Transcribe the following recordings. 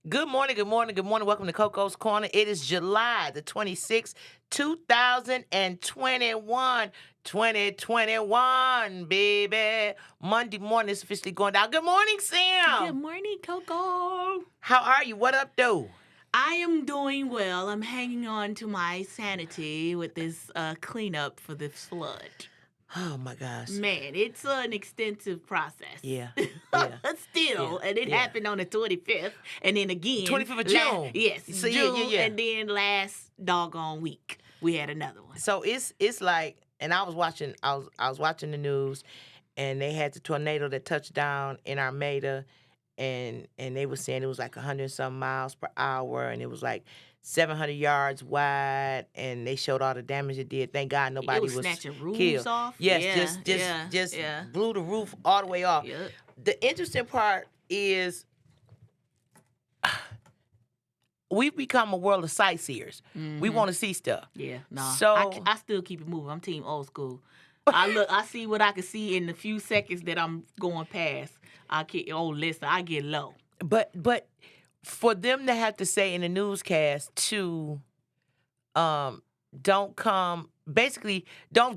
Good morning, good morning, good morning. Welcome to Coco's Corner. It is July the 26th, 2021. 2021, baby. Monday morning is officially going down. Good morning, Good Sam. morning, Coco. How are you? What up, though? I am doing well. I'm hanging on to my sanity with this cleanup for this flood. Oh, my gosh. Man, it's an extensive process. Yeah. Still, Yeah. and it happened on the 25th, and then again. 25th of June. Yes, So, June, yeah. and then last doggone week we had another one. So it's like, and I was watching the news, and they had the tornado that touched down in Armada, and they were saying it was like 100 and some miles per hour, and it was like 700 yards wide, and they showed all the damage it did. Thank God nobody was snatching roofs killed. off. Yes, just blew the roof all the way off. Yep. The interesting part is we've become a world of sightseers. Mm-hmm. We want to see stuff. Yeah, no. So I still keep it moving. I'm team old school. I see what I can see in the few seconds that I'm going past. I get low. But for them to have to say in the newscast to don't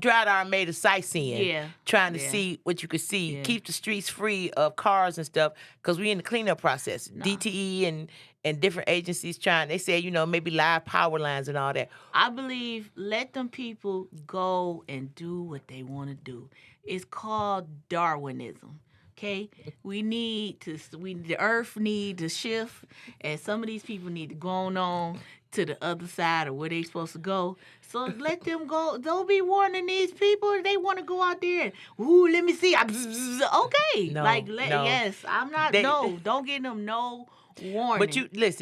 drive to Armada sightseeing, trying to see what you could see, keep the streets free of cars and stuff, because we in the cleanup process. No. DTE and different agencies they say, maybe live power lines and all that. I believe let them people go and do what they want to do. It's called Darwinism. Okay, the earth need to shift, and some of these people need to go on to the other side of where they supposed to go. So let them go. Don't be warning these people. They want to go out there and, let me see. Okay, yes, I'm not. Don't give them no warning. But let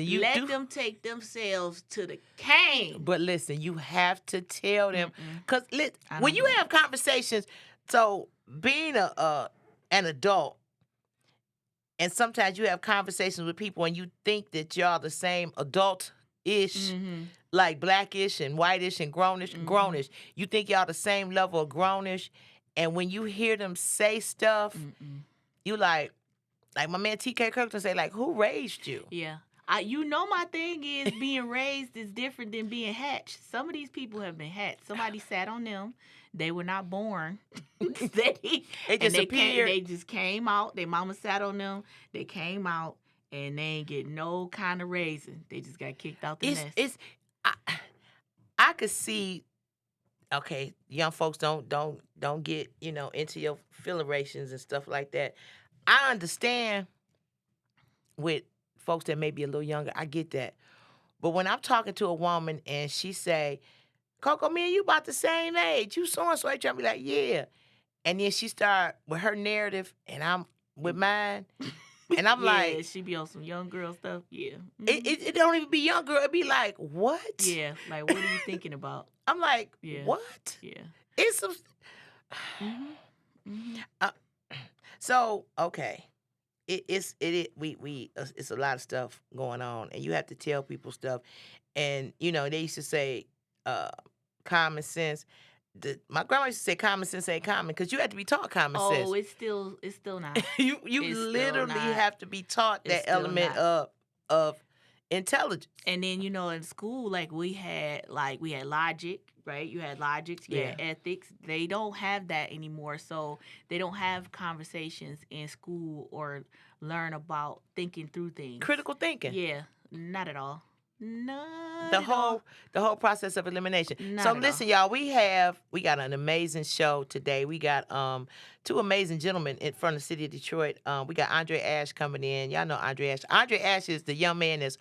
them take themselves to the cane. But listen, you have to tell them, because when you have conversations, so being an adult, and sometimes you have conversations with people and you think that y'all the same adult-ish, like blackish and whitish and grownish. You think y'all the same level of grownish, and when you hear them say stuff, you like my man T.K. Kirkland say, like, who raised you? Yeah. My thing is being raised is different than being hatched. Some of these people have been hatched. Somebody sat on them. They were not born. They just came out. Their mama sat on them. They came out, and they ain't get no kind of raising. They just got kicked out the nest. I could see. Okay, young folks don't get into your filiations and stuff like that. I understand with folks that may be a little younger. I get that, but when I'm talking to a woman and she say, Coco, me and you about the same age. You so and so. I try to be like, yeah. And then she start with her narrative, and I'm with mine. And I'm like, she be on some young girl stuff. Yeah. It don't even be young girl. It be like, what? Yeah. Like, what are you thinking about? I'm like, what? Yeah. It's some. So okay. It's a lot of stuff going on, and you have to tell people stuff. And they used to say, common sense. My grandma used to say common sense ain't common, because you have to be taught common sense. Oh, it's still not. you literally have to be taught that element of intelligence. And then in school, we had logic, right? You had logic, you had ethics. They don't have that anymore, so they don't have conversations in school or learn about thinking through things. Critical thinking. Yeah, not at all. The whole process of elimination. So listen, y'all, we got an amazing show today. We got two amazing gentlemen in front of the city of Detroit. We got Andre Ash coming in. Y'all know Andre Ash. Andre Ash is the young man that's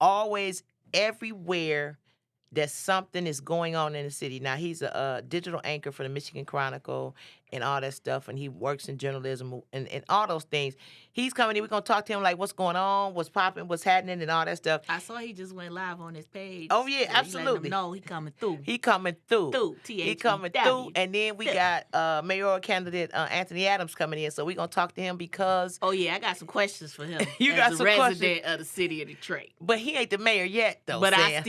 always everywhere that something is going on in the city. Now, he's a digital anchor for the Michigan Chronicle and all that stuff, and he works in journalism and all those things. He's coming in. We're going to talk to him like what's going on, what's popping, what's happening, and all that stuff. I saw he just went live on his page. Oh, yeah, absolutely. No, he coming through. He coming through. He coming through. And then we got mayoral candidate Anthony Adams coming in, so we're going to talk to him because... Oh, yeah, I got some questions for him. You got some questions? As a resident of the city of Detroit. But he ain't the mayor yet, though, But Sam.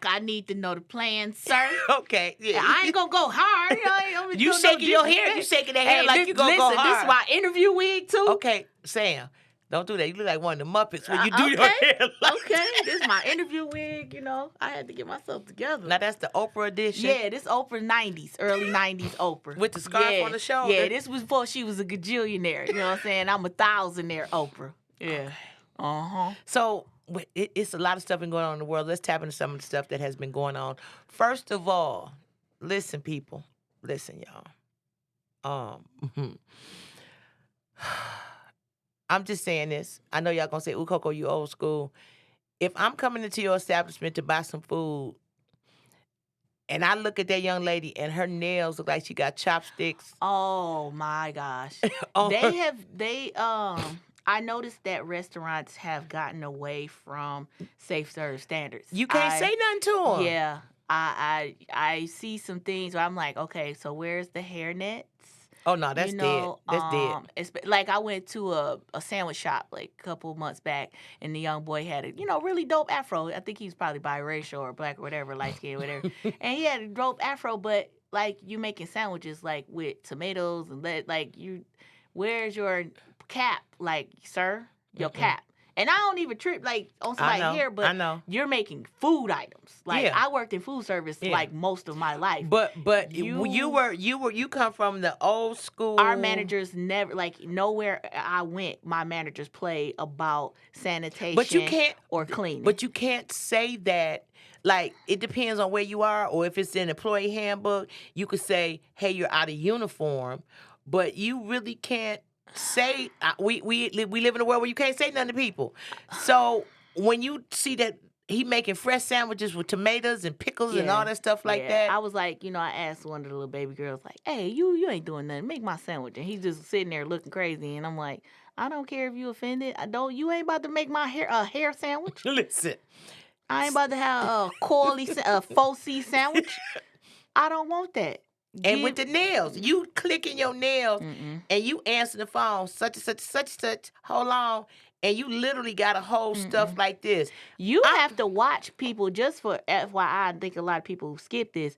I need to know the plan, sir. Okay, yeah. I ain't going to go hard. You shaking your hair. You shaking that hair like you going to go hard. Listen, this is my interview wig, too. Okay, Sam, Don't do that. You look like one of the Muppets when you do your Okay. hair. Okay, this is my interview wig. I had to get myself together. Now that's the Oprah edition. Yeah, this Oprah 90s, early 90s Oprah. With the scarf on the shoulder. Yeah, this was before she was a gajillionaire. You know what I'm saying? I'm a thousandaire Oprah. Yeah. Okay. So it's a lot of stuff been going on in the world. Let's tap into some of the stuff that has been going on. First of all, listen, people. Listen, y'all. I'm just saying this. I know y'all gonna say, "Ooh, Coco, you old school." If I'm coming into your establishment to buy some food, and I look at that young lady and her nails look like she got chopsticks. Oh my gosh. I noticed that restaurants have gotten away from safe serve standards. You can't say nothing to them. Yeah. I see some things where I'm like, okay, so where's the hairnet? Oh no, that's dead. That's dead. It's like I went to a sandwich shop like a couple months back, and the young boy had a really dope afro. I think he's probably biracial or black or whatever, light skin, whatever. And he had a dope afro, but like you making sandwiches like with tomatoes and where's your cap, like sir, your cap. And I don't even trip like on somebody here, but you're making food items. Like I worked in food service like most of my life. But you come from the old school. Our managers never nowhere I went, my managers play about sanitation or cleaning. But you can't say that. Like, it depends on where you are, or if it's in employee handbook, you could say, hey, you're out of uniform, but you really can't say, we live in a world where you can't say nothing to people. So when you see that he making fresh sandwiches with tomatoes and pickles and all that stuff like that. I was like, I asked one of the little baby girls, like, hey, you ain't doing nothing. Make my sandwich. And he's just sitting there looking crazy. And I'm like, I don't care if you offended. You ain't about to make my hair sandwich. Listen. I ain't about to have a faux C sandwich. I don't want that. And with the nails, you clicking your nails and you answer the phone, such and such, hold on, and you literally got to hold stuff like this. You have to watch people, just for FYI, I think a lot of people skip this.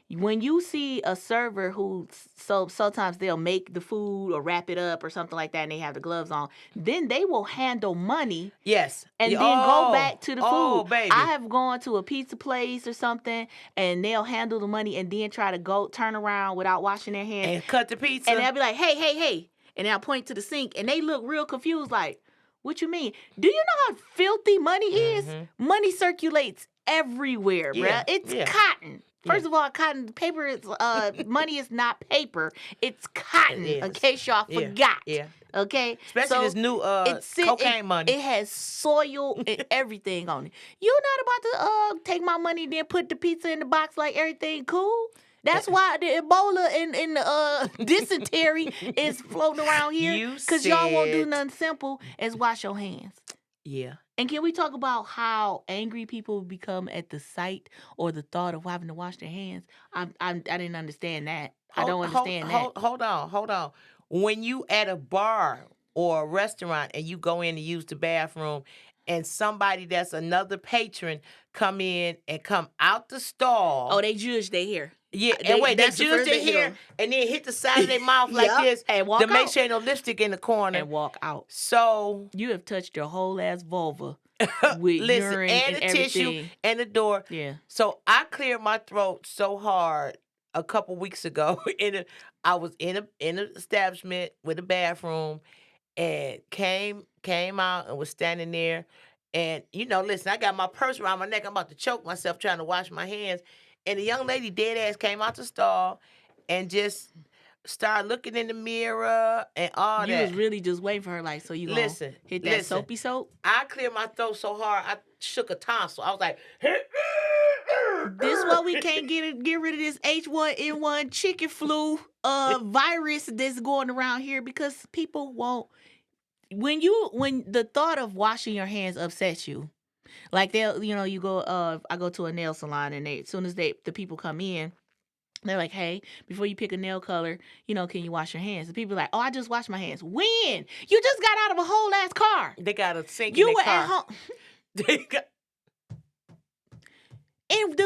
When you see a server who, sometimes they'll make the food or wrap it up or something like that and they have the gloves on, then they will handle money. Yes. And then go back to the food. Oh, baby. I have gone to a pizza place or something and they'll handle the money and then try to turn around without washing their hands. And cut the pizza. And they'll be like, hey. And then I'll point to the sink and they look real confused like, what you mean? Do you know how filthy money is? Money circulates everywhere, bruh. It's cotton. First of all, cotton paper is money is not paper. It's cotton. In case y'all forgot. Yeah. Okay. Especially this new cocaine money. It has soil and everything on it. You're not about to take my money and then put the pizza in the box like everything cool. That's why the Ebola and the dysentery is floating around here. Because y'all won't do nothing simple as wash your hands. Yeah. And can we talk about how angry people become at the sight or the thought of having to wash their hands? I didn't understand that. I don't understand that. Hold on. When you at a bar or a restaurant and you go in to use the bathroom and somebody that's another patron come in and come out the stall. Oh, they judge their hair. Yeah, they judge their hair and then hit the side of their mouth like this and walk to make out. sure ain't no lipstick in the corner. And walk out. So you have touched your whole ass vulva with urine and the everything. Tissue and the door. Yeah. So I cleared my throat so hard a couple weeks ago. I was in an establishment with a bathroom and came out and was standing there. And, listen, I got my purse around my neck. I'm about to choke myself trying to wash my hands. And the young lady dead ass came out the stall and just started looking in the mirror and all you that. You was really just waiting for her, like, so you gonna hit that soapy soap? I cleared my throat so hard, I shook a tonsil. I was like, this is why we can't get rid of this H1N1 chicken flu virus that's going around here, because people won't. When the thought of washing your hands upsets you, like they'll, you go, I go to a nail salon and as soon as the people come in, they're like, hey, before you pick a nail color, can you wash your hands? And people are like, oh, I just washed my hands. When? You just got out of a whole ass car. They got a sink in their car. At home. They got. And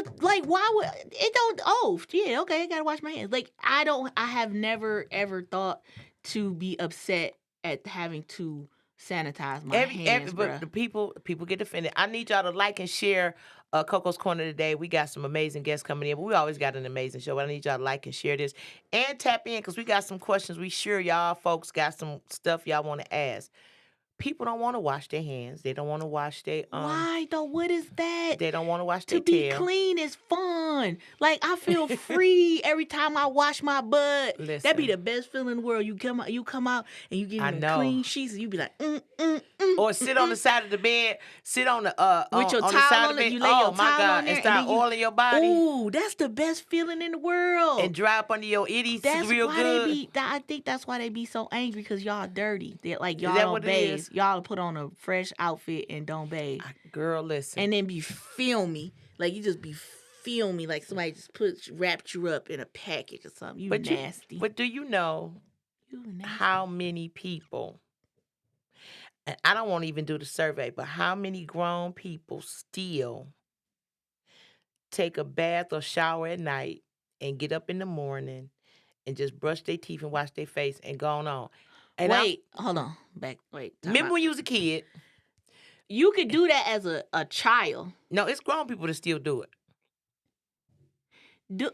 why would it don't? Oh, yeah, okay, I gotta wash my hands. Like, I have never ever thought to be upset at having to sanitize my hands, but the people get offended. I need y'all to like and share Coco's Corner today. We got some amazing guests coming in, but we always got an amazing show. But I need y'all to like and share this and tap in because we got some questions. We sure y'all folks got some stuff y'all want to ask. People don't want to wash their hands. They don't want to wash their Why though? What is that? They don't want to wash their To be tail. clean is fun. Like I feel free every time I wash my butt. Listen. That'd be the best feeling in the world. You come out and you get them clean sheets and you be like, or sit on the side of the bed, sit on the with your on towel the side on of the bed. it. You lay your my towel God, on there and start oiling your body. Ooh, that's the best feeling in the world. And dry up under your itties That's real why good. I think that's why they be so angry because y'all dirty. They're like y'all that don't what it bathe. is? Y'all put on a fresh outfit and don't bathe. Girl, listen. And then be filmy. Like you just be filmy. Like somebody just wrapped you up in a package or something. You nasty. But do you know how many people, and I don't want to even do the survey, but how many grown people still take a bath or shower at night and get up in the morning and just brush their teeth and wash their face and go on? And hold on. Remember when you was a kid? You could do that as a child. No, it's grown people that still do it.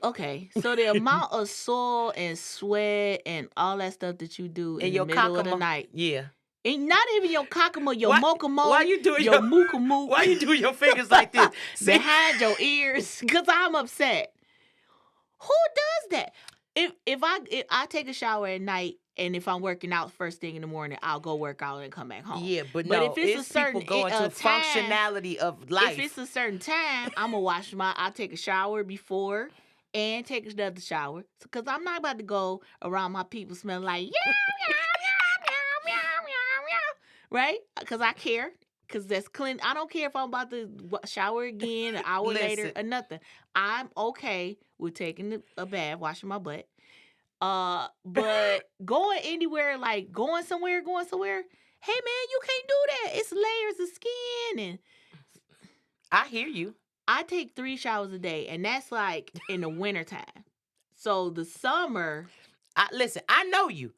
Okay, so the amount of soil and sweat and all that stuff that you do in the middle of the night. Yeah. And not even your cockamo, your mokamo, why you doing your mookamoo. Why you doing your fingers like this? Behind your ears, because I'm upset. Who does that? If I take a shower at night and if I'm working out first thing in the morning, I'll go work out and come back home. Yeah, but no, if it's a certain people going to functionality of life. If it's a certain time, I'm gonna I'll take a shower before and take another shower because I'm not about to go around my people smelling like right? Because I care. Because that's clean. I don't care if I'm about to shower again an hour later or nothing. I'm okay with taking a bath, washing my butt. But going anywhere, like going somewhere, hey man, you can't do that. It's layers of skin and I hear you. I take 3 showers a day, and that's like in the wintertime. So the summer. Listen, I know you.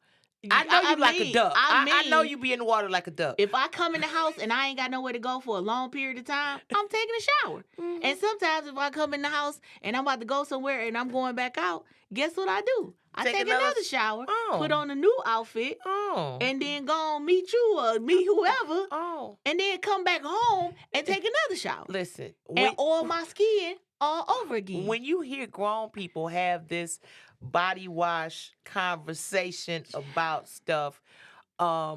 I know you like a duck. I know you be in the water like a duck. If I come in the house and I ain't got nowhere to go for a long period of time, I'm taking a shower. Mm-hmm. And sometimes if I come in the house and I'm about to go somewhere and I'm going back out, guess what I do? I take another shower, put on a new outfit, and then go on meet you or meet whoever, and then come back home and take another shower. Listen. And oil my skin all over again. When you hear grown people have this body wash conversation about stuff, I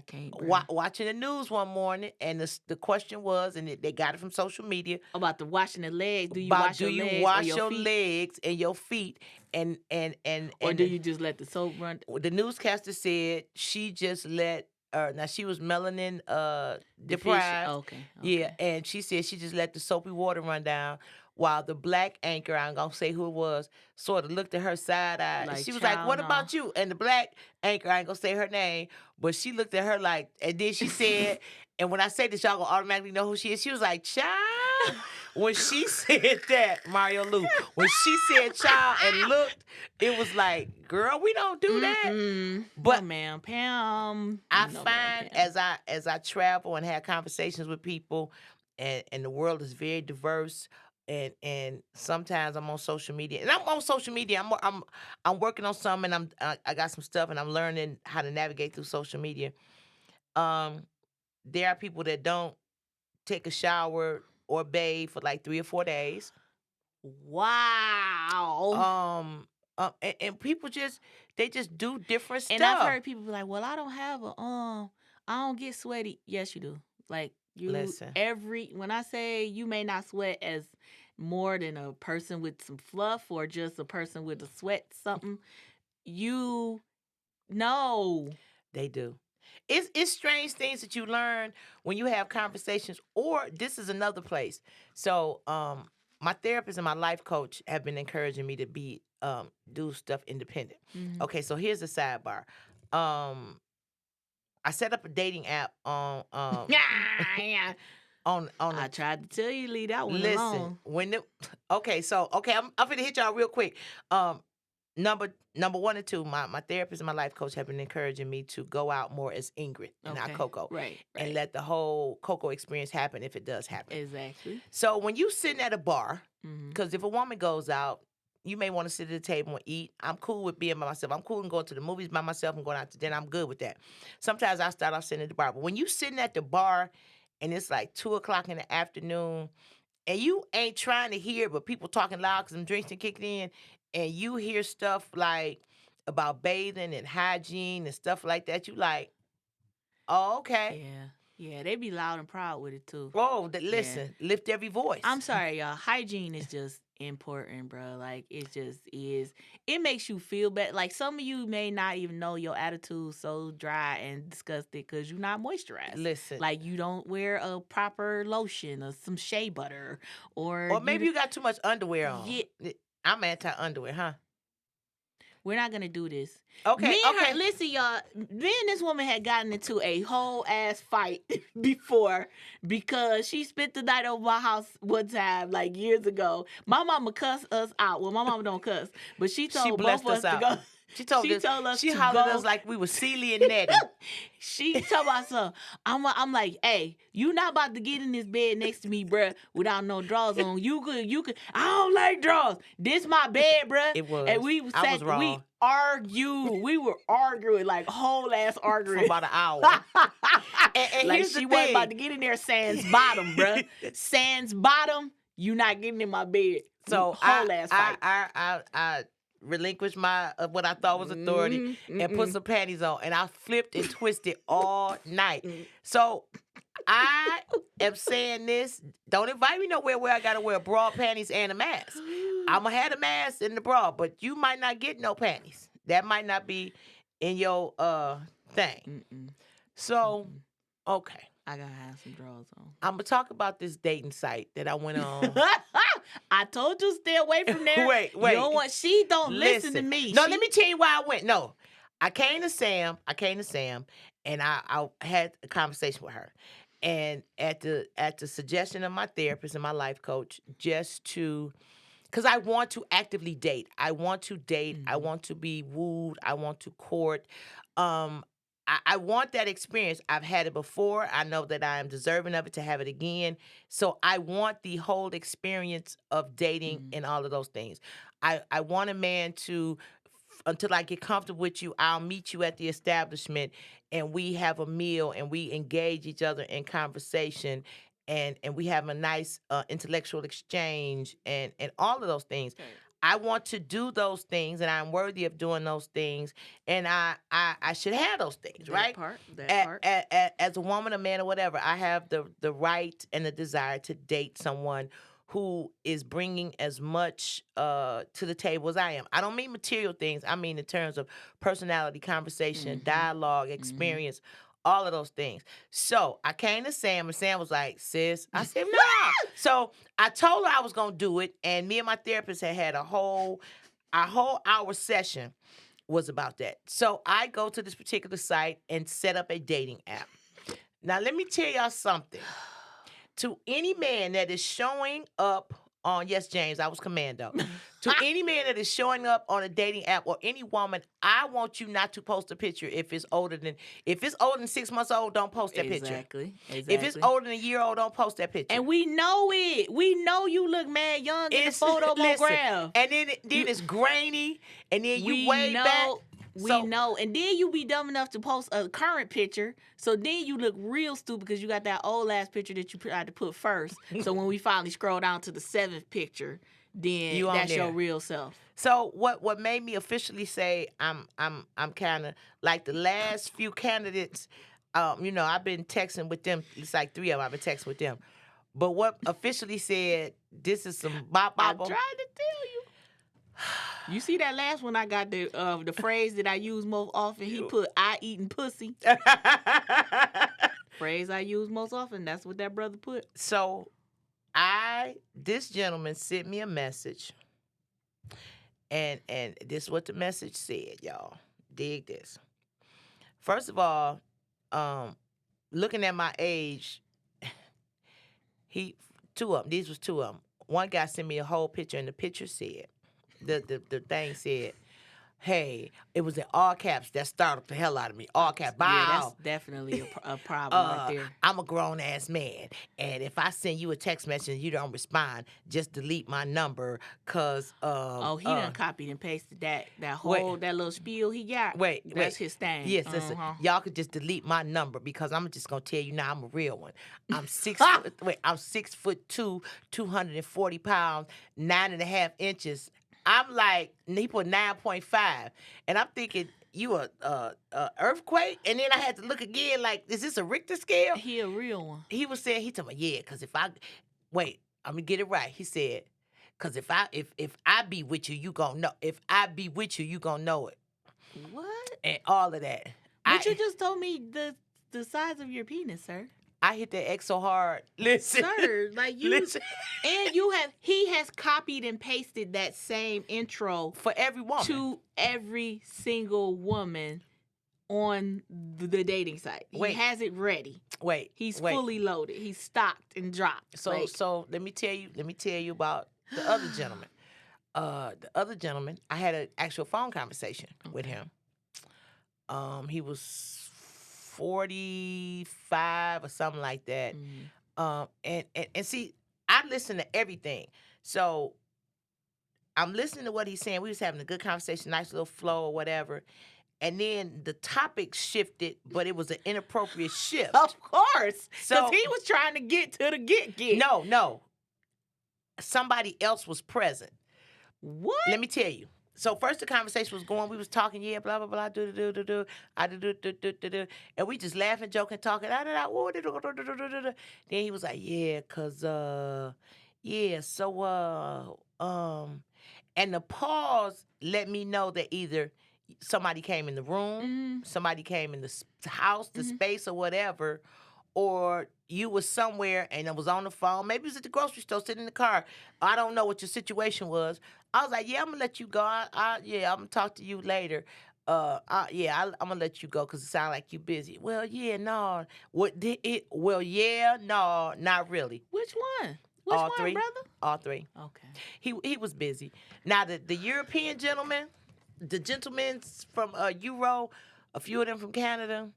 can't. Watching the news one morning, and the question was, and they got it from social media about the washing the legs. Do you wash your legs and your feet, and do you just let the soap run? The newscaster said she just let. Now she was melanin deprived. Okay. Yeah, and she said she just let the soapy water run down. While the black anchor, I ain't gonna say who it was, sort of looked at her side-eye. Like, she was like, what about you? And the black anchor, I ain't gonna say her name, but she looked at her like, and then she said, and when I say this, y'all gonna automatically know who she is. She was like, child. When she said that, Mario Lou, when she said child and looked, it was like, girl, we don't do that. Mm-mm. But no, ma'am, Pam. I find as I travel and have conversations with people, and the world is very diverse. And sometimes I'm on social media, and I'm on social media. I'm working on something, and I got some stuff, and I'm learning how to navigate through social media. There are people that don't take a shower or bathe for like 3 or 4 days. Wow. And people just do different stuff. And I've heard people be like, "Well, I don't have I don't get sweaty." Yes, you do. Like. Listen. When I say you may not sweat as more than a person with some fluff or just a person with a sweat something, you know. They do. It's strange things that you learn when you have conversations, or this is another place. So my therapist and my life coach have been encouraging me to do stuff independent. Mm-hmm. Okay, so here's a sidebar. I set up a dating app on I tried to tell you, leave that one alone. I'm gonna hit y'all real quick. number one and two, my therapist and my life coach have been encouraging me to go out more as Ingrid and not Coco. Right. And let the whole Coco experience happen if it does happen. Exactly. So when you sitting at a bar, Mm-hmm. because if a woman goes out, you may want to sit at the table and eat. I'm cool with being by myself. I'm cool and going to the movies by myself and going out to dinner. I'm good with that. Sometimes I start off sitting at the bar. But when you sitting at the bar and it's like 2 o'clock in the afternoon and you ain't trying to hear but people talking loud because them drinks are kicking in, and you hear stuff like about bathing and hygiene and stuff like that, you like, oh, okay. Yeah, they be loud and proud with it too. Oh, listen, lift every voice. I'm sorry, y'all. Hygiene is just important, bro. Like, it just is. It makes you feel better. Like, some of you may not even know your attitude's so dry and disgusted because you're not moisturized. Listen. Like, you don't wear a proper lotion or some shea butter. Or maybe you got too much underwear on. Yeah. I'm anti-underwear, huh? We're not gonna do this. Okay, okay. Listen, y'all. Me and this woman had gotten into a whole ass fight before because she spent the night over my house one time, like years ago. My mama cussed us out. Well, my mama don't cuss, but she told both of us to go. She told us. She hollered at us like we were Celie and Nettie. She told us something. I'm like, hey, you not about to get in this bed next to me, bruh, without no drawers on. You could. I don't like drawers. This my bed, bruh. It was. And we argued. We were arguing, like whole ass arguing for about an hour. and like here's she the wasn't thing. about to get in there. Sans bottom, bruh. Sans bottom. You not getting in my bed. So whole ass fight. I relinquished my what I thought was authority and put some panties on, and I flipped and twisted all night. So I am saying this: don't invite me nowhere where I gotta wear bra, panties, and a mask. I'ma have the mask and the bra, but you might not get no panties. That might not be in your thing. So, okay. I gotta have some drawers on. I'm gonna talk about this dating site that I went on. I told you stay away from there. Wait. You don't want. She don't listen to me. No, let me tell you why I went. No, I came to Sam, and I had a conversation with her, and at the suggestion of my therapist and my life coach, just to. Because I want to actively date. I want to date. I want to be wooed. I want to court. I want that experience. I've had it before. I know that I am deserving of it to have it again. So I want the whole experience of dating and all of those things. I want a man to, until I get comfortable with you, I'll meet you at the establishment and we have a meal and we engage each other in conversation and we have a nice intellectual exchange and all of those things. Okay. I want to do those things, and I'm worthy of doing those things, and I should have those things, right? That part. As a woman, a man, or whatever, I have the right and the desire to date someone who is bringing as much to the table as I am. I don't mean material things. I mean in terms of personality, conversation, dialogue, experience, all of those things. So I came to Sam, and Sam was like, sis. I said, no. So I told her I was going to do it, and me and my therapist had our whole hour session was about that. So I go to this particular site and set up a dating app. Now, let me tell y'all something. To any man that is showing up on, yes, James, I was commando. To any man that is showing up on a dating app or any woman, I want you not to post a picture if it's older than 6 months old, don't post that picture. Exactly. If it's older than a year old, don't post that picture. And we know it. We know you look mad young in the photomogram. And then it's grainy, and then you way back. We know. And then you be dumb enough to post a current picture. So then you look real stupid because you got that old ass picture that you tried to put first. So when we finally scroll down to the 7th picture, then that's your real self. So what made me officially say I'm kind of like the last few candidates, I've been texting with them. It's like 3 of them I've been texting with them. But what officially said, this is some bop. I tried to tell you. You see that last one I got the phrase that I use most often? He put I eating pussy. Phrase I use most often. That's what that brother put. So this gentleman sent me a message. And this is what the message said, y'all. Dig this. First of all, looking at my age, these was 2 of them. One guy sent me a whole picture, and the picture said, the thing said, Hey, it was in all caps. That startled the hell out of me. All caps. Yeah, that's Bow. definitely a problem right there. I'm a grown ass man, and if I send you a text message and you don't respond, just delete my number, cause Oh, he done copied and pasted that wait. whole that little spiel he got. Wait, That's his thing. Yes, listen. Y'all could just delete my number because I'm just gonna tell you now I'm a real one. I'm 6'2", 240 pounds, 9.5 inches. I'm like, he put 9.5, and I'm thinking you a earthquake, and then I had to look again like, is this a Richter scale? He a real one. He was saying, he told me, yeah, because I'm gonna get it right. He said, because if I be with you, you gonna know. If I be with you, you gonna know it. What? And all of that. But you just told me the size of your penis, sir. I hit that X so hard. Listen. Sir, like you Listen. And he has copied and pasted that same intro For every woman. to every single woman on the dating site. He has it ready. He's fully loaded. He's stocked and dropped. So let me tell you about the other gentleman. The other gentleman, I had an actual phone conversation with him. He was 45 or something like that. And see, I listen to everything. So I'm listening to what he's saying. We was having a good conversation, nice little flow or whatever. And then the topic shifted, but it was an inappropriate shift. Of course. So Because he was trying to get to the get. No. Somebody else was present. What? Let me tell you. So first the conversation was going, we was talking, yeah, blah, blah, blah, do, I do, and we just laughing, joking, talking, Then he was like, yeah, and the pause let me know that either somebody came in the room, somebody came in the house, the space or whatever, or you was somewhere and it was on the phone. Maybe it was at the grocery store, sitting in the car. I don't know what your situation was. I was like, yeah, I'm going to let you go. I'm going to talk to you later. I'm going to let you go because it sounds like you busy. Well, yeah, no. Well, yeah, no, not really. Which one? Which All one, three, brother? All three. Okay. He was busy. Now, the European gentlemen, the gentlemen from Euro, a few of them from Canada,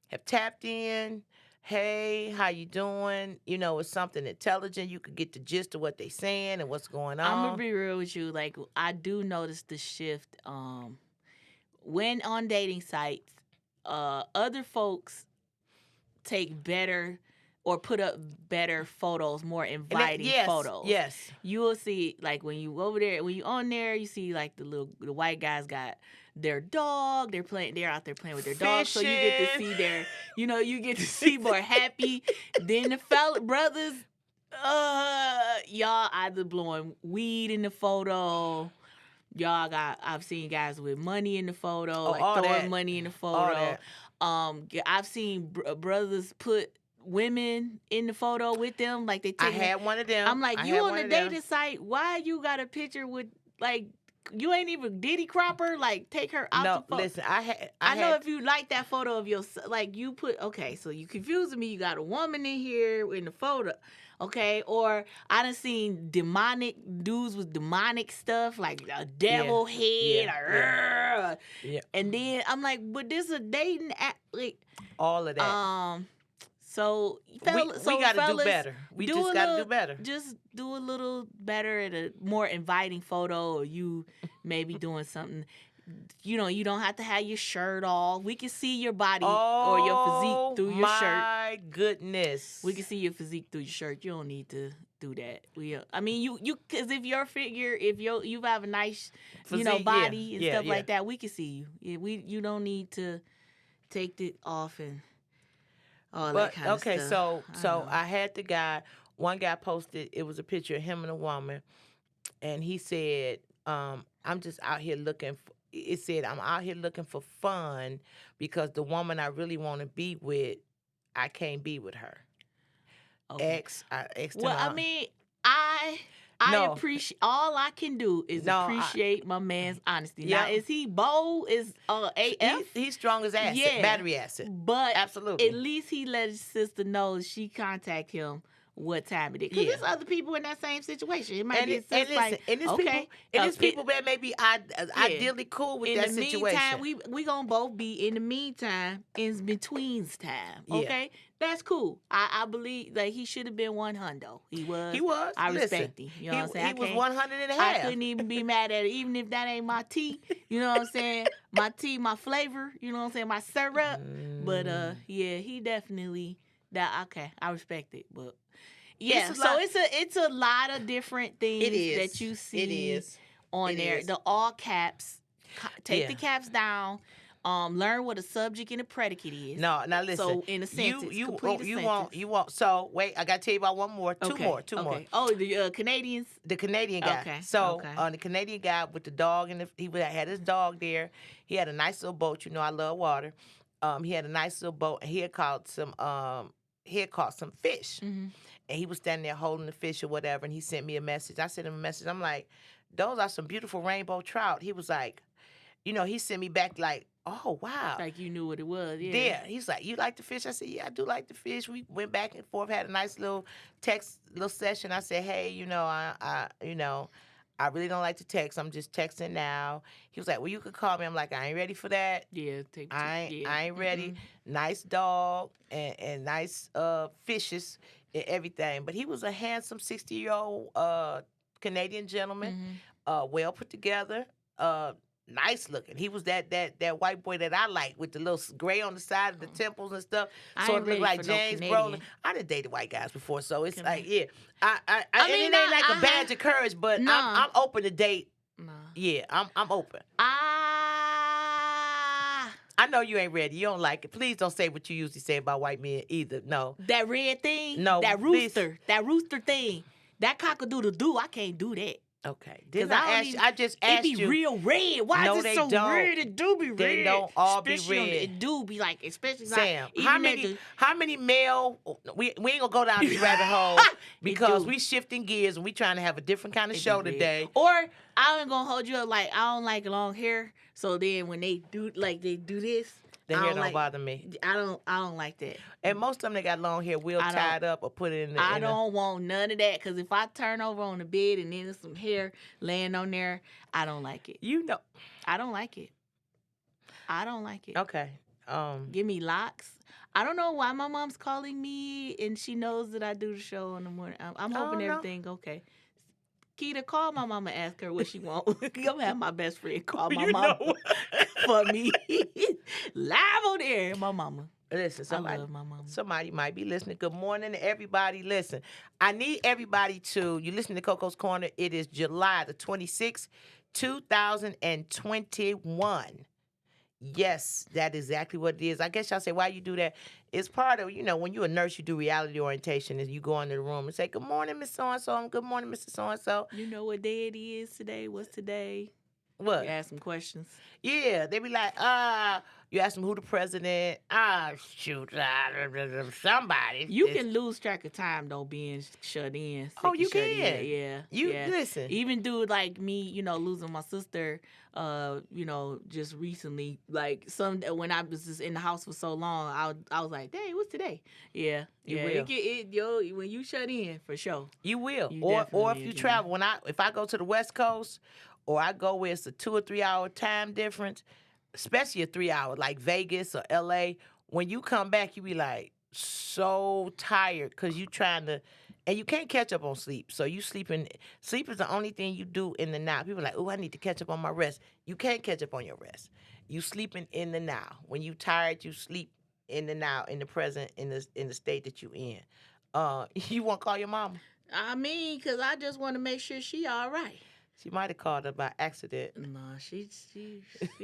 have tapped in. Hey, how you doing? It's something intelligent. You could get the gist of what they saying and what's going on. I'm gonna be real with you. Like, I do notice the shift. When on dating sites, other folks take better or put up better photos, more inviting photos. Yes. You will see, like, when you over there, when you on there, you see like the white guys got their dog. They're out there playing with their dog. So you get to see you get to see more happy. Then the brothers, y'all either blowing weed in the photo. I've seen guys with money in the photo, throwing money in the photo. I've seen brothers put women in the photo with them, like they take. I had one of them. I'm like, you on the dating site? Why you got a picture with like? You ain't even Diddy Cropper, like take her out the photo. Listen, I know if you like that photo of your, like you put, okay, so you confusing me. You got a woman in here in the photo, okay? Or I done seen demonic dudes with demonic stuff, like a devil head, and then I'm like, but this a dating app, like all of that. So we got to do better. We just got to do better. Just do a little better at a more inviting photo, or you maybe doing something. You don't have to have your shirt off. We can see your body or your physique through your shirt. My goodness. We can see your physique through your shirt. You don't need to do that. You because if your figure, if you have a nice, physique, body and stuff like that, we can see you. You don't need to take it off and. That kind of stuff. So I had the guy. One guy posted. It was a picture of him and a woman, and he said, "I'm just out here looking." It said, "I'm out here looking for fun because the woman I really want to be with, I can't be with her." Okay. I asked him. Well, I mean, I appreciate. All I can do is appreciate my man's honesty. Now, is he bold? Is AF? He's strong as acid, battery acid. But absolutely, at least he let his sister know she contact him what time it is. Because there's other people in that same situation. It might be there's people that may be ideally cool with that situation. In the meantime, we gonna both be in the meantime, in betweens time. Okay, that's cool. I believe that he should have been 100. He was. He was. I respect him. You know what I'm saying? He was 100 and a half. I couldn't even be mad at it, even if that ain't my tea. You know what I'm saying? My tea, my flavor. You know what I'm saying? My syrup. But he definitely I respect it. But yeah, it's a lot of different things that you see on there. The all caps. Take the caps down. Learn what a subject and a predicate is. No, now listen. So in a sentence, you won't. So wait, I gotta tell you about one more, two more. Oh, the Canadians. The Canadian guy. Okay. So the Canadian guy with the dog and he had his dog there. He had a nice little boat. You know, I love water. He had a nice little boat, and he had caught some fish. Mm-hmm. And he was standing there holding the fish or whatever. And he sent me a message. I sent him a message. I'm like, those are some beautiful rainbow trout. He was like, he sent me back like, oh, wow. Like you knew what it was. Yeah. Yeah. He's like, you like the fish? I said, yeah, I do like the fish. We went back and forth, had a nice little session. I said, hey, I really don't like to text. I'm just texting now. He was like, well, you could call me. I'm like, I ain't ready for that. Yeah. I ain't ready. Mm-hmm. Nice dog and nice fishes and everything. But he was a handsome 60-year-old Canadian gentleman, well put together, nice looking. He was that white boy that I like with the little gray on the side of the temples and stuff. So it looked like James Brolin. I done dated white guys before, so it's like, yeah. I mean, it ain't like a badge of courage, but I'm open to date. No. Yeah, I'm open. I know you ain't ready. You don't like it. Please don't say what you usually say about white men either. No. That red thing? No. That rooster. Please. That rooster thing. That cock-a-doodle-doo. I can't do that. Okay. I just asked you. It be real red. Why is it so red? It do be red. They don't all be red. It do be like, especially Sam, like, how many male, we ain't gonna go down this rabbit hole because we shifting gears and we trying to have a different kind of show today. Or I ain't gonna hold you up like, I don't like long hair. So then when they do this, the hair don't bother me. I don't like that. And most of them, they got long hair, tied up or put it in the... I don't want none of that, because if I turn over on the bed and then there's some hair laying on there, I don't like it. I don't like it. I don't like it. Okay. Give me locks. I don't know why my mom's calling me, and she knows that I do the show in the morning. I'm hoping everything okay. Keita, call my mama, ask her what she want. I'm gonna have my best friend call my mama for me. Live on there, my mama. Listen, I love my mama. Somebody might be listening. Good morning to everybody. Listen, I need everybody you listen to Coco's Corner. It is July the 26th, 2021. Yes, that's exactly what it is. I guess y'all say, why you do that? It's part of, when you're a nurse, you do reality orientation, and you go into the room and say, good morning, Miss So-and-so, good morning, Mr. So-and-so. You know what day it is today? What's today? What? You ask them questions. Yeah, they be like, you ask them who the president, shoot, somebody. You can lose track of time, though, being shut in. Oh, you can. Yeah. Listen. Even dude like me, losing my sister, just recently, like when I was just in the house for so long, I was like, dang, what's today? Yeah. You will. When you shut in, for sure. You will. Or if you travel, if I go to the West Coast, or I go where it's a 2 or 3 hour time difference, especially a 3 hour, like Vegas or LA, when you come back, you be like so tired because you trying to, and you can't catch up on sleep. So you sleeping. Sleep is the only thing you do in the now. People are like, oh, I need to catch up on my rest. You can't catch up on your rest. You sleeping in the now. When you tired, you sleep in the now, in the present, in the state that you in. You want to call your mama? I mean, because I just want to make sure she all right. She might have called her by accident. No, she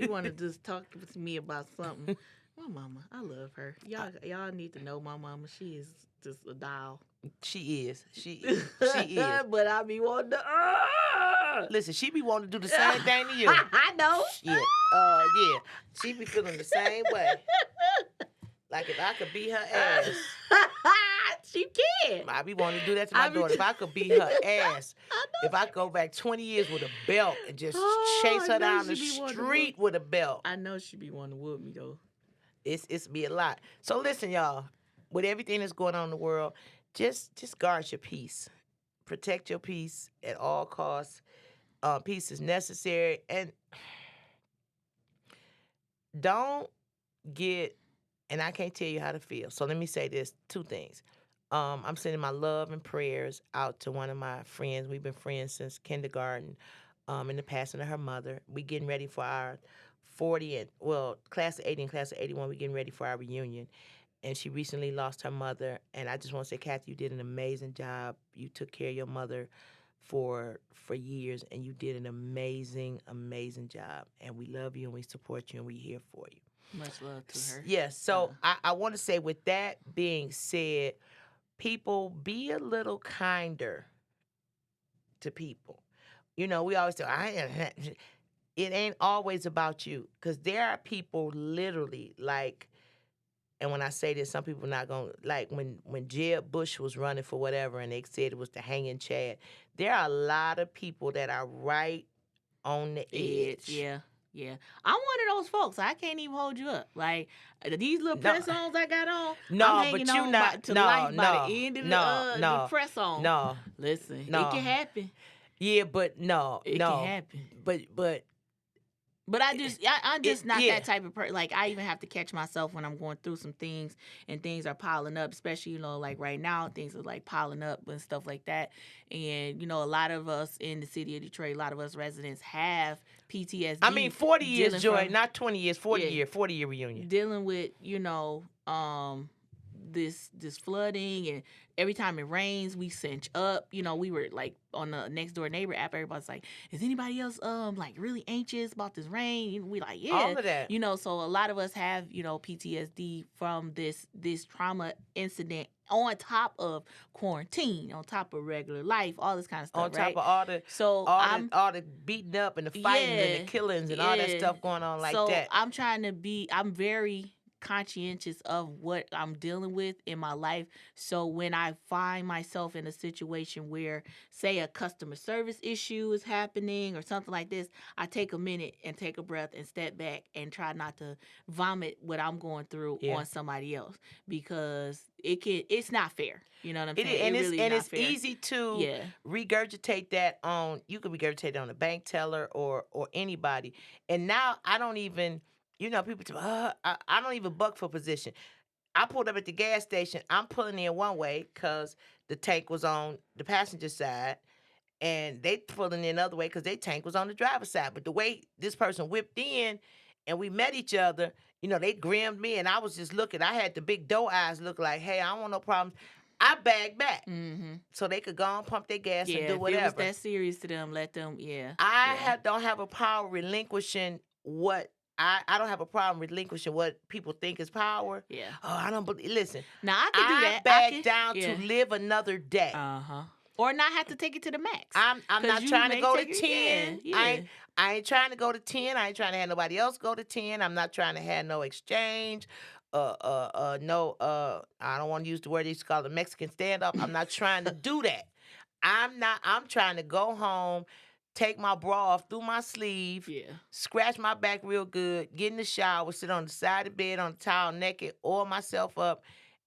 want to just talk to me about something. My mama, I love her. Y'all need to know my mama. She is just a doll. She is. She is. But I be wanting to. Listen, she be wanting to do the same thing to you. I know. Shit. Yeah. She be feeling the same way. Like if I could beat her ass. She can. I be wanting to do that to my daughter. If I could beat her ass. If I go back 20 years with a belt and just chase her down the street with a belt. I know she be wanting to whoop me, though. It's be a lot. So listen, y'all. With everything that's going on in the world, just guard your peace. Protect your peace at all costs. Peace is necessary, and don't get. And I can't tell you how to feel. So let me say this: two things. I'm sending my love and prayers out to one of my friends. We've been friends since kindergarten. In the passing of her mother, we getting ready for our 40 and class of 80 and class of 81. We getting ready for our reunion, and she recently lost her mother. And I just want to say, Kathy, you did an amazing job. You took care of your mother for years, and you did an amazing job. And we love you, and we support you, and we're here for you. Much love to her. Yes. So I want to say, with that being said, people, be a little kinder to people. We always say, it ain't always about you, because there are people literally like, and when I say this, some people not going to, like when Jeb Bush was running for whatever and they said it was the hanging Chad, there are a lot of people that are right on the edge. Yeah. I'm one of those folks. I can't even hold you up. Like these little press ons I got on. No, I'm hanging but you on not. to No, life no, by the end of the press on. No, listen, no. it can happen. Yeah, but no, it can happen. But I'm just not that type of person. Like I even have to catch myself when I'm going through some things and things are piling up, especially, like right now, things are like piling up and stuff like that. And, a lot of us in the city of Detroit, a lot of us residents have PTSD. I mean, 40 years, Joy, not 20 years, 40 year reunion. Dealing with, this flooding, and every time it rains we cinch up. We were like on the next door neighbor app, everybody's like, is anybody else like really anxious about this rain? We like, yeah, all of that. So a lot of us have PTSD from this trauma incident, on top of quarantine, on top of regular life, all this kind of stuff, on top right? of all the beating up and the fighting and the killings and all that stuff going on like that. I'm very conscientious of what I'm dealing with in my life. So when I find myself in a situation where, say, a customer service issue is happening or something like this, I take a minute and take a breath and step back and try not to vomit what I'm going through on somebody else, because it's not fair. You know what I'm saying? It's easy to regurgitate that on. You can regurgitate it on a bank teller or anybody. And now I don't even. People say, I don't even buck for position. I pulled up at the gas station. I'm pulling in one way because the tank was on the passenger side, and they pulling in the other way because their tank was on the driver's side. But the way this person whipped in and we met each other, they grimmed me, and I was just looking. I had the big doe eyes look like, hey, I don't want no problems. I bagged back so they could go and pump their gas and do whatever. If it was that serious to them, let them, don't have a problem relinquishing what I don't have a problem relinquishing what people think is power. Yeah. Oh, I don't believe. Listen. Now I can do that. I back down to live another day. Or not have to take it to the max. I'm not trying to go to 10. Yeah. I ain't trying to go to 10. I ain't trying to have nobody else go to 10. I'm not trying to have no exchange. I don't want to use the word they used to call it Mexican standoff. I'm not trying to do that. I'm trying to go home, take my bra off through my sleeve, scratch my back real good, get in the shower, sit on the side of the bed on the towel naked, oil myself up,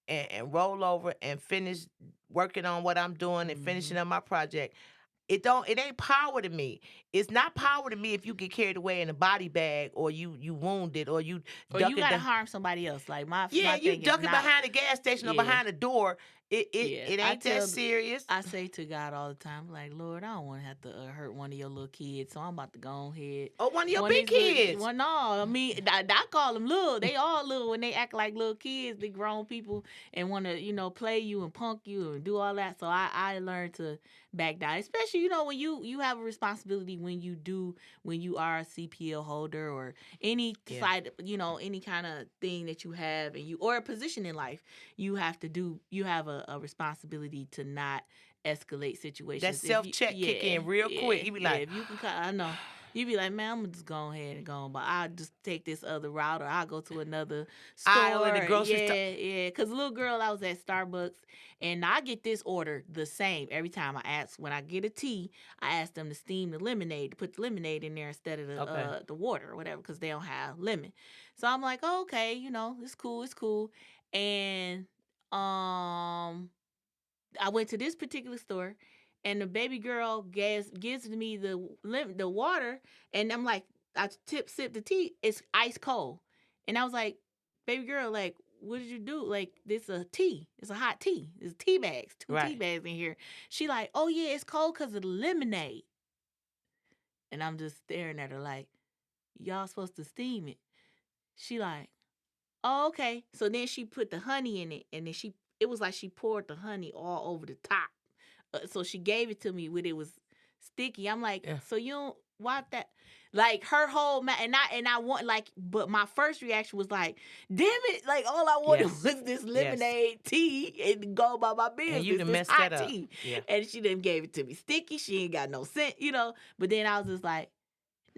and roll over and finish working on what I'm doing and finishing up my project. It ain't power to me. It's not power to me if you get carried away in a body bag, or you wounded, or you gotta harm somebody else. Like my you ducking behind the gas station or behind the door. It ain't that serious. I say to God all the time, like, Lord, I don't want to have to hurt one of your little kids, so I'm about to go ahead. Oh, one of your big kids. Well, no, I mean, I call them little. They all little when they act like little kids. They grown people and want to, play you and punk you and do all that. So I learned to back down, especially, when you have a responsibility when you are a CPL holder or any side, any kind of thing that you have, or a position in life, you have a responsibility to not escalate situations. That self-check kick in real quick. You be like, if you can, I know. You be like, man, I'm gonna just go ahead and go on, but I'll just take this other route, or I'll go to another store. Aisle in the grocery store. Yeah. Because a little girl, I was at Starbucks, and I get this order the same every time. When I get a tea, I ask them to steam the lemonade, to put the lemonade in there instead of the water or whatever, because they don't have lemon. So I'm like, oh, okay, it's cool. And I went to this particular store, and the baby girl gives me the water, and I'm like, I sip the tea. It's ice cold, and I was like, baby girl, like, what did you do? Like, this a tea. It's a hot tea. It's tea bags, two tea bags in here. She like, oh yeah, it's cold because of the lemonade. And I'm just staring at her like, y'all supposed to steam it. She like, oh, okay. So then she put the honey in it, and then it was like she poured the honey all over the top. So she gave it to me when it was sticky. I'm like, so you don't want that? Like her whole and I want like, but my first reaction was like, damn it! Like all I wanted was this lemonade tea and go by my business. And you done this messed hot that up. tea, Yeah. and she didn't gave it to me sticky. She ain't got no scent, But then I was just like,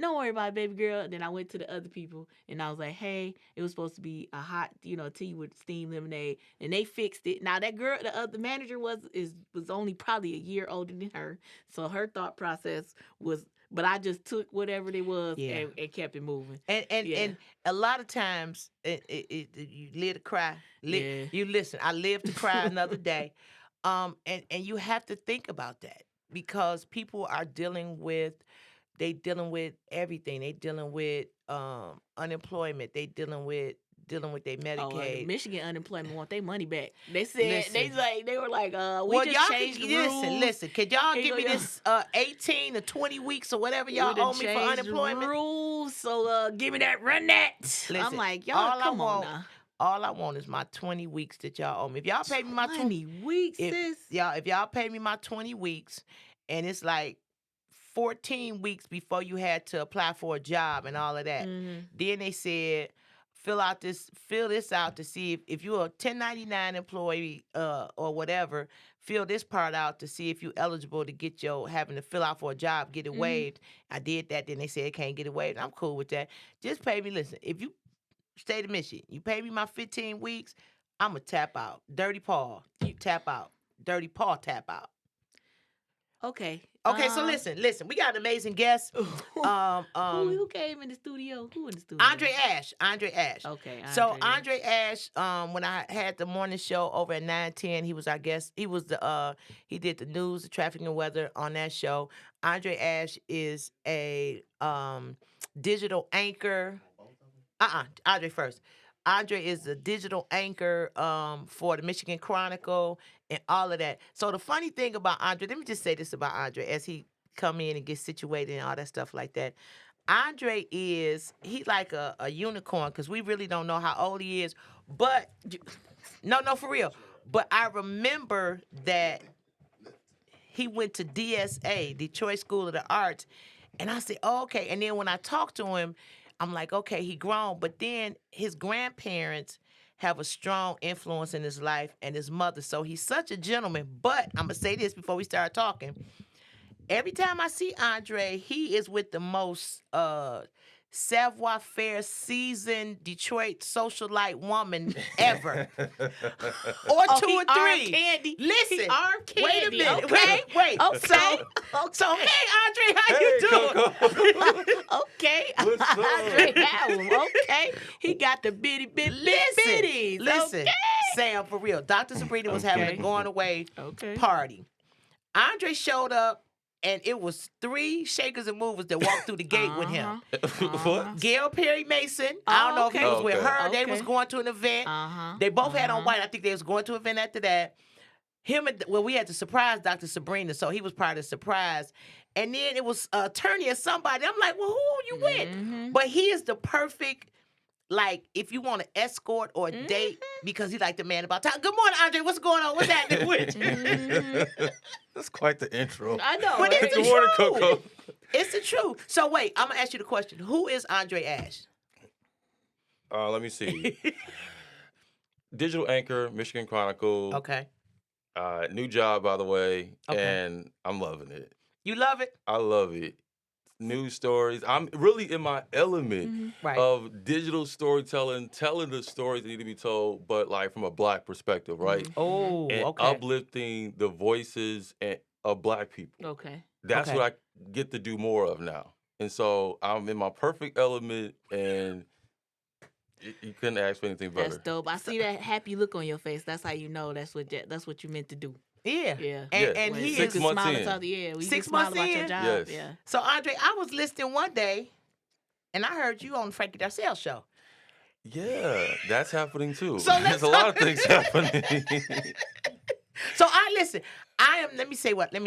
don't worry about it, baby girl. And then I went to the other people and I was like, hey, it was supposed to be a hot, tea with steamed lemonade. And they fixed it. Now that girl, the other manager was only probably a year older than her. So her thought process was, but I just took whatever it was and kept it moving. And a lot of times you live to cry. You listen, I live to cry another day. And you have to think about that because people are dealing with everything. They dealing with unemployment. They dealing with their Medicaid. Michigan unemployment want their money back. They said they were like, well, just changed the rules. Listen. Can y'all give me this 18 to 20 weeks or whatever y'all owe me for unemployment? The rules, so give me that, run that. Listen, I'm like, y'all, come on now. All I want is my 20 weeks that y'all owe me. If y'all pay me my 20 weeks, sis. If y'all pay me my 20 weeks, and it's like 14 weeks before you had to apply for a job and all of that. Mm-hmm. Then they said, fill this out to see if you're a 1099 employee or whatever, fill this part out to see if you're eligible to get having to fill out for a job, get it waived. I did that. Then they said it can't get it waived. I'm cool with that. Just pay me. Listen, if you state of Michigan, you pay me my 15 weeks, I'm going to tap out. Dirty Paul, you tap out. Dirty Paul, tap out. Okay. Okay, so listen. We got an amazing guest. Who came in the studio? Who in the studio? Andre Ash. Okay. So Andre Ash, when I had the morning show over at 9:10, he was our guest. He was he did the news, the traffic and weather on that show. Andre Ash is a digital anchor. Andre first. Andre is the digital anchor for the Michigan Chronicle and all of that. So the funny thing about Andre, let me just say this about Andre as he come in and get situated and all that stuff like that. Andre he's like a unicorn because we really don't know how old he is. But, no, for real. But I remember that he went to DSA, Detroit School of the Arts, and I said, oh, okay. And then when I talked to him, I'm like, okay, he grown. But then his grandparents have a strong influence in his life and his mother. So he's such a gentleman. But I'm going to say this before we start talking. Every time I see Andre, he is with the most savoir-faire, seasoned Detroit socialite woman ever. Or two or three. Candy. Listen. Candy. Wait a minute. Okay. Wait. Okay. So hey, Andre, how you doing? Okay. What's up? Andre okay. He got the bitty bitties. Listen. Okay. Sam, for real. Dr. Sabrina was having a going away party. Andre showed up. And it was 3 shakers and movers that walked through the gate with him. What? Gail Perry Mason. I don't know if he was with her. Okay. They was going to an event. They both had on white. I think they was going to an event after that. We had to surprise Dr. Sabrina, so he was part of the surprise. And then it was attorney or somebody. I'm like, well, who you with? But he is the perfect, like, if you want to escort or date, because he like the man about time. Good morning, Andre. What's going on? What's happening with you? That's quite the intro. I know. But it's the Good morning, truth. COCO. It's the truth. So wait, I'm gonna ask you the question. Who is Andre Ash? Let me see. Digital anchor, Michigan Chronicle. Okay. New job, by the way, Okay. and I'm loving it. You love it? I love it. News stories. I'm really in my element Right. of digital storytelling, telling the stories that need to be told, but like from a Black perspective, right? Oh, And okay. uplifting the voices of Black people. Okay. That's Okay. what I get to do more of now. And so I'm in my perfect element, and you couldn't ask for anything better. That's dope. I see that happy look on your face. That's how you know that's what you meant to do. Yeah. Yeah. And Yeah. he 6 is months smile in. about, yeah, we 6 can smile months about your in. job. Yes. Yeah. So Andre, I was listening one day, and I heard you on the Frankie Darcell show. Yeah, that's happening too. So let's There's a lot of things happening. So I listen. Let me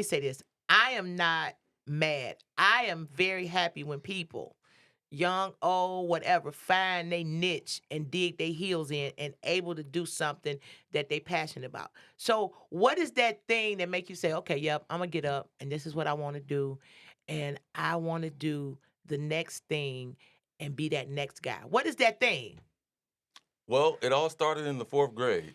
say this. I am not mad. I am very happy when people, young, old, whatever, find they niche and dig their heels in and able to do something that they passionate about. So what is that thing that make you say, okay, yep, I'm gonna get up and this is what I want to do, and I want to do the next thing and be that next guy. What is that thing? Well, it all started in the 4th grade.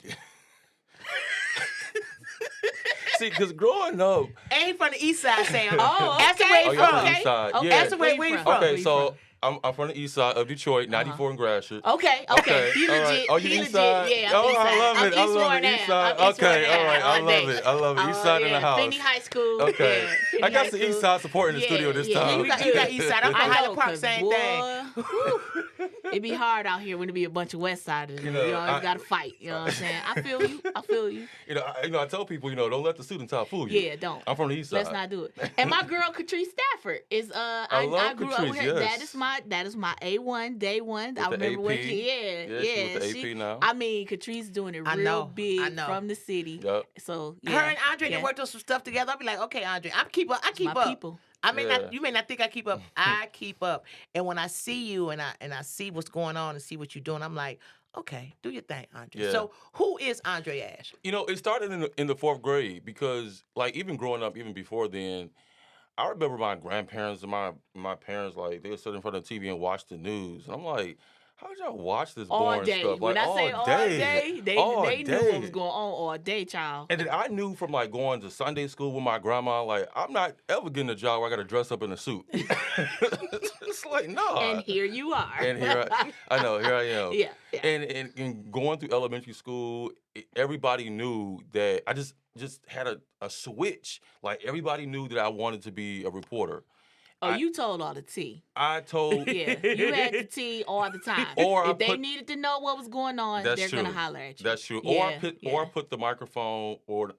See, because growing up, Ain't from the east side, Sam. Oh, That's the okay. way Oh, you y'all from. from the east side. Okay. Yeah. That's the way where you from. okay, Where you so I'm from the east side of Detroit, 94 in Gratiot. Okay. He all right. legit. Oh, you he east legit. side? Yeah, I'm Oh, east side. I love I'm it. I East love Warren it. East Ave. side. I'm East Okay, Warren all right. Ave I all love day. it. I love it. East side in the house. Finney High School. Okay. Yeah, Finney I got High the School. east side supporting the studio this time. You got east side. I'm from I Highland know, Park, 'cause, same boy, thing. whew, it be hard out here when it be a bunch of West Siders. You You, know, always I- got to fight. You know what I'm saying? I feel you. I tell people, don't let the student top fool you. Yeah, don't. I'm from the east side. Let's not do it. And my girl Catrice Stafford is I love grew up with Catrice, her. yes. That is my A1 day one. With I the remember when AP. she Yeah, she with the AP now. I mean, Catrice doing it I real know, big I know. from the city. Yep. So Her yeah, and Andre done worked on some stuff together. I'll be like, okay, Andre, I keep up. my people. I may Yeah. not, you may not think I keep up. I keep up. And when I see you and I see what's going on and see what you're doing, I'm like, okay, do your thing, Andre. Yeah. So who is Andre Ash? It started in the 4th grade because, like, even growing up, even before then, I remember my grandparents and my parents, like, they would sit in front of the TV and watch the news. And I'm like, how'd y'all watch this All boring day. stuff? When Like, I say all day, they knew what was going on all day, child. And then I knew from, like, going to Sunday school with my grandma, like, I'm not ever getting a job where I got to dress up in a suit. It's like, no. And here you are. And here I know, here I am. Yeah. And going through elementary school, everybody knew that I just had a switch. Like, everybody knew that I wanted to be a reporter. Oh, you told all the tea. I told Yeah, you had the tea all the time. Or if they needed to know what was going on, That's they're true. gonna holler at you. That's true. Yeah, Or I put the microphone or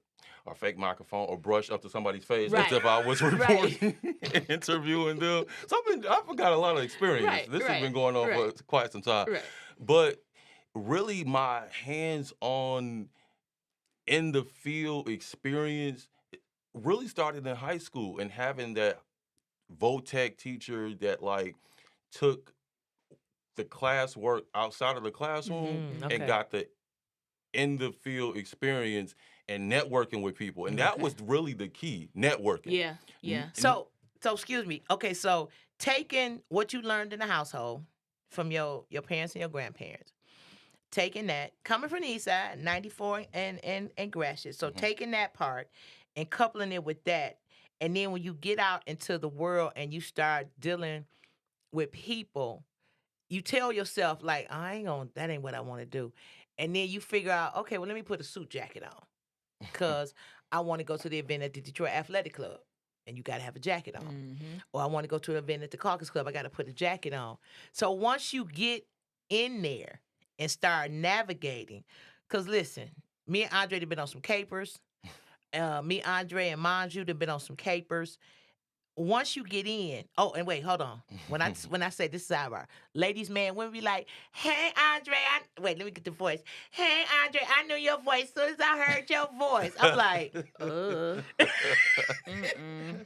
fake microphone or brush up to somebody's face Right. as if I was reporting and interviewing them. So I've got a lot of experience. Right, This has right, been going on right. for quite some time. Right. But really, my hands-on in the field experience really started in high school and having that VOTEC teacher that, like, took the classwork outside of the classroom okay. and got the in the field experience and networking with people. And that was really the key, networking. Yeah, yeah. So excuse me. Okay, so taking what you learned in the household from your parents and your grandparents, taking that, coming from the east side, 94 and Gratiot. So taking that part and coupling it with that. And then when you get out into the world and you start dealing with people, you tell yourself, like, that ain't what I want to do. And then you figure out, okay, well, let me put a suit jacket on because I want to go to the event at the Detroit Athletic Club. And you got to have a jacket on. Mm-hmm. Or I want to go to an event at the Caucus Club. I got to put a jacket on. So once you get in there and start navigating, because listen, me and Andre have been on some capers. Me, Andre, and Manju have been on some capers. Once you get in, and wait, hold on. When I say this is our ladies, man, women be like, "Hey, Andre," wait, let me get the voice. "Hey, Andre, I knew your voice as soon as I heard your voice." I'm like,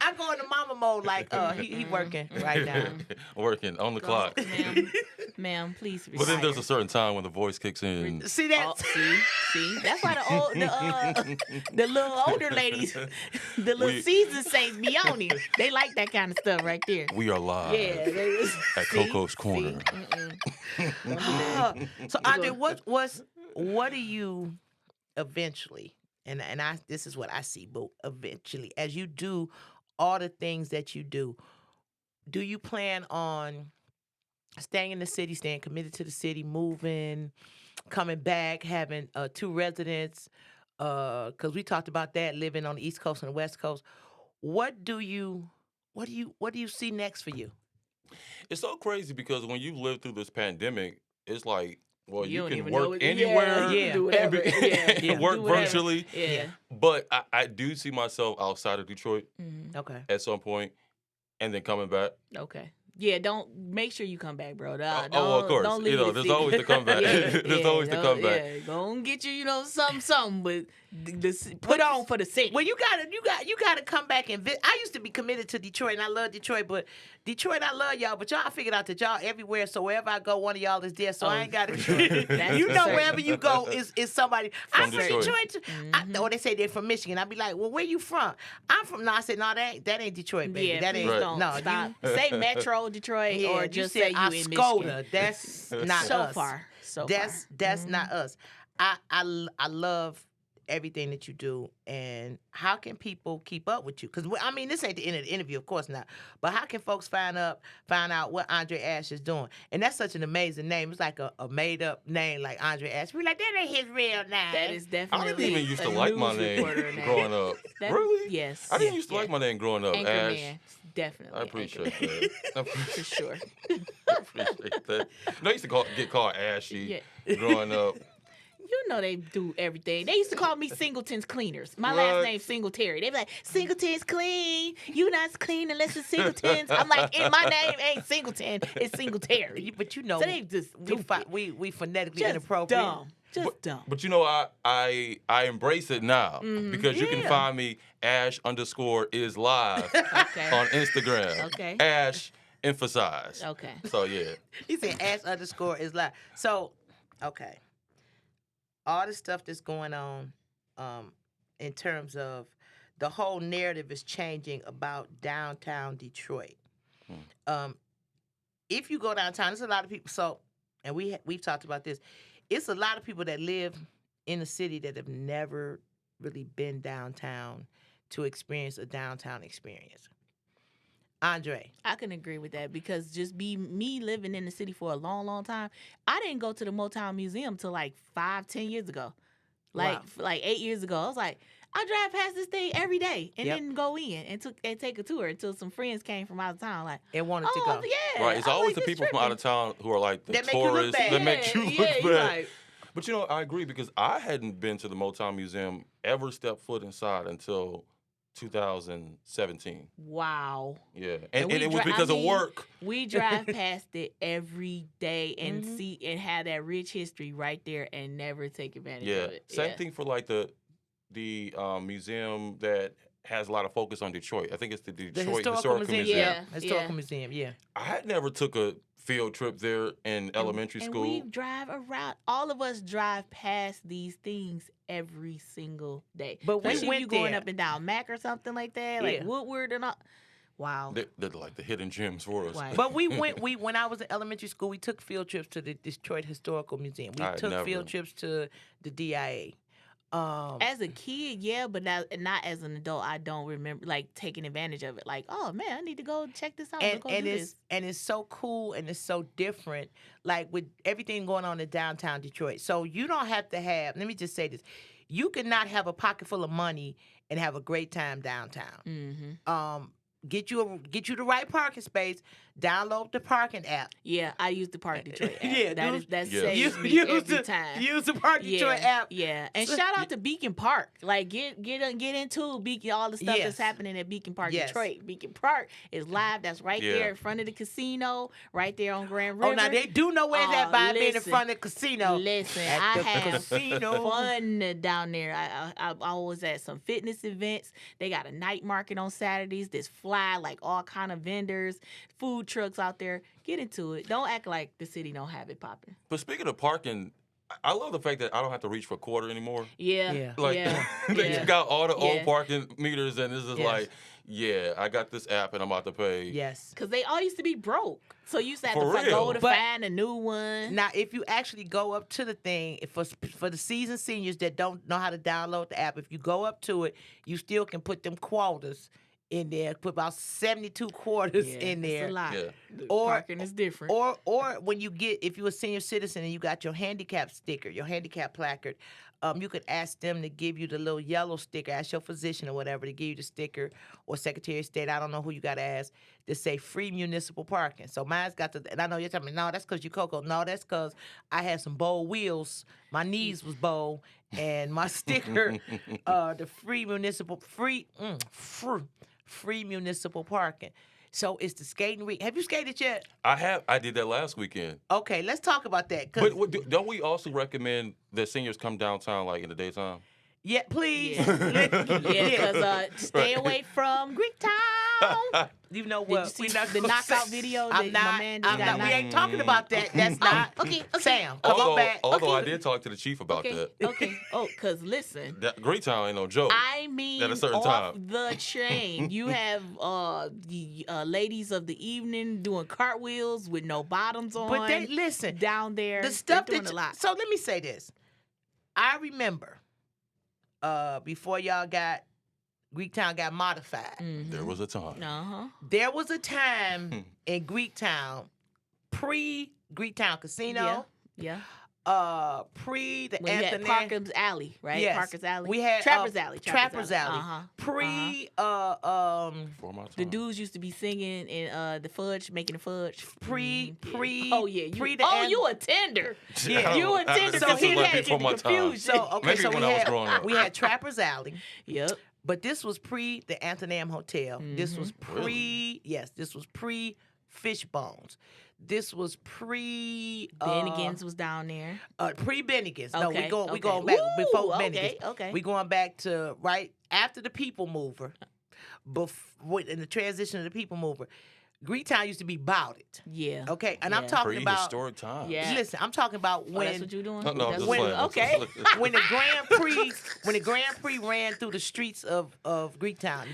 I go into mama mode, like, he working right now. Working on the clock. Ma'am, please retire. But then there's a certain time when the voice kicks in. See that? Oh, see, that's why the little older ladies, the little seasoned saints be on it. They like that kind of stuff right there. We are live Yeah, at COCO's Corner. So Andre, what do you eventually, and this is what I see, but eventually, as you do all the things that you do you plan on staying in the city, staying committed to the city, moving, coming back, having 2 residents? Because we talked about that, living on the East Coast and the West Coast. What do you see next for you? It's so crazy because when you live through this pandemic, it's like Well, You you don't can even know work it. anywhere, Yeah, you can do whatever. Yeah, work do whatever. virtually. Yeah. But I do see myself outside of Detroit Okay. at some point, and then coming back. Okay. Yeah, don't make sure you come back, bro. Oh, Don't, of course. don't leave There's the city. always to come back. There's always to come back. Yeah, go and get you, something, but put on for the city. Well, you gotta come back and visit. I used to be committed to Detroit, and I love Detroit, but Detroit, I love y'all. But y'all figured out that y'all everywhere, so wherever I go, one of y'all is there. So I ain't got to. That's You for know, certain. wherever you go is somebody. I'm from Detroit. Detroit. Too. Or they say they're from Michigan. I be like, well, where you from? I'm from. No, I said no. That ain't Detroit, baby. Yeah, that please ain't. don't No, stop. Say Metro Detroit, Yeah, or you just said say you in Oscoda. Michigan. That's not So us. far, so That's far. not us. I love everything that you do, and how can people keep up with you? Because I mean, this ain't the end of the interview, of course not. But how can folks find out what Andre Ash is doing? And that's such an amazing name. It's like a made up name, like Andre Ash. We're like, that ain't his real name. That is I definitely. didn't even used to a like my news name reporter name. growing up. Really? Yes. I didn't used to like my name growing up. Ash. Anchorman, definitely. I appreciate Anchorman. that. For sure. I appreciate that. I used to get called Ashy growing up. You know they do everything. They used to call me Singleton's Cleaners. My What? last name's Singletary. They be like, Singleton's clean. You not clean unless it's Singleton's. I'm like, my name ain't Singleton. It's Singletary. But you know, So they just we phonetically just inappropriate. dumb. Just dumb. But you know, I embrace it now because you can Yeah. find me Ash_is live Okay. on Instagram. Okay. Ash emphasize. Okay. So yeah. He said Ash_is live. So, okay. All the stuff that's going on in terms of the whole narrative is changing about downtown Detroit. If you go downtown, there's a lot of people. So, and we've talked about this. It's a lot of people that live in the city that have never really been downtown to experience a downtown experience. Andre. I can agree with that because just me living in the city for a long, long time. I didn't go to the Motown Museum till like 5-10 years ago. Like 8 years ago. I was like, I drive past this thing every day and didn't go in and take a tour until some friends came from out of town. Like, And wanted to go. Yeah. Right. It's I was always like, the this people from out of town who are like the That make you look tourists bad. that make you look you bad. like, But you know, I agree because I hadn't been to the Motown Museum ever stepped foot inside until 2017. wow. Yeah. And we it was dri- because I of mean, work. We drive past it every day and see and have that rich history right there and never take advantage Yeah. of it. Same thing for like the museum that has a lot of focus on Detroit. I think it's the Detroit Historical Museum. Yeah. Historical Museum, yeah. I had never took a field trip there in elementary And school. we drive around. All of us drive past these things every single day. But we especially if went you going there. up and down Mac or something like that, like Yeah. Woodward and all. Wow. They're like the hidden gems for us. Right. But when I was in elementary school, we took field trips to the Detroit Historical Museum. We I took never. field trips to the DIA. As a kid, yeah, but not as an adult. I don't remember like taking advantage of it. Like, oh man, I need to go check this out. and Go and do it's this. and it's so cool and it's so different, like with everything going on in downtown Detroit. So you don't have to have. Let me just say this: you cannot have a pocket full of money and have a great time downtown. Mm-hmm. Get you the right parking space. Download the parking app. Yeah, I use the Park Detroit app. Yeah, that Yeah. saves me every time. Use the Park Detroit app. Yeah, and shout out to Beacon Park. Like get into Beacon, all the stuff Yes. that's happening at Beacon Park, Yes. Detroit. Beacon Park is live. That's right Yeah. there in front of the casino, right there on Grand River. Oh, now they do know where that by being in listen. front of the casino. Listen, At I the have casino. fun down there. I was at some fitness events. They got a night market on Saturdays. This fly, like all kind of vendors, food trucks out there. Get into it. Don't act like the city don't have it popping. But speaking of parking, I love the fact that I don't have to reach for a quarter anymore. Yeah. Yeah. Like they yeah. got all the Yeah. old parking meters, and it's just Yes. like, yeah, I got this app, and I'm about to pay. Yes. Because they all used to be broke. So you used to have For to go real. to But- find a new one. Now, if you actually go up to the thing, for the seasoned seniors that don't know how to download the app, if you go up to it, you still can put them quarters in there, put about 72 quarters Yeah, in it's there. a lot. Yeah. The Or- parking is different. Or when you get, if you're a senior citizen and you got your handicap sticker, your handicap placard, you could ask them to give you the little yellow sticker, ask your physician or whatever to give you the sticker, or Secretary of State, I don't know who you got to ask, to say free municipal parking. So mine's got the, and I know you're telling me, no, that's because you COCO. No, that's because I had some bold wheels, my knees was bold, and my sticker, the free municipal, free municipal parking. So it's the skating rink. Have you skated yet? I did that last weekend. Okay, let's talk about that. But don't we also recommend that seniors come downtown like in the daytime? Yeah, please. Yeah. Because stay Right. away from Greektown. You know Did what? you see We not the gonna knockout say- video I'm that my not. man just I'm got not. We knocked? ain't talking about that. That's not. Okay. Sam, come on back. Although I did talk to the chief about Okay. that. Okay. Oh, because listen. That Greytown ain't no joke. I mean, At a certain off time. the chain. You have the ladies of the evening doing cartwheels with no bottoms on. But they listen. down there. The stuff they're doing that a lot. So let me say this. I remember before y'all got Greektown got modified. There was a time. Uh-huh. There was a time in Greektown, pre Greektown Casino, Yeah. pre the We had Anthony. Parker's Alley, right? Yes. Parker's Alley. We had Trapper's Alley. Trapper's Alley. Uh-huh. Pre Before my time. The dudes used to be singing in the fudge, making the fudge. Pre- Mhm, pre- Oh yeah, pre the oh end- you a tender. Yeah. You a tender. So So he he was had before my time. confused. So okay, Maybe so when we I was had growing up. we had Trapper's Alley, Yep. but this was pre the Anthem Hotel. This was pre this was pre Fishbones. This was pre Bennigan's was down there. pre Bennigan's. No, Okay, we okay. going back before Ooh, Bennigan's. okay. We going back to right after the People Mover, in the transition of the People Mover. Greektown used to be about it. Yeah. Okay, and I'm Yeah. talking about. Prehistoric time. Yeah. Listen, I'm talking about Oh, that's when what you doing? No, I'm That's just what- playing. Okay. when the Grand Prix ran through the streets of Greektown.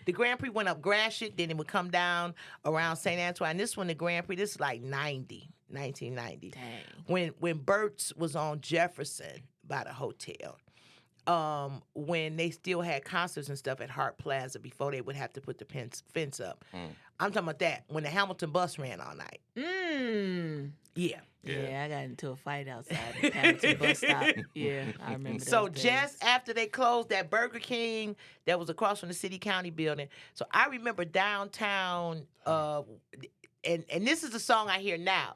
The Grand Prix went up Gratiot, then it would come down around St. Antoine. This one, the Grand Prix, this is like 1990. Dang. When Burt's was on Jefferson by the hotel. When they still had concerts and stuff at Hart Plaza before they would have to put the fence up. I'm talking about that when the Hamilton bus ran all night. Yeah. Yeah, I got into a fight outside the Hamilton bus stop. Yeah, I remember So those days. just after they closed that Burger King that was across from the City County building, so I remember downtown, and this is the song I hear now.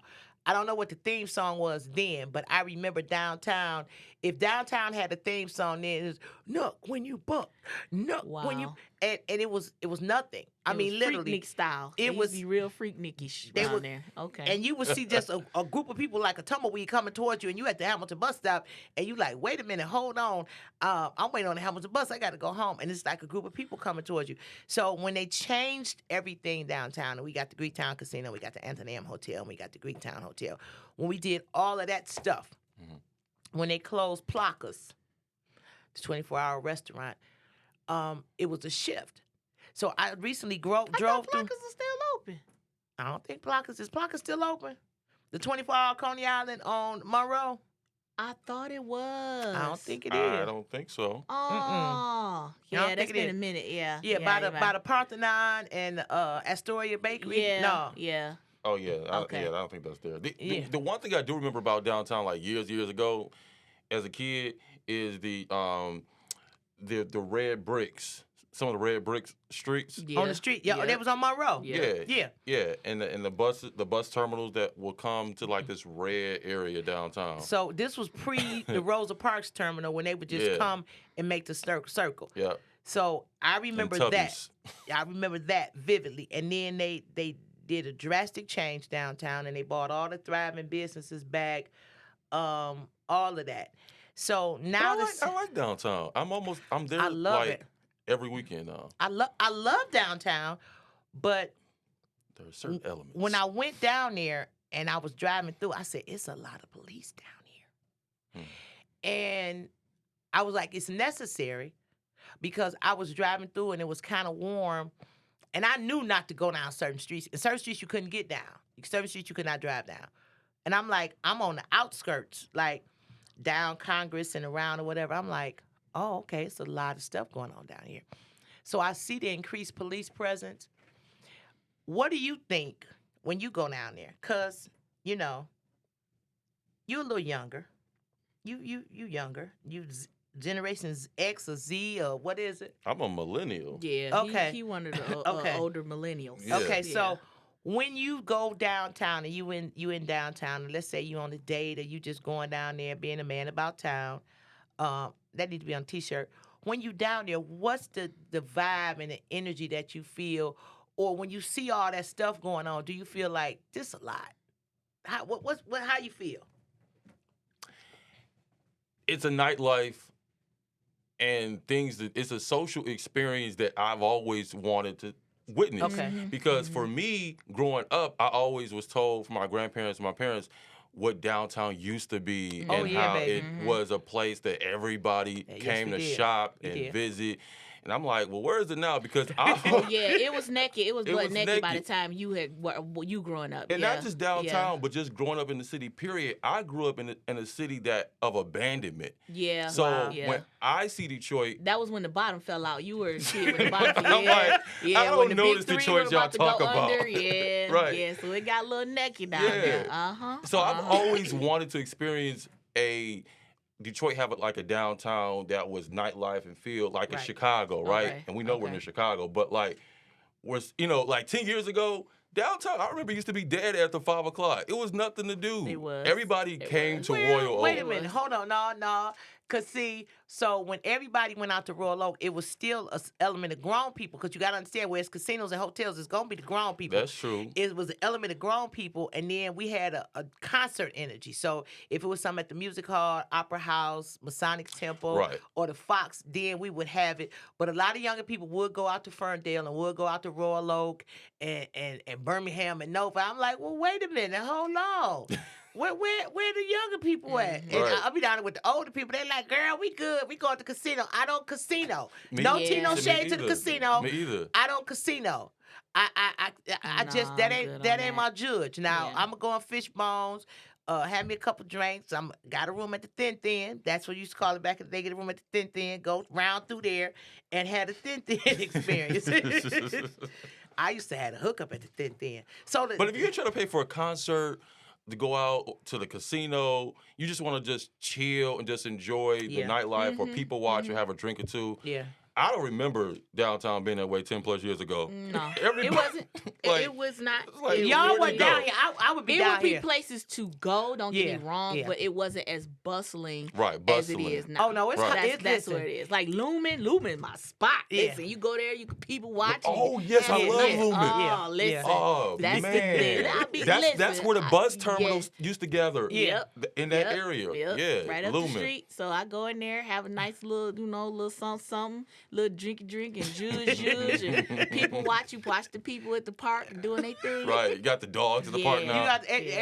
I don't know what the theme song was then, but I remember downtown. If downtown had a theme song, then it was "Nook when you buck, Nook when you," Wow. and it was nothing. I It mean, was literally. Freaknik style. it It was was- be real Freaknikish They down was- there. Okay. And you would see just a group of people like a tumbleweed coming towards you, and you at the Hamilton bus stop, and you like, wait a minute, hold on, I'm waiting on the Hamilton bus, I got to go home, and it's like a group of people coming towards you. So when they changed everything downtown, and we got the Greektown Casino, we got the Anthony Hotel, and we got the Greektown Hotel, when we did all of that stuff, when they closed Placas, the 24-hour restaurant, it was a shift. So I recently drove I through. thought Placas is still open. I don't think Placas is still open. The 24-hour Coney Island on Monroe. I thought it was. I don't think it I is. don't think so. Oh, I yeah, don't that's think it been is. a minute. Yeah. Yeah, by the Parthenon and Astoria Bakery. Yeah. No. Yeah. Oh yeah, Okay. I don't think that's there. Yeah. The one thing I do remember about downtown, like years ago, as a kid, is the red bricks. Some of the red brick streets. Yeah. On the street. Yeah, Yeah. they was on Monroe. Yeah. Yeah. And the bus terminals that will come to like this red area downtown. So this was pre the Rosa Parks terminal when they would just Yeah. come and make the circle. Yeah. So I remember And that. Tubby's. I remember that vividly. And then they did a drastic change downtown, and they bought all the thriving businesses back, all of that. So now I like downtown. I'm there I love like it. every weekend now. I love downtown, but There are certain elements. when I went down there and I was driving through, I said, it's a lot of police down here. And I was like, it's necessary because I was driving through and it was kind of warm. And I knew not to go down certain streets. In certain streets, you couldn't get down. Certain streets, you could not drive down. And I'm like, I'm on the outskirts, like down Congress and around or whatever. I'm like, oh, okay, it's a lot of stuff going on down here. So I see the increased police presence. What do you think when you go down there? Cause you know you're a little younger. You younger. Generations X or Z or what is it? I'm a millennial. Yeah. Okay. He one of the Okay. older millennials. Yeah. Okay, Yeah. so when you go downtown and you in downtown, and let's say you on a date or you just going down there being a man about town, that need to be on a t-shirt. When you down there, what's the vibe and the energy that you feel, or when you see all that stuff going on, do you feel like this a lot? How you feel? It's a nightlife and things that it's a social experience that I've always wanted to witness. Okay. Because for me, growing up, I always was told from my grandparents and my parents what downtown used to be Oh, and yeah, how baby. it was a place that everybody Yes, came we to did. shop We and did. visit. And I'm like, well, where is it now? Because Oh yeah, it was naked. It was It butt was naked by the naked. time you growing up. And yeah. not just downtown, but just growing up in the city, period. I grew up in a city that of abandonment. Yeah. So Wow. Yeah. when I see Detroit, That was when the bottom fell out. You were a kid when the bottom fell out. I'm Yeah, like, yeah. I don't when the know big this three Detroit were y'all about to talk go about. under, yeah, Right. yeah. So it got a little necky down Yeah. there. Uh-huh. so I've always wanted to experience Detroit have like a downtown that was nightlife and feel like Right. a Chicago, right? Okay, And we know we're okay. in Chicago, but like was like 10 years ago, downtown I remember used to be dead after 5 o'clock. It was nothing to do. It was. Everybody It came was. to Royal Wait a Oak. minute, hold on, no. Cause see, so when everybody went out to Royal Oak, it was still an element of grown people. Cause you gotta understand, where it's casinos and hotels, it's gonna be the grown people. That's true. It was an element of grown people, and then we had a concert energy. So if it was something at the music hall, opera house, Masonic Temple, Right. or the Fox, then we would have it. But a lot of younger people would go out to Ferndale and would go out to Royal Oak and Birmingham and Nova. I'm like, well, wait a minute, hold on. Where the younger people at? And Right. I'll be down there with the older people. They like, girl, we good. We go to the casino. I don't casino. Me- No Yeah. tea, no Me shade to the either. casino. Me either. I don't casino. I just Nah, that I'm ain't good that on ain't that. my judge. Now Yeah. I'm gonna go on fish bones. Have me a couple drinks. I'm got a room at the Thin. That's what you used to call it back in the day. Get a room at the Thin. Go round through there and have the Thin experience. I used to have a hookup at the Thin. So, But if you're trying to pay for a concert, to go out to the casino, you just want to just chill and just enjoy the Yeah. nightlife or people watch or have a drink or two. yeah. I don't remember downtown being that way 10 plus years ago. No, Everybody- it wasn't. like, it was not. it's like, it Y'all where'd were it down go? here. I would be It down would be here. places to go. Don't get Yeah, me wrong, yeah. but it wasn't as bustling, Right, as it bustling. is now. Oh, no, it's Right. hot. That's Listen. what it is. Like Lumen, my spot. Yeah. Listen, you go there, you can people watch. Oh, you yes, I have love it. Lumen. Oh, Yeah, listen. yeah. Oh, That's man. That's listen, where the bus yeah. terminals used to gather. Yeah. In that Yep, area. yep, Yeah. right up Lumen. the street. So I go in there, have a nice little, little something, little drink, and juice, and people watch the people at the park doing their thing. Right. You got the dogs in the park Yeah. now. You got Yeah.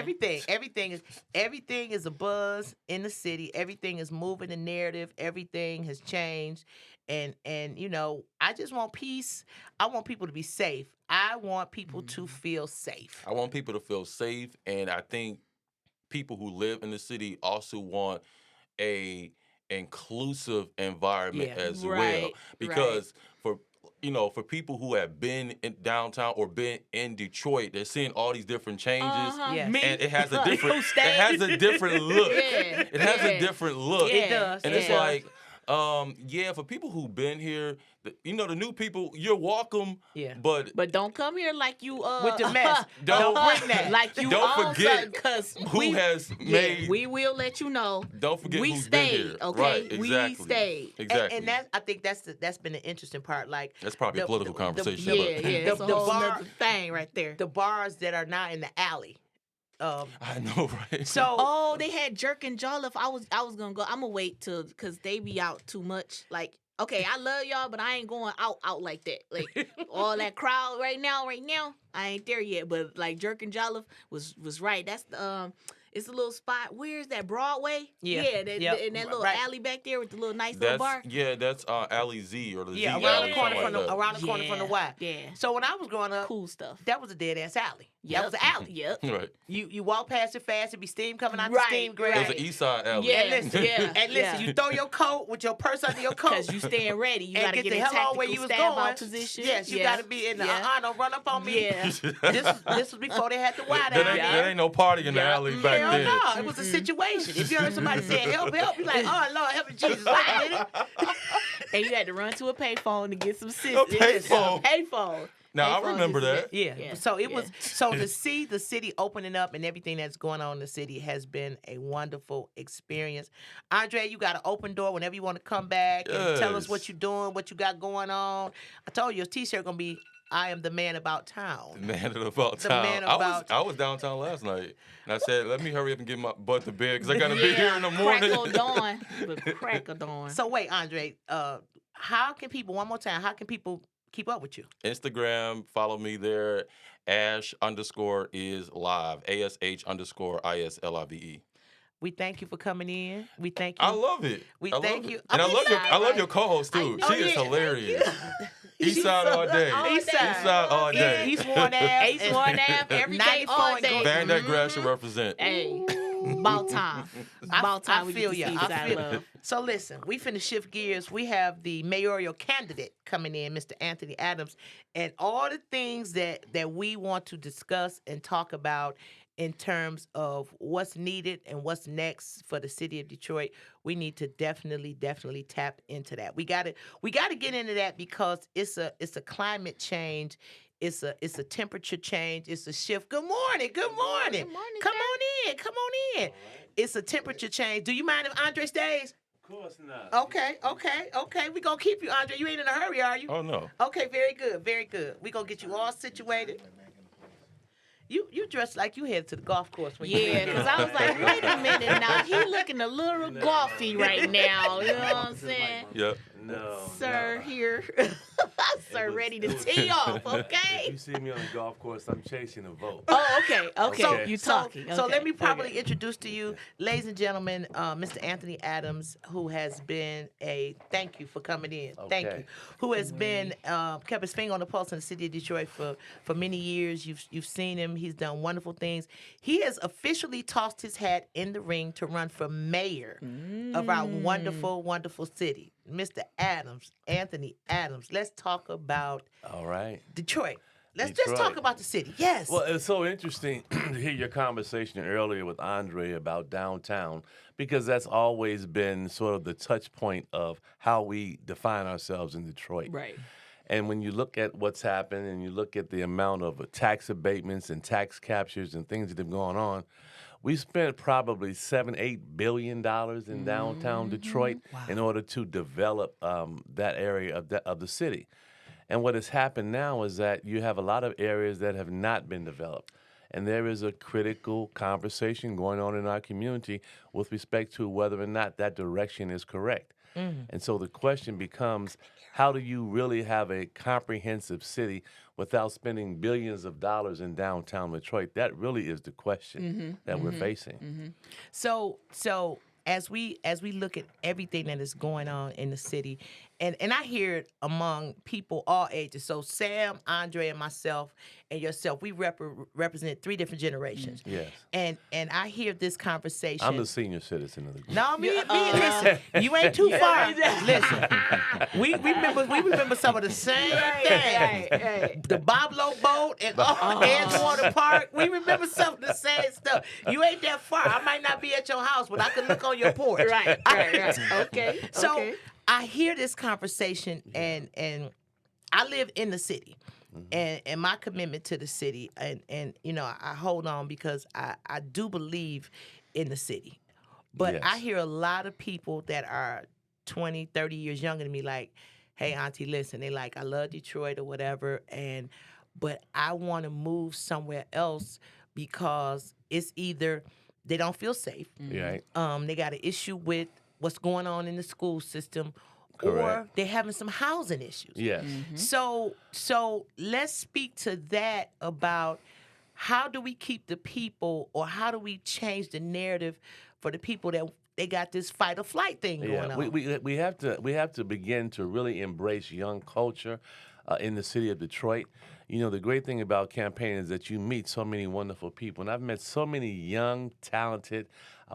everything is a buzz in the city. Everything is moving the narrative. Everything has changed. And I just want peace. I want people to be safe. I want people to feel safe. I want people to feel safe, and I think people who live in the city also want a inclusive environment Yeah. as well. Right, Because for people who have been in downtown or been in Detroit, they're seeing all these different changes. Uh-huh. Yeah. Me. And it has a You different it stay. has a different look. Yeah, It has a yeah. different look. It does. And it it's does. like, for people who've been here, the new people, you're welcome. Yeah. But Don't come here like you With the mess. Don't bring that. Like you Don't all forget because who has made. we will let you know. Don't forget we who's stayed, been here. okay? Right, We exactly. stayed. Exactly. And I think that's been the interesting part. Like That's probably a political conversation. Yeah, but yeah. It's a The whole bar- nother thing right there. the bars that are now in the alley. I know, right? So Oh, they had jerk and jollof. I was gonna go. I'm gonna wait till because they be out too much. Like, okay, I love y'all, but I ain't going out like that. Like all that crowd right now, I ain't there yet. But like jerk and jollof was right. That's the it's a little spot. Where's that Broadway? Yeah. that, Yep. in that little Right. alley back there with the little nice little bar. that's Alley Z or the yeah, Z around Alley. the corner something from the like that. around the corner from the Y. Yeah. So when I was growing up, Cool stuff. that was a dead ass alley. That was an alley. Yep. Right. You walk past it fast, it'd be steam coming out the Right, steam grill. It was right. an East Side alley. Yeah, And listen, yeah. you throw your coat with your purse under your coat. Because you staying ready. You and got to get get the in hell on where tactical you was stab going. out position. Yes, you got to be in the, don't run up on me. Yeah. This was before they had the wide There eye. there ain't no party in the alley back Hell then. no, it was a situation. If you heard somebody saying help, help, you like, oh Lord, help me Jesus, wait a minute. And you had to run to a payphone to get some A assistance. payphone. Payphone. Now, I Payphone remember just- that. Yeah. So it was to see the city opening up and everything that's going on in the city has been a wonderful experience. Andre, you got an open door whenever you want to come back and tell us what Yes. you're doing, what you got going on. I told you your t-shirt gonna be I am the man about town. The man about The town. man about- I was downtown last night, and I said, "Let me hurry up and get my butt to bed because I gotta be here in the morning." Crack of dawn. The crack of dawn. So wait, Andre, how can people one more time, how can people keep up with you? Instagram, follow me there. Ash_is live. ASH_ISLIVE. We thank you for coming in. We thank you. I love it. We I love thank it. you. And I I'm love your excited. I love your co-host too. know. She Oh, is yeah, thank hilarious. She's Eastside all day. all day. Eastside all day. East Warren Ave. Ace One Ave every day, 94 all and day. go- Van that grass should represent. Hey, about time. About time I we feel get ya. to see I side feel love. So listen, we finna shift gears. We have the mayoral candidate coming in, Mr. Anthony Adams, and all the things that we want to discuss and talk about in terms of what's needed and what's next for the city of Detroit. We need to definitely tap into that. We gotta get into that because it's a climate change. It's a temperature change. It's a shift. Good morning. Good morning. Good morning, Come on in. Come on in. It's a temperature change. Do you mind if Andre stays? Of course not. Okay. We gonna keep you, Andre. You ain't in a hurry, are you? Oh no. Okay, very good. We gonna get you all situated. You dressed like you headed to the golf course when you Yeah, because I was like, wait a minute now. He looking a little golfy right now. You know what I'm saying? Yep. No. Sir, no. here. Sir, was- ready it to was- tee off, If okay? you see me on the golf course, I'm chasing a vote. Oh, okay. So- You talking. So okay, let me properly okay. introduce to you, ladies and gentlemen, Mr. Anthony Adams, who has been thank you for coming in. Thank Okay. you. Who has been kept his finger on the pulse in the city of Detroit for many years. You've seen him. He's done wonderful things. He has officially tossed his hat in the ring to run for mayor of our wonderful, wonderful city. Mr. Adams, Anthony Adams. Let's talk about All right. Detroit. Let's just talk Detroit. about the city. Yes. Well, it's so interesting to hear your conversation earlier with Andre about downtown because that's always been sort of the touch point of how we define ourselves in Detroit. Right. And when you look at what's happened and you look at the amount of tax abatements and tax captures and things that have gone on, we spent probably $7-8 billion in downtown Detroit in order to develop that area of the city. And what has happened now is that you have a lot of areas that have not been developed. And there is a critical conversation going on in our community with respect to whether or not that direction is correct. And so the question becomes, how do you really have a comprehensive city without spending billions of dollars in downtown Detroit? That really is the question that we're facing. So as we look at everything that is going on in the city, and I hear it among people all ages. So Sam, Andre, and myself and yourself, we represent three different generations. Yes. And I hear this conversation. I'm the senior citizen of the group. No, listen, you ain't too far. Listen, we remember some of the same things. The Boblo boat and Edgewater Park. We remember some of the same stuff. You ain't that far. I might not be at your house, but I can look on your porch. Right. Okay. So okay. I hear this conversation, and I live in the city. And my commitment to the city, and you know, I hold on because I do believe in the city. But Yes. I hear a lot of people that are 20, 30 years younger than me like, hey, auntie, listen, they like, I love Detroit or whatever, but I want to move somewhere else because it's either they don't feel safe, Right. they got an issue with what's going on in the school system, or Correct. they're having some housing issues. Yes. So let's speak to that about how do we keep the people, or how do we change the narrative for the people that they got this fight or flight thing going on. We have to begin to really embrace young culture. in the city of Detroit. You know, the great thing about campaigning is that you meet so many wonderful people. And I've met so many young, talented,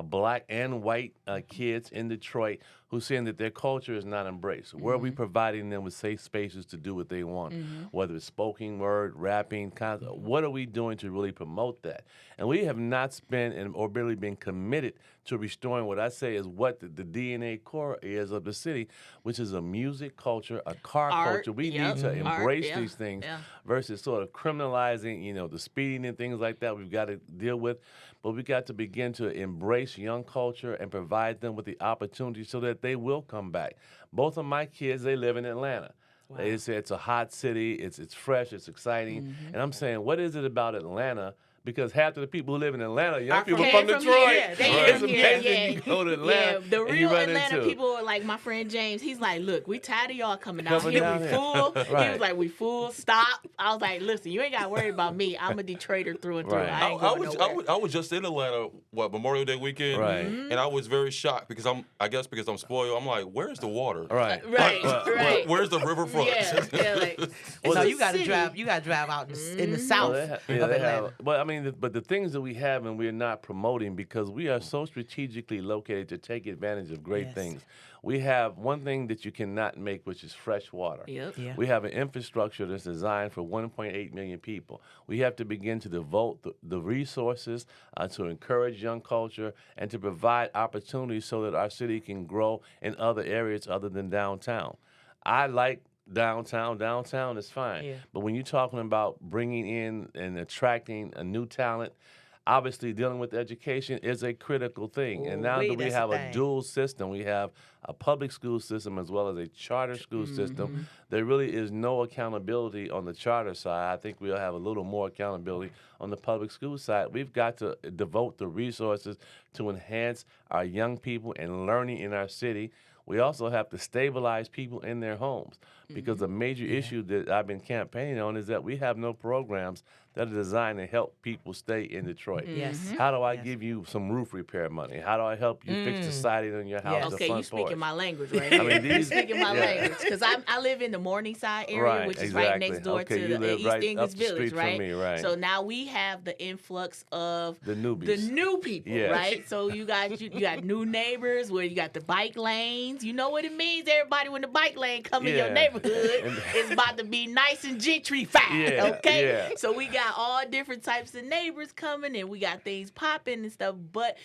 black and white kids in Detroit who saying that their culture is not embraced. Where are we providing them with safe spaces to do what they want? Whether it's spoken word, rapping, what are we doing to really promote that? And we have not spent or really been committed to restoring what I say is what the DNA core is of the city, which is a music culture, a car Art, culture. We yep. need to Art, embrace yeah, these things yeah. versus sort of criminalizing, you know, the speeding and things like that we've got to deal with. But we got to begin to embrace young culture and provide them with the opportunity so that they will come back. Both of my kids, they live in Atlanta. They say it's a hot city, it's fresh, it's exciting. And I'm saying, what is it about Atlanta? Because half of the people who live in Atlanta, young people Came from Detroit. Here. They It's from here, amazing. You go to Atlanta the and you real run Atlanta into people, like my friend James, he's like, look, we tired of y'all coming out Coming here. down We here. full. He Right. was like, we full. Stop. I was like, listen, you ain't got to worry about me. I'm a Detroiter through and through. Right. I ain't going nowhere. I was just in Atlanta, Memorial Day weekend, Right. and I was very shocked because I'm spoiled. I'm like, where's the water? Right. Right. Where's the riverfront? Yeah, like, So it's you a got to city. drive. You got to drive out in the south Well, of they Atlanta. have. But I mean, but the things that we have and we're not promoting because we are so strategically located to take advantage of great Yes. things. We have one thing that you cannot make, which is fresh water. Yep. Yeah. We have an infrastructure that's designed for 1.8 million people. We have to begin to devote the resources to encourage young culture and to provide opportunities so that our city can grow in other areas other than downtown. I like downtown. Downtown is fine. Yeah. But when you're talking about bringing in and attracting a new talent, obviously dealing with education is a critical thing. And now Ooh-wee, that we that's have the a thing. dual system, we have a public school system as well as a charter school system, there really is no accountability on the charter side. I think we'll have a little more accountability on the public school side. We've got to devote the resources to enhance our young people and learning in our city. We also have to stabilize people in their homes because a major issue that I've been campaigning on is that we have no programs that are designed to help people stay in Detroit. Yes. How do I Yes. give you some roof repair money? How do I help you fix the siding on your house, Yes. the Okay, you front speaking porch? my language right I here. mean, You these- speaking my yeah. language because I live in the Morningside area, Right, which is right exactly. next door Okay, to you the live East right English up the street Village, from right? me, right. So now we have the influx of The newbies. the new people, Yes. right? So you got new neighbors where you got the bike lanes. You know what it means, everybody, when the bike lane come in your Yeah. neighborhood, And- it's about to be nice and gentrified. Yeah, Okay, yeah. so we got all different types of neighbors coming, and we got things popping and stuff. But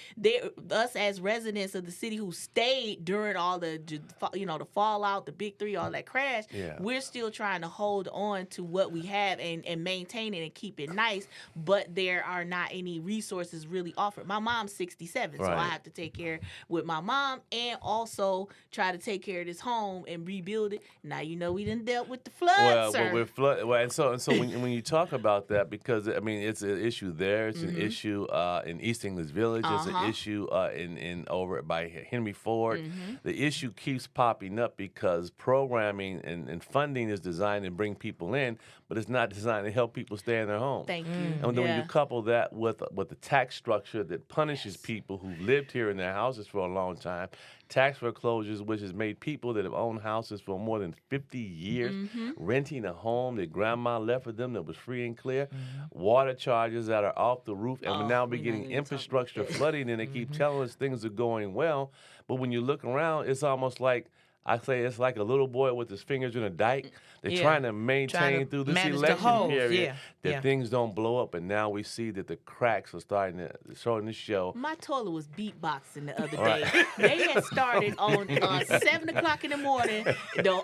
us as residents of the city who stayed during all the the fallout, the big three, all that crash, Yeah. we're still trying to hold on to what we have and maintain it and keep it nice. But there are not any resources really offered. My mom's 67, so I Right. have to take care with my mom and also try to take care of this home and rebuild it. Now we done dealt with the floods, sir. we're flood. Well, and so when you talk about that, because I mean, it's an issue there. It's an issue in East English Village. It's an issue in over by Henry Ford. The issue keeps popping up because programming and funding is designed to bring people in, but it's not designed to help people stay in their homes. Thank you. And then when Yeah. you couple that with the tax structure that punishes people who've lived here in their houses for a long time, tax foreclosures, which has made people that have owned houses for more than 50 years renting a home that grandma left for them that was free and clear, water charges that are off the roof, and we're now we're not beginning even talking infrastructure about that. flooding, and they keep telling us things are going well, but when you look around, it's almost like I say it's like a little boy with his fingers in a dike. They're Yeah. trying to maintain Trying to through this manage the election holes, period yeah, that yeah. things don't blow up, and now we see that the cracks are starting to show. My toilet was beatboxing the other Right. day. They had started on 7 o'clock in the morning.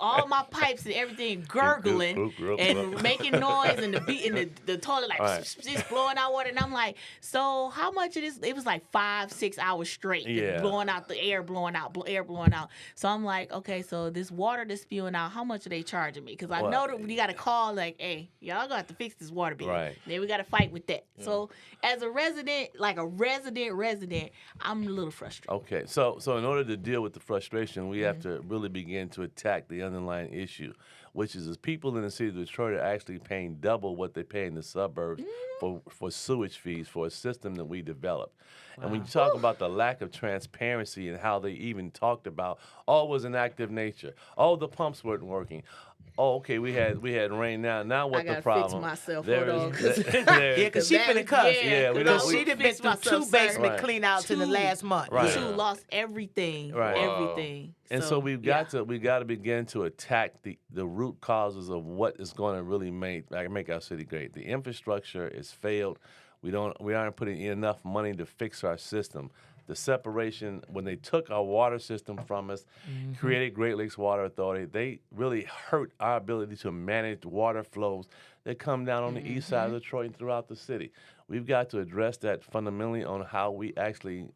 All my pipes and everything gurgling and making noise, and the beat in the toilet like Right. just blowing out water. And I'm like, so how much of this? It was like 5-6 hours straight, Yeah. blowing out the air, blowing out, air blowing out. So I'm like, okay, so this water that's spewing out, how much are they charging me? Because I Well, know that you got to call like, hey, y'all gonna have to fix this water bill. Right. Then we got to fight with that. So as a resident, like a resident, I'm a little frustrated. Okay, so in order to deal with the frustration, we have to really begin to attack the underlying issue, which is people in the city of Detroit are actually paying double what they pay in the suburbs for sewage fees for a system that we developed. And when you talk about the lack of transparency and how they even talked about, oh, it was an act of nature, oh, the pumps weren't working, oh, okay, we had rain now. Now I what the gotta problem? fix myself. There Hold on, is 'cause- there- Yeah, because she that finna is- cuss. Yeah, we Because don't- she done been fix through myself, 2 sir. basement Right. clean outs in the 2. last month. Right. Two Yeah. lost everything. Right. Wow. Everything. And so we got to begin to attack the root causes of what is going to really make our city great. The infrastructure is failed. We aren't putting in enough money to fix our system. The separation when they took our water system from us, created Great Lakes Water Authority, they really hurt our ability to manage water flows that come down on the east side of Detroit and throughout the city. We've got to address that fundamentally on how we actually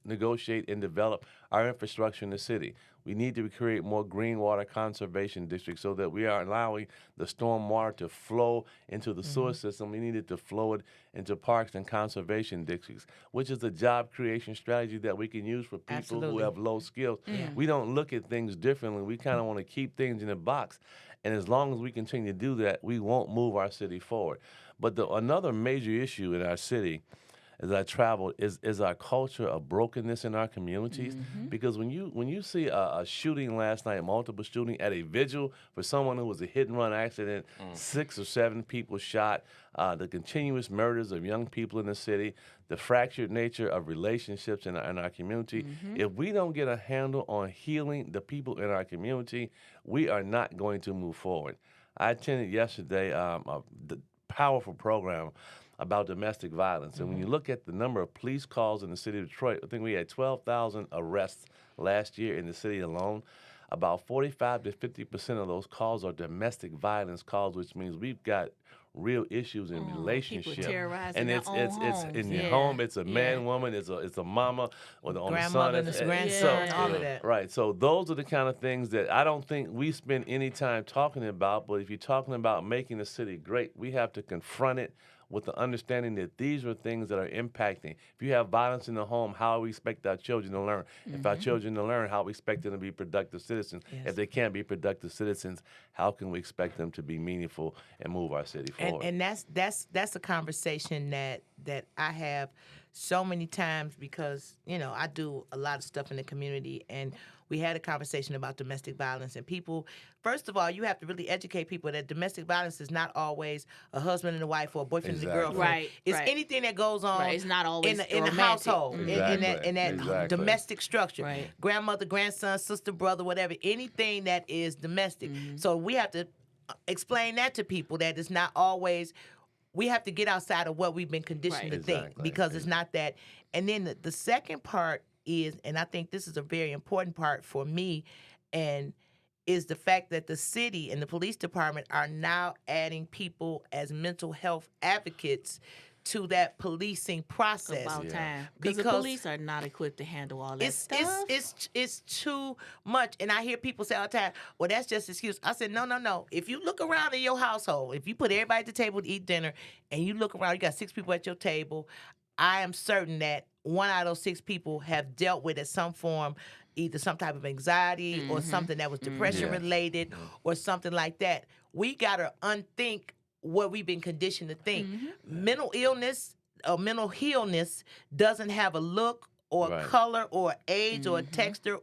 negotiate and develop our infrastructure in the city. We need to create more green water conservation districts so that we are allowing the storm water to flow into the sewer system. We needed to flow it into parks and conservation districts, which is a job creation strategy that we can use for people who Absolutely. have low skills. We don't look at things differently. We kind of want to keep things in a box. And as long as we continue to do that, we won't move our city forward. But another major issue in our city as I traveled is our culture of brokenness in our communities. Because when you see a shooting last night, multiple shooting at a vigil for someone who was a hit and run accident, 6 or 7 people shot, the continuous murders of young people in the city, the fractured nature of relationships in our community. If we don't get a handle on healing the people in our community, we are not going to move forward. I attended yesterday a powerful program about domestic violence. And when you look at the number of police calls in the city of Detroit, I think we had 12,000 arrests last year in the city alone. About 45 to 50% of those calls are domestic violence calls, which means we've got real issues in relationships. People terrorizing And their it's own homes. in your Yeah. home, it's a man, Yeah. woman, it's a mama, or on the Grandmother son. and his And grandson, so- all Yeah. of that. Right. So those are the kind of things that I don't think we spend any time talking about. But if you're talking about making the city great, we have to confront it with the understanding that these are things that are impacting. If you have violence in the home, how we expect our children to learn? If our children to learn, how we expect them to be productive citizens? Yes. If they can't be productive citizens, how can we expect them to be meaningful and move our city forward? And that's a conversation that I have so many times because I do a lot of stuff in the community, and we had a conversation about domestic violence. And people, first of all, you have to really educate people that domestic violence is not always a husband and a wife or a boyfriend and a Exactly. girlfriend. Right, It's right. anything that goes on. Right, it's not always in the romantic. household, Exactly, in that exactly. domestic structure. Right. Grandmother, grandson, sister, brother, whatever. Anything that is domestic. So we have to explain that to people that it's not always. We have to get outside of what we've been conditioned Right. to think Exactly. because it's not that. And then the second part is, and I think this is a very important part for me, and is the fact that the city and the police department are now adding people as mental health advocates to that policing process. About Yeah. time. Because the Because police are not equipped to handle all that It's stuff. it's too much, and I hear people say all the time, "Well, that's just excuse." I said, no. If you look around in your household, if you put everybody at the table to eat dinner, and you look around, you got 6 people at your table. I am certain that 1 out of those 6 people have dealt with at some form, either some type of anxiety or something that was depression Yeah. related or something like that. We gotta unthink what we've been conditioned to think. Mental illness or mental illness doesn't have a look or Right. color or age or texture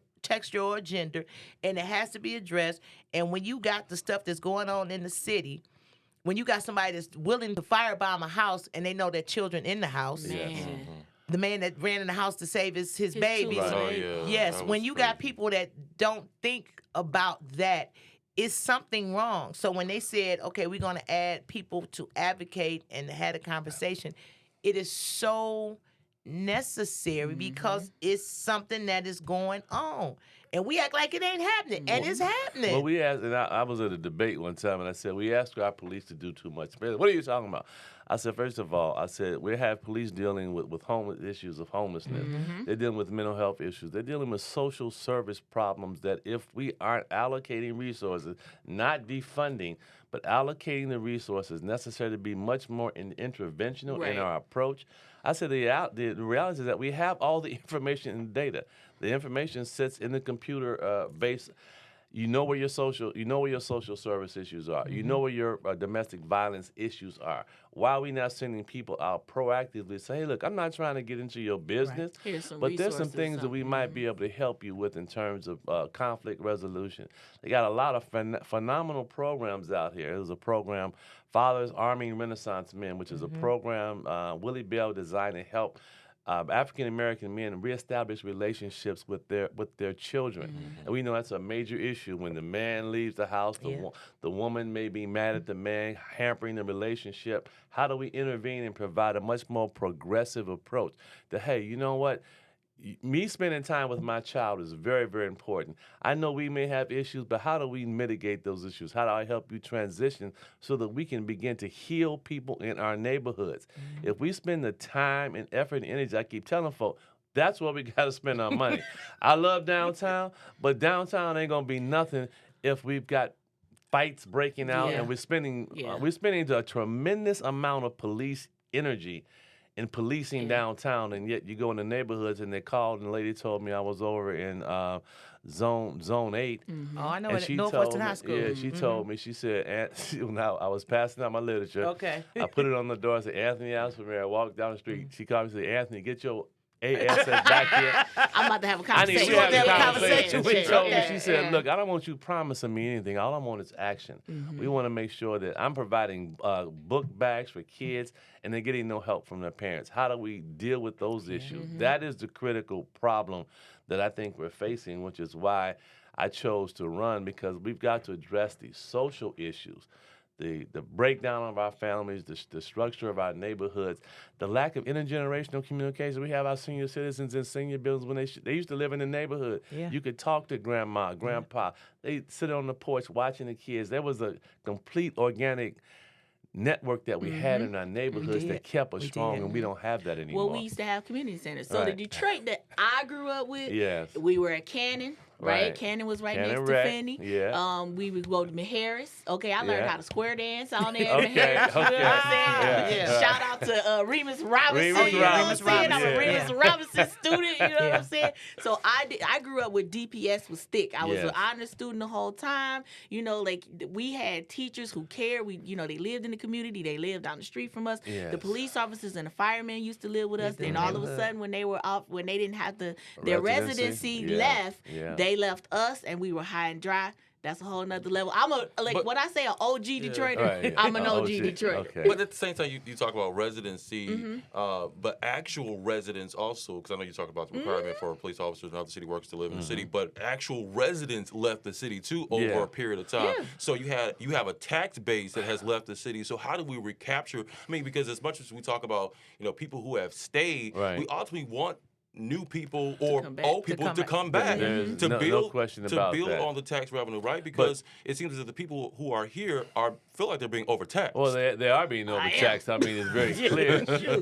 or gender, and it has to be addressed. And when you got the stuff that's going on in the city, when you got somebody that's willing to firebomb a house and they know their children in the house, Man. the man that ran in the house to save his babies. children. Oh yeah. Yes, that when was you got crazy. people that don't think about that, it's something wrong. So when they said, okay, we're going to add people to advocate and had a conversation, it is so necessary because it's something that is going on. And we act like it ain't happening, and it's happening. Well, we asked, and I was at a debate one time, and I said, we asked our police to do too much. What are you talking about? I said, first of all, we have police dealing with homeless issues of homelessness. They're dealing with mental health issues. They're dealing with social service problems that if we aren't allocating resources, not defunding, but allocating the resources necessary to be much more interventional Right. in our approach. I said the reality is that we have all the information and data. The information sits in the computer base. You know where your social service issues are. You know where your domestic violence issues are. Why are we not sending people out proactively to say, hey, look, I'm not trying to get into your business, Here's some but there's some resources, things that we might be able to help you with in terms of conflict resolution. They got a lot of phenomenal programs out here. There's a program, Fathers Arming Renaissance Men, which is a program Willie Bell designed to help African American men reestablish relationships with their children, and we know that's a major issue when the man leaves the house. The woman may be mad at the man, hampering the relationship. How do we intervene and provide a much more progressive approach? That hey, you know what? Me spending time with my child is very, very important. I know we may have issues, but how do we mitigate those issues? How do I help you transition so that we can begin to heal people in our neighborhoods? If we spend the time and effort and energy, I keep telling folks, that's where we got to spend our money. I love downtown, but downtown ain't going to be nothing if we've got fights breaking out and we're spending a tremendous amount of police energy in policing downtown, and yet you go in the neighborhoods and they called and the lady told me I was over in zone 8. Oh, I know and it. she Northwestern told High me, School. yeah, she told me, she said, now I was passing out my literature. Okay. I put it on the door, I said, Anthony Aspermere. I walked down the street. She called me and said, Anthony, get your ASS back here. I'm about to have a I need conversation. to have a conversation. with She you. told me, Okay. she said, look, I don't want you promising me anything. All I want is action. We want to make sure that I'm providing book bags for kids and they're getting no help from their parents. How do we deal with those issues? That is the critical problem that I think we're facing, which is why I chose to run, because we've got to address these social issues. The breakdown of our families, the structure of our neighborhoods, the lack of intergenerational communication. We have our senior citizens in senior buildings when they used to live in the neighborhood. Yeah. You could talk to grandma, grandpa. They sit on the porch watching the kids. There was a complete organic network that we had in our neighborhoods that kept us strong, and we don't have that anymore. Well, we used to have community centers. So the Right. Detroit that I grew up with, Yes. we were at Cannon. Right, Right. Cannon was right Cannon next to Rec, Finney. yeah. We would go to Maharris. Okay, I learned Yeah. how to square dance on there. Okay, Maharris, you know what I'm saying? yeah. Shout out to Remus Robinson. Remus You know what I'm Robinson, saying? I'm yeah. a Remus Robinson student. You know what Yeah. I'm saying? So I grew up with DPS with stick. I was Yes. an honor student the whole time. You know, like we had teachers who cared. They lived in the community. They lived down the street from us. Yes. The police officers and the firemen used to live with us. in And the all of a neighborhood. sudden, when they were off, when they didn't have their residency Yeah. left, Yeah. they left us. And we were high and dry. That's a whole nother level. But- when I say an OG Detroiter, Right, yeah. I'm an OG OG, Detroiter. okay. But at the same time, you talk about residency, but actual residents also, because I know you talk about the requirement for police officers and other city workers to live in the city, but actual residents left the city too over Yeah. a period of time. Yeah. So you have a tax base that has left the city. So how do we recapture? I mean, because as much as we talk about people who have stayed, Right. we ultimately want new people or come back. old people to come back There's to no build question to about build that. on the tax revenue, right? Because it seems as if the people who are here feel like they're being overtaxed. Well, they are being overtaxed. I mean, it's very clear.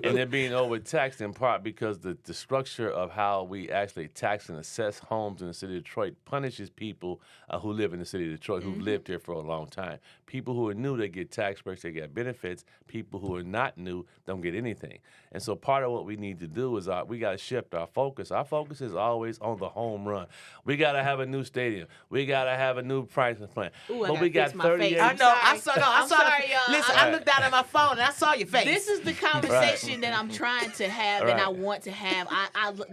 And they're being overtaxed in part because the structure of how we actually tax and assess homes in the city of Detroit punishes people who live in the city of Detroit, who've lived here for a long time. People who are new, they get tax breaks, they get benefits. People who are not new don't get anything. And so part of what we need to do is we got to shift our focus. Our focus is always on the home run. We got to have a new stadium. We got to have a new pricing plan. Ooh, I but gotta we got fix my 38. face. I know. I sorry. saw. No, I I'm saw. sorry, y'all. Listen, I looked down at my phone and I saw your face. This is the conversation that I'm trying to have and I Right. want to have.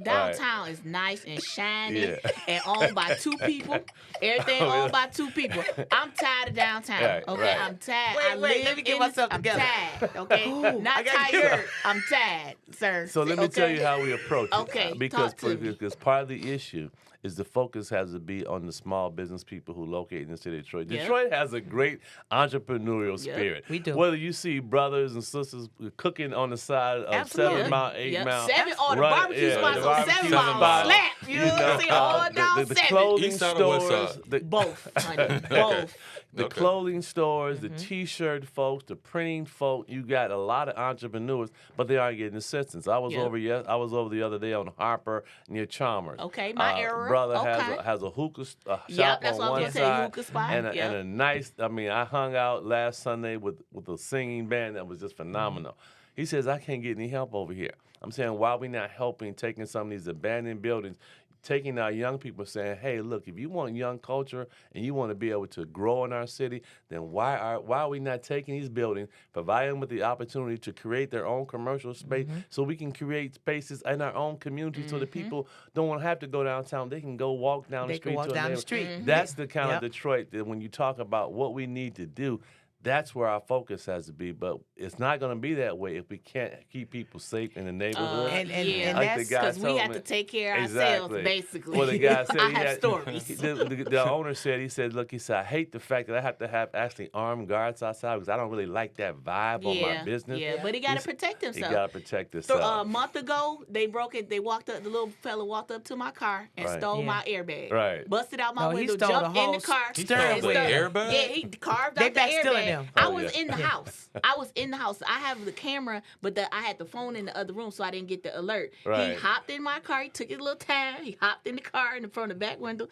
Downtown is nice and shiny Yeah. and owned by two people. Everything owned by two people. I'm tired of downtown. Right, Okay, right. I'm tired. Wait, I let live me get in myself I'm together. tired. Okay, I not gotta get tired. I'm tired, sir. So let me tell you how we approach it. Okay, because talk to me. because part of the issue is the focus has to be on the small business people who locate in the city of Detroit. Yep. Detroit has a great entrepreneurial Yep, spirit. we do. Whether you see brothers and sisters cooking on the side of Absolutely. 7 Mile, 8 Yep. Mile. 7 or the Right, barbecue yeah, spots the on barbecue 7 Mile spot. slap. You know what I'm saying? All down the 7. clothing East side or west stores, side? Both, honey. Both. the Okay. clothing stores, the T-shirt folks, the printing folk. You got a lot of entrepreneurs, but they aren't getting assistance. I was Yeah. over the other day on Harper near Chalmers. Okay, my era. Brother Okay. has a hookah shop Yep, that's on what I was one gonna say, side, hookah spot, and yep. a nice. I mean, I hung out last Sunday with a singing band that was just phenomenal. He says I can't get any help over here. I'm saying why are we not helping taking some of these abandoned buildings? taking our young people saying, hey, look, if you want young culture and you want to be able to grow in our city, then why are we not taking these buildings, providing them with the opportunity to create their own commercial space so we can create spaces in our own community so that people don't want to have to go downtown. They can go walk down the They street can walk to a down the neighborhood. street. That's the kind Yep. of Detroit that when you talk about what we need to do, that's where our focus has to be. But it's not going to be that way if we can't keep people safe in the neighborhood. Yeah. Like that's the guy Because we told have me- to take care of Exactly. ourselves, basically. Well, the guy said I he have had, stories. The owner said, look, he said, I hate the fact that I have to have actually armed guards outside because I don't really like that vibe on my business. Yeah, but he got to He's- protect He himself. got to protect So, himself. a month ago, they broke it. They walked up. The little fella walked up to my car and Right. stole Yeah. my airbag. Right. Busted out my No, he window, stole the jumped in whole the car. He steering stole the wheel. airbag? Yeah, he carved They out the back stealing airbag. them. I Oh, was yeah. in the house. I was in the house. I have the camera, but I had the phone in the other room, so I didn't get the alert. He Right. hopped in my car. He took his little time. He hopped in the car in the front of the back window.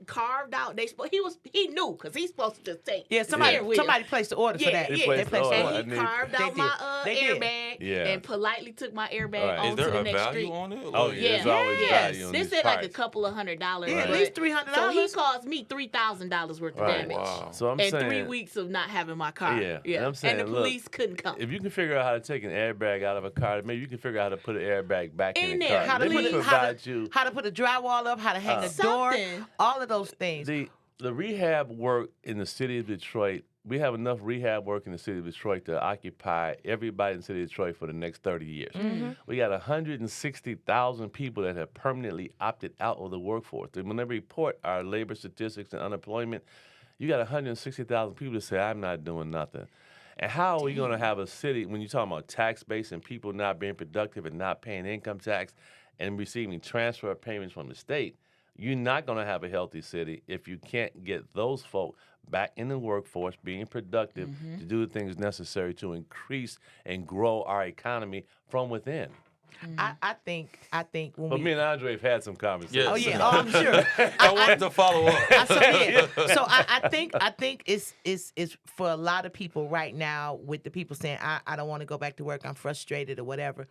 Carved out. He knew because he's supposed to just take. Yeah, the steering wheel. somebody placed the order for that. They Yeah, placed the order. and I he need- carved They out did. my They did. airbag Yeah. and politely took my airbag Right. on Is to there the a next value street. on it? Oh, Like- yeah. There's always value on This these is like a parts. couple of $100. Yeah, at but- least $300. So he caused me $3,000 worth of Right. damage. Wow. So I'm and saying, 3 weeks of not having my car. Yeah, and I'm saying, and the look, police couldn't come. if you can figure out how to take an airbag out of a car, maybe you can figure out how to put an airbag back in In the there. car. How to Let me put provide you how to put a drywall up, how to hang a door, Something. all of those things. the rehab work in the city of Detroit. We have enough rehab work in the city of Detroit to occupy everybody in the city of Detroit for the next 30 years. We got 160,000 people that have permanently opted out of the workforce. And when they report our labor statistics and unemployment, you got 160,000 people that say, I'm not doing nothing. And how are we going to have a city, when you're talking about tax base and people not being productive and not paying income tax and receiving transfer payments from the state, you're not going to have a healthy city if you can't get those folk back in the workforce, being productive to do the things necessary to increase and grow our economy from within. I think when But we me and Andre have had some conversations. Yes. Oh yeah, oh I'm sure. I wanted to follow up. I think it's for a lot of people right now with the people saying I don't want to go back to work, I'm frustrated or whatever,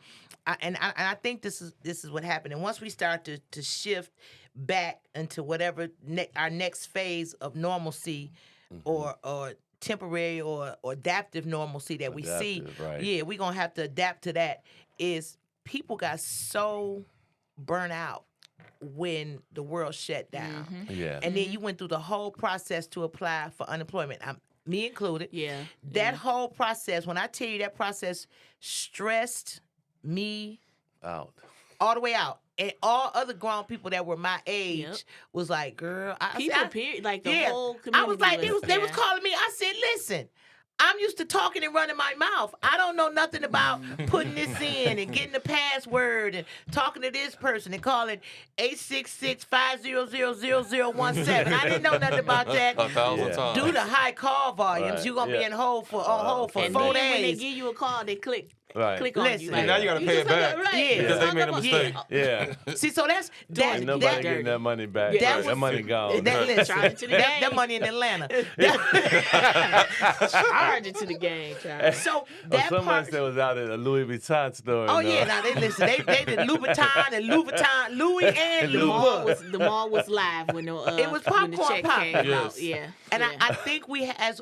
and I think this is what happened. And once we start to shift back into whatever our next phase of normalcy, or temporary or adaptive normalcy that we see, Adaptive, right. yeah, we're gonna have to adapt to that. Is people got so burnt out when the world shut down. Yeah. And then you went through the whole process to apply for unemployment, me included. Yeah. That whole process, when I tell you that process stressed me Out. all the way out. And all other grown people that were my age Yep. was like, girl, People, period, like the whole community. I was like, they was yeah. calling me. I said, listen, I'm used to talking and running my mouth. I don't know nothing about putting this in and getting the password and talking to this person and calling 866-500-0017. I didn't know nothing about that. 1,000 Yeah. times. Due to high call volumes, Right, you're gonna be yeah. in hold for on hold for And 4 then when they days. give you a call, they click Right. on Listen. you. And now you got to you pay it just back. like, right, Yeah. Because they made a Yeah. mistake. Yeah. See, so that's that. Ain't nobody that, getting that money back. That That money gone. listen, Charge it to the that game. money in Atlanta. Charge it to the game, child. So Or that somebody part. that was out at a Louis Vuitton store. Oh and, yeah, now they listen. They did Louboutin and Louis and The Louis. Louis. mall was live when the It was when the popcorn check pop. came out. Yes. Yeah. And yeah. I think we as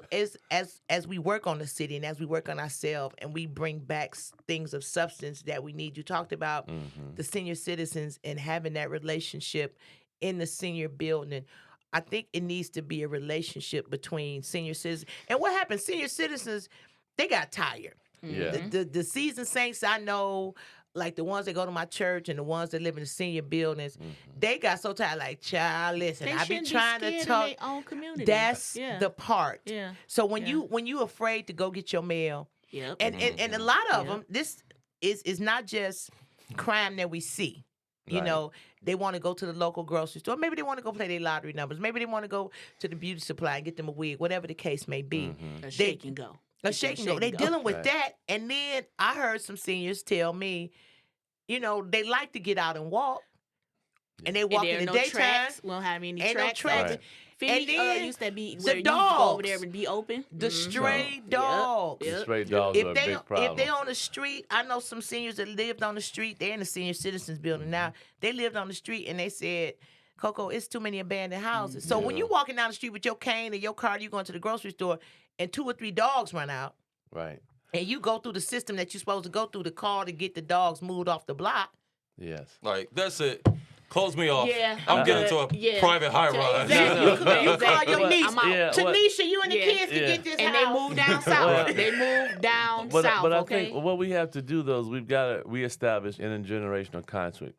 we work on the city and as we work on ourselves and we bring back things of substance that we need. You talked about the senior citizens and having that relationship in the senior building. I think it needs to be a relationship between senior citizens. And what happened? Senior citizens, they got tired. Yeah. The seasoned saints I know, like the ones that go to my church and the ones that live in the senior buildings, they got so tired. Like, child, listen, They I be shouldn't trying scared to in talk. their own community. That's yeah. the part. Yeah. So when Yeah. you afraid to go get your mail, Yep. and a lot of Yep. them, this is not just crime that we see. You Right. know, they want to go to the local grocery store. Maybe they want to go play their lottery numbers. Maybe they want to go to the beauty supply and get them a wig, whatever the case may be. A shake and go. A Get shake that and go. They and dealing with Right. that. And then I heard some seniors tell me, you know, they like to get out and walk. And they walk And there in are the no daytime. tracks. We don't have any Ain't no tracks. tracks. Right. Phoenix then used to be the where you go over dogs. there and be open. The stray Yep, dogs. yep. Stray dogs are a big If problem. they on the street, I know some seniors that lived on the street. They're in the senior citizens building now. They lived on the street and they said, Coco, it's too many abandoned houses. So when you walking down the street with your cane or your car, you going to the grocery store, and 2 or 3 dogs run out, Right. and you go through the system that you're supposed to go through to call to get the dogs moved off the block. Yes. Like, that's it. Close me off. Yeah, I'm getting good. into a Yeah. private high rise. Exactly. You call your niece, I'm out. Yeah, what- Tanisha, you and the Yeah. kids to Yeah. get this And house. they moved down south. They moved down But south. I Okay. think what we have to do though is we've got to reestablish intergenerational conflict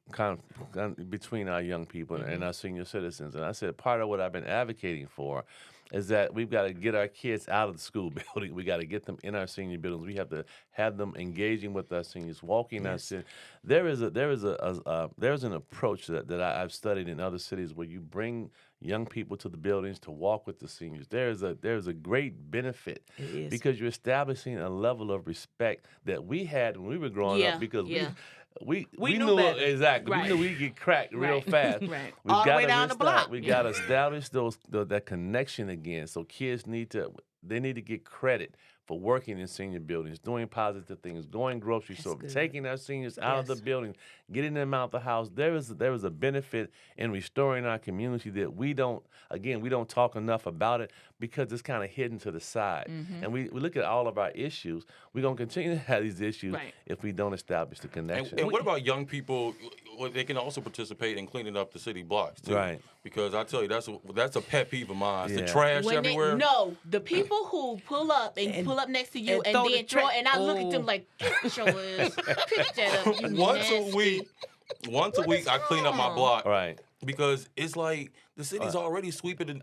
between our young people and our senior citizens. And I said part of what I've been advocating for is that we've got to get our kids out of the school building. We got to get them in our senior buildings. We have to have them engaging with our seniors, walking our city. There is an approach that I've studied in other cities where you bring young people to the buildings to walk with the seniors. There's a great benefit because you're establishing a level of respect that we had when we were growing up because we knew knew better. Exactly. Right. We knew we'd get cracked real Right. fast. Right. We've All the way gotta down the block. We got to establish that connection again. So kids need to get credit for working in senior buildings, doing positive things, going grocery store, taking our seniors out of the building, getting them out the house. There is a benefit in restoring our community that we don't talk enough about it because it's kind of hidden to the side. And we look at all of our issues. We're going to continue to have these issues if we don't establish the connection. And what about young people? Well, they can also participate in cleaning up the city blocks too. Right. Because I tell you, that's a pet peeve of mine. Yeah. The trash When everywhere. the people who pull up and pull up next to you and and throw then the throw, trash. and I look at them like, get your ass, pick that up, you Once nasty. a week, I clean up my wrong? block. Right. Because it's like the city's already sweeping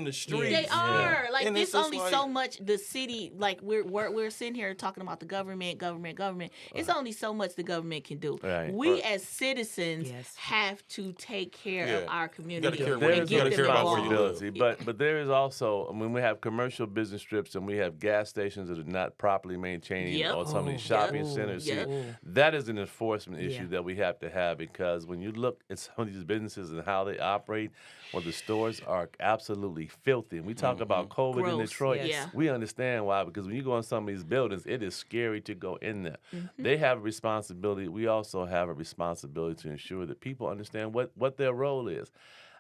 the streets. They are like And it's just only so much the city. Like we're sitting here talking about the government. It's only so much the government can do. Right. We as citizens Yes. have to take care of Yeah. our community care and where get you gotta them care about where you involved. live. responsibility. But there is also, when we have commercial business strips and we have gas stations that are not properly maintained Yep. or some of these Yep. shopping centers, Yep. that is an enforcement issue Yeah. that we have to have because when you look at some of these businesses and how they operate, well, the stores are absolutely filthy. And we talk about COVID in Gross, Detroit. yes. We understand why, because when you go in some of these buildings, it is scary to go in there. They have a responsibility. We also have a responsibility to ensure that people understand what their role is.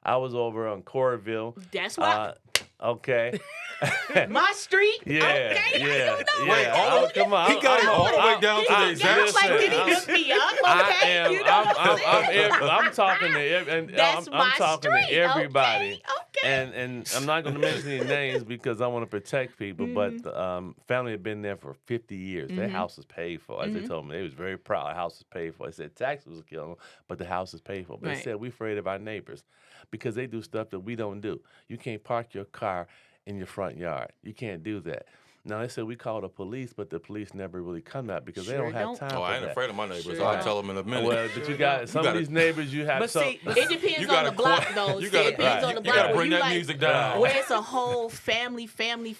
I was over on Coralville. That's why Okay. My street. Yeah. Okay, Yeah. know. Wait, Yeah. Come on. he got it all the way down to the I exact was like, did he Listen, hook me up? Okay, I am. you know what I'm saying? I'm talking to That's I'm my talking street. to everybody. Okay. And I'm not going to mention any names because I want to protect people. But the family had been there for 50 years. Their house is paid for. As they told me, they was very proud. The house is paid for. They said taxes was killing them, but the house is paid for. But they Right. said we're afraid of our neighbors because they do stuff that we don't do. You can't park your car in your front yard. You can't do that. Now, they said we called the police, but the police never really come out because they Sure don't have don't. time Oh, for I ain't that. afraid of my neighbors. Sure I'll don't. tell them in a minute. Well, but you got some of gotta- these neighbors you have. But see, It depends You on gotta the block, quit- though. you It gotta- depends on the you block. gotta where bring you that like, music down. Where it's a whole family, huge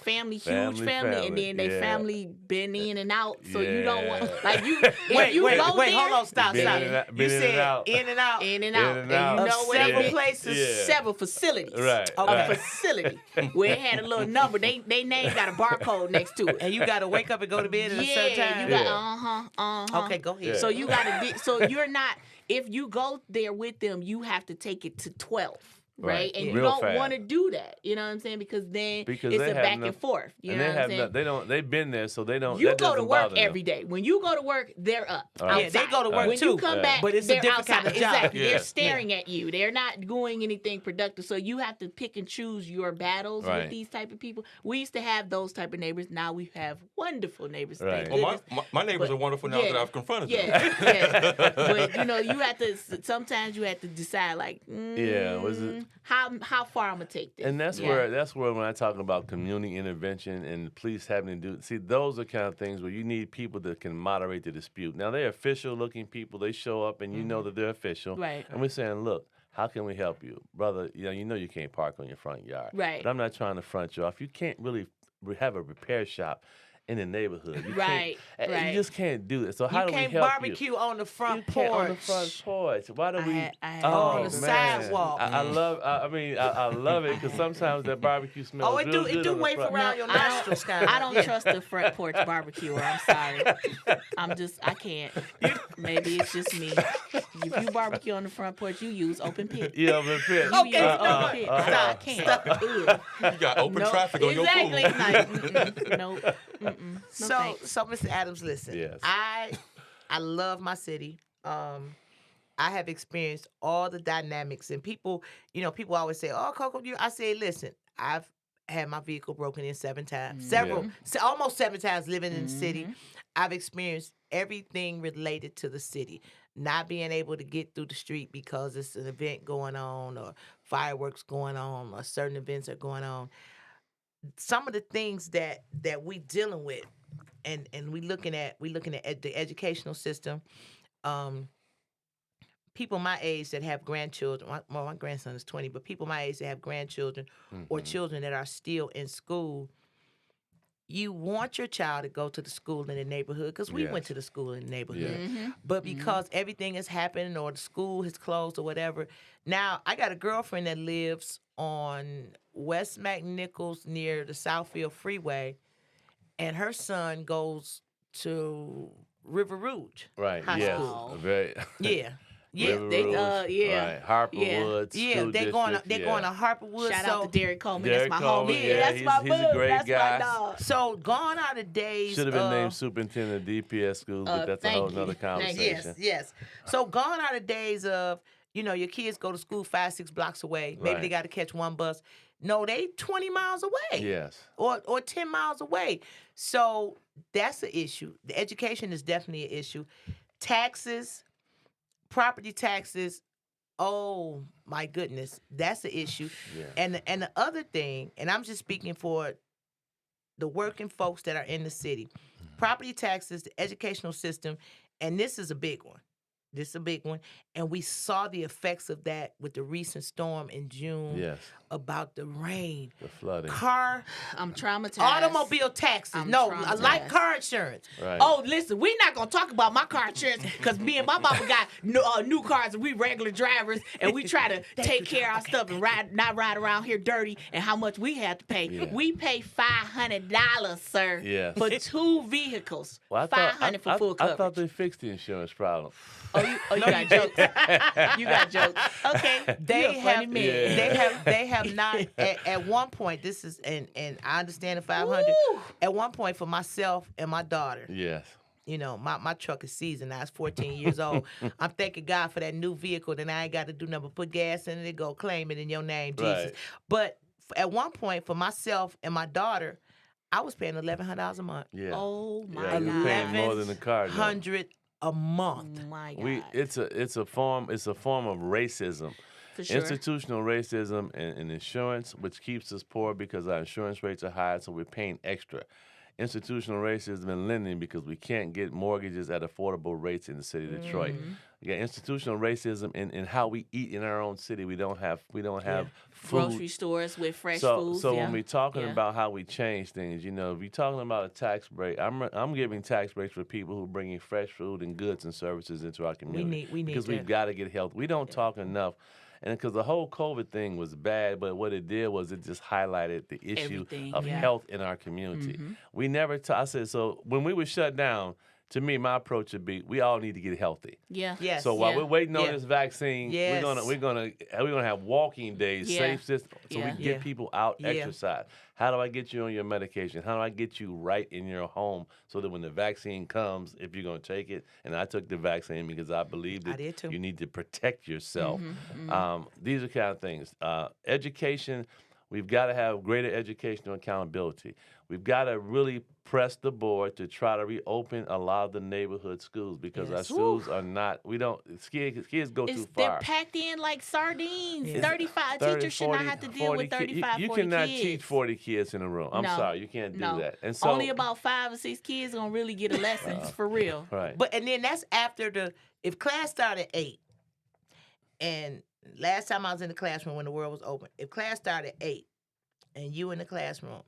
family, and then they yeah. family been in and out, so you Yeah. don't want like you. Wait, if you wait, go wait, there, hold on, stop. Been You in and out. in and out. in and In out, and and out. you Of know where several they places. Yeah. several facilities. Right, A right. facility where it had a little number. They name got a barcode next to it. And you got to wake up and go to bed at a certain Yeah, time. you got Yeah. Okay, go ahead. Yeah. So you got to. So you're not. If you go there with them, you have to take it to 12. Right, Right. and you Real don't fast. want to do that. You know what I'm saying? Because then Because it's they a have back no- and forth. You And know they what I'm have saying? not, they don't. They've been there, so they don't. You that go to doesn't work bother them. every day. When you go to work, they're up. Yeah, they outside. go to work when too. you come Yeah. back, But it's a they're different outside. kind of job. Exactly. Yeah. They're staring at you. They're not doing anything productive. So you have to pick and choose your battles Right. with these type of people. We used to have those type of neighbors. Now we have wonderful neighbors. Right. Thank Well, goodness. my neighbors But- are wonderful now yeah. that I've confronted Yeah, them. yeah. But you have to. Sometimes you have to decide, like, Yeah, was it- how far I'm gonna take this. And that's Yeah. where when I talk about community intervention and the police having to do, see, those are kind of things where you need people that can moderate the dispute. Now they're official looking people. They show up and you know that they're official. Right. And we're saying, look, how can we help you, brother? You know you can't park on your front yard. Right. But I'm not trying to front you off. You can't really have a repair shop in the neighborhood. You Right, can't, right. You just can't do it. So how You do we can't help barbecue on the you? front You porch. can't on the front porch. Why do we? I had On a the neighbor. sidewalk. I love. I mean, I love it because sometimes that barbecue smells Oh, it real do good on the wave front. around your nostrils, kind of. I don't trust the front porch barbecuer. I'm sorry. I can't. Maybe it's just me. If you barbecue on the front porch, you use open pit. Yeah, but pit. You Okay, use you know open what? pit. Stop, I can't. Ugh. You got open Nope. traffic on your food. Exactly. Like, nope. No So, thanks. so Mr. Adams, listen. Yes. I love my city. I have experienced all the dynamics, and people, people always say, "Oh, Coco," I say, listen, I've had my vehicle broken in 7 times, almost 7 times living in the city. I've experienced everything related to the city. Not being able to get through the street because it's an event going on, or fireworks going on, or certain events are going on. Some of the things that we dealing with, and we looking at the educational system. People my age that have grandchildren. My grandson is 20, but people my age that have grandchildren or children that are still in school. You want your child to go to the school in the neighborhood, because we went Yes. to the school in the neighborhood. Yes. But because everything is happening, or the school has closed or whatever, now I got a girlfriend that lives on West McNichols near the Southfield Freeway, and her son goes to River Rouge Right. High Yes. School. Very. Yeah. Yeah, River they- Rouge, yeah. Right. Harperwood. yeah, School they're going district, to Harperwood. Shout so, out to Derek Coleman. Derek That's my Coleman, homie. yeah, That's he's- my he's a boo. great That's guy. my dog. So gone are the days. Should have been named superintendent of DPS schools, but that's a thank whole you. nother Thank you. conversation. Yes. So gone are the days of, your kids go to school 5-6 blocks away. Maybe they Right. got to catch one bus. No, they 20 miles away. Yes. Or 10 miles away. So that's an issue. The education is definitely an issue. Taxes, property taxes. Oh my goodness, that's the issue. Yeah. And the other thing, and I'm just speaking for the working folks that are in the city, property taxes, the educational system, and this is a big one. This is a big one. And we saw the effects of that with the recent storm in June Yes. about the rain. The flooding. Car, I'm traumatized. automobile taxes. I'm No, traumatized. like car insurance. Right. Oh, listen, we're not gonna talk about my car insurance because me and my mama got new cars and we regular drivers and we try to take care of our stuff and not ride around here dirty and how much we have to pay. Yeah. We pay $500, sir, Yes. for 2 vehicles. Well, $500 for full I coverage. thought they fixed the insurance problem. You got jokes. You got jokes. Okay, They you a funny have, man. Yeah. they have not at one point. This is and I understand the 500. Woo! At one point, for myself and my daughter, Yes. my truck is seasoned now. It's 14 years old. I'm thanking God for that new vehicle. Then I ain't got to do nothing but put gas in it and go claim it in your name, Jesus. Right. But at one point, for myself and my daughter, I was paying $1,100 a month. Yeah. Oh my Yeah, God. you're paying more than the car. note. $1,100 a month. Oh my God. It's a form of racism. For sure. Institutional racism and insurance, which keeps us poor because our insurance rates are high, so we're paying extra. Institutional racism in lending because we can't get mortgages at affordable rates in the city of Detroit. Yeah, institutional racism in how we eat in our own city. We don't have food. Grocery stores with fresh So foods. when we're talking Yeah. about how we change things, if you're talking about a tax break, I'm giving tax breaks for people who are bringing fresh food and goods and services into our community. We need because that. we've got to get health. We don't talk enough. And because the whole COVID thing was bad, but what it did was it just highlighted the issue Everything, of yeah. health in our community. We never I said, so when we were shut down, to me, my approach would be we all need to get healthy. Yeah. Yes. So while Yeah. we're waiting on Yeah. this vaccine, Yes. we're gonna have walking days, Yeah. safe system, so we Yeah. can get Yeah. people out Yeah. exercise. How do I get you on your medication? How do I get you right in your home so that when the vaccine comes, if you're gonna take it, and I took the vaccine because I believe I that did too. you need to protect yourself. These are kind of things. Education. We've got to have greater educational accountability. We've got to really press the board to try to reopen a lot of the neighborhood schools because our Yes. schools are not. Kids go too They're far. packed in like sardines. Yeah. 35 30, teachers should not 40, have to deal 40 with 35, You 40 cannot kids. teach 40 kids in a room. I'm No. sorry, you can't do No. that. And so Only about 5 or 6 kids gonna really get a lesson for real. right. But and then that's after if class started at 8, and last time I was in the classroom when the world was open, if class started at 8 and you in the classroom,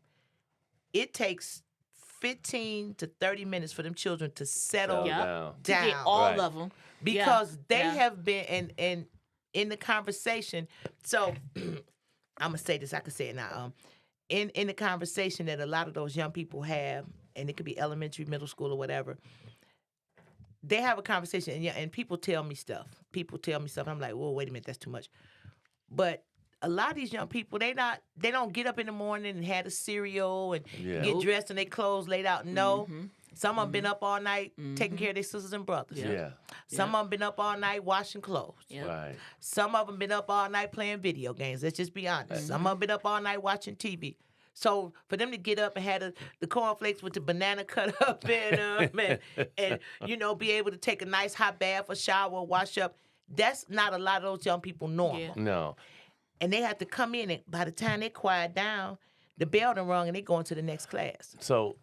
it takes 15 to 30 minutes for them children to settle Yep. down. To get down. all Right. of them. Because they Yeah. have been and in the conversation. So I'm gonna say this. I can say it now. In the conversation that a lot of those young people have, and it could be elementary, middle school, or whatever. They have a conversation, and people tell me stuff. I'm like, whoa, wait a minute, that's too much. But a lot of these young people, they don't get up in the morning and have a cereal and Yeah. get Nope. dressed and they clothes laid out. No. Mm-hmm. Some of them been up all night taking care of their sisters and brothers. Yeah. Some of them been up all night washing clothes. Yep. Right. Some of them been up all night playing video games. Let's just be honest. Some of them been up all night watching TV. So for them to get up and have the cornflakes with the banana cut up in them and be able to take a nice hot bath or shower, wash up, that's not a lot of those young people normal. Yeah. No. And they have to come in, and by the time they quiet down, the bell done rung and they go into the next class. So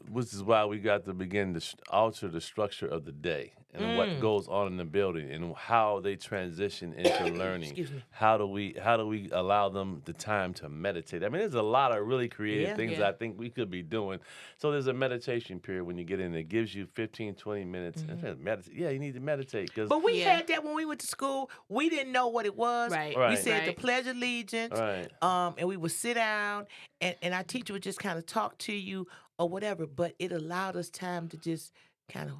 which is why we got to begin to alter the structure of the day and what goes on in the building and how they transition into learning. Excuse me. How do we allow them the time to meditate? I mean, there's a lot of really creative things Yeah. I think we could be doing. So there's a meditation period when you get in. It gives you 15, 20 minutes. And meditate. Yeah, you need to meditate. But we Yeah. had that when we went to school. We didn't know what it was. Right. We Right. said the Right. Pledge of Allegiance. Right. And we would sit down, and our teacher would just kind of talk to you or whatever. But it allowed us time to just kind of.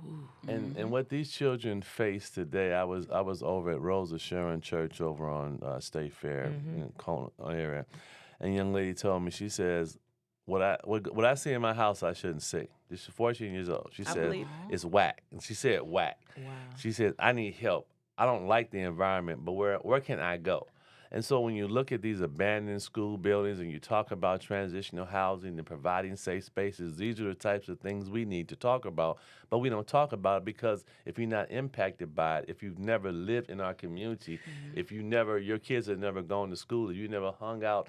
And what these children face today, I was over at Rose Assurance Church over on State Fair in Kona area, and a young lady told me, she says, what I see in my house I shouldn't see. She's 14 years old. She I said believe. it's whack, and she said whack. Wow. She said I need help. I don't like the environment, but where can I go? And so when you look at these abandoned school buildings and you talk about transitional housing and providing safe spaces, these are the types of things we need to talk about. But we don't talk about it because if you're not impacted by it, if you've never lived in our community, if your kids have never gone to school, if you never hung out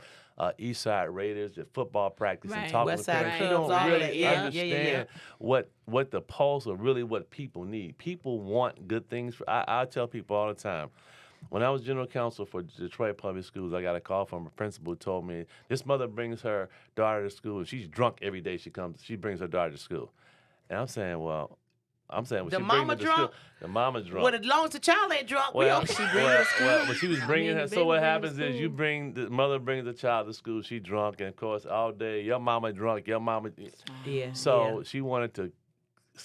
East Side Raiders at football practice and Right. talking West to Side parents, you clubs, don't all of really that. Yeah, understand what the pulse of really what people need. People want good things. I tell people all the time. When I was general counsel for Detroit Public Schools, I got a call from a principal who told me this mother brings her daughter to school and she's drunk every day she brings her daughter to school. And I'm saying, well, The she brings mama her to drunk? school. The mama drunk. Well, as long as the child ain't drunk, we Well, okay. but she was bringing her. the So what baby happens brings is the mother brings the child to school. She drunk, and of course all day your mama drunk, your mama. Yeah. So she wanted to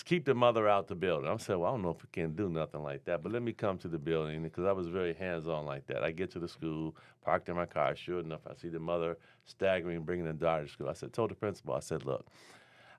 keep the mother out the building. I said, well, I don't know if we can do nothing like that, but let me come to the building because I was very hands-on like that. I get to the school, parked in my car. Sure enough, I see the mother staggering, bringing the daughter to school. I told the principal, I said, look,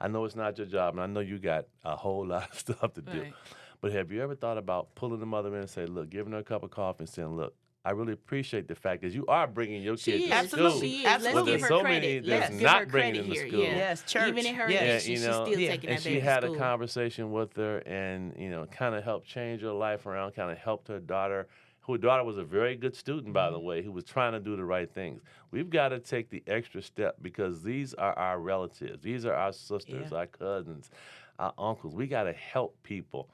I know it's not your job, and I know you got a whole lot of stuff to do, Right. but have you ever thought about pulling the mother in and say, look, giving her a cup of coffee and saying, look, I really appreciate the fact that you are bringing your She kids is. to Absolutely. school. She is. Absolutely. Let's But give there's her so credit. many Let's that's give not her bringing credit them to here. school. Yeah. Yes, church. Even in her Yeah, age, she's still Yeah. taking And that she baby had to a school. conversation with her and, kind of helped change her life around, kind of helped her daughter, who daughter was a very good student, by the way, who was trying to do the right things. We've got to take the extra step because these are our relatives. These are our sisters, our cousins, our uncles. We got to help people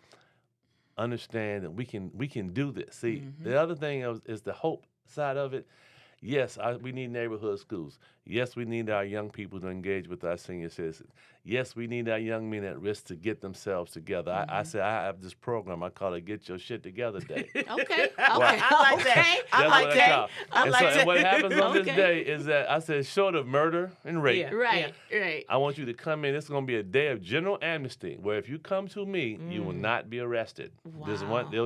understand that we can do this. See, the other thing is the hope side of it. Yes, we need neighborhood schools. Yes, we need our young people to engage with our senior citizens. Yes, we need our young men at risk to get themselves together. I say I have this program I call it Get Your Shit Together Day. Okay. I like that. I That's like what that. call. I And like so, that. and what happens on this Okay. day is that I said, short of murder and rape, Yeah. Right. I want you to come in. It's going to be a day of general amnesty where if you come to me, you will not be arrested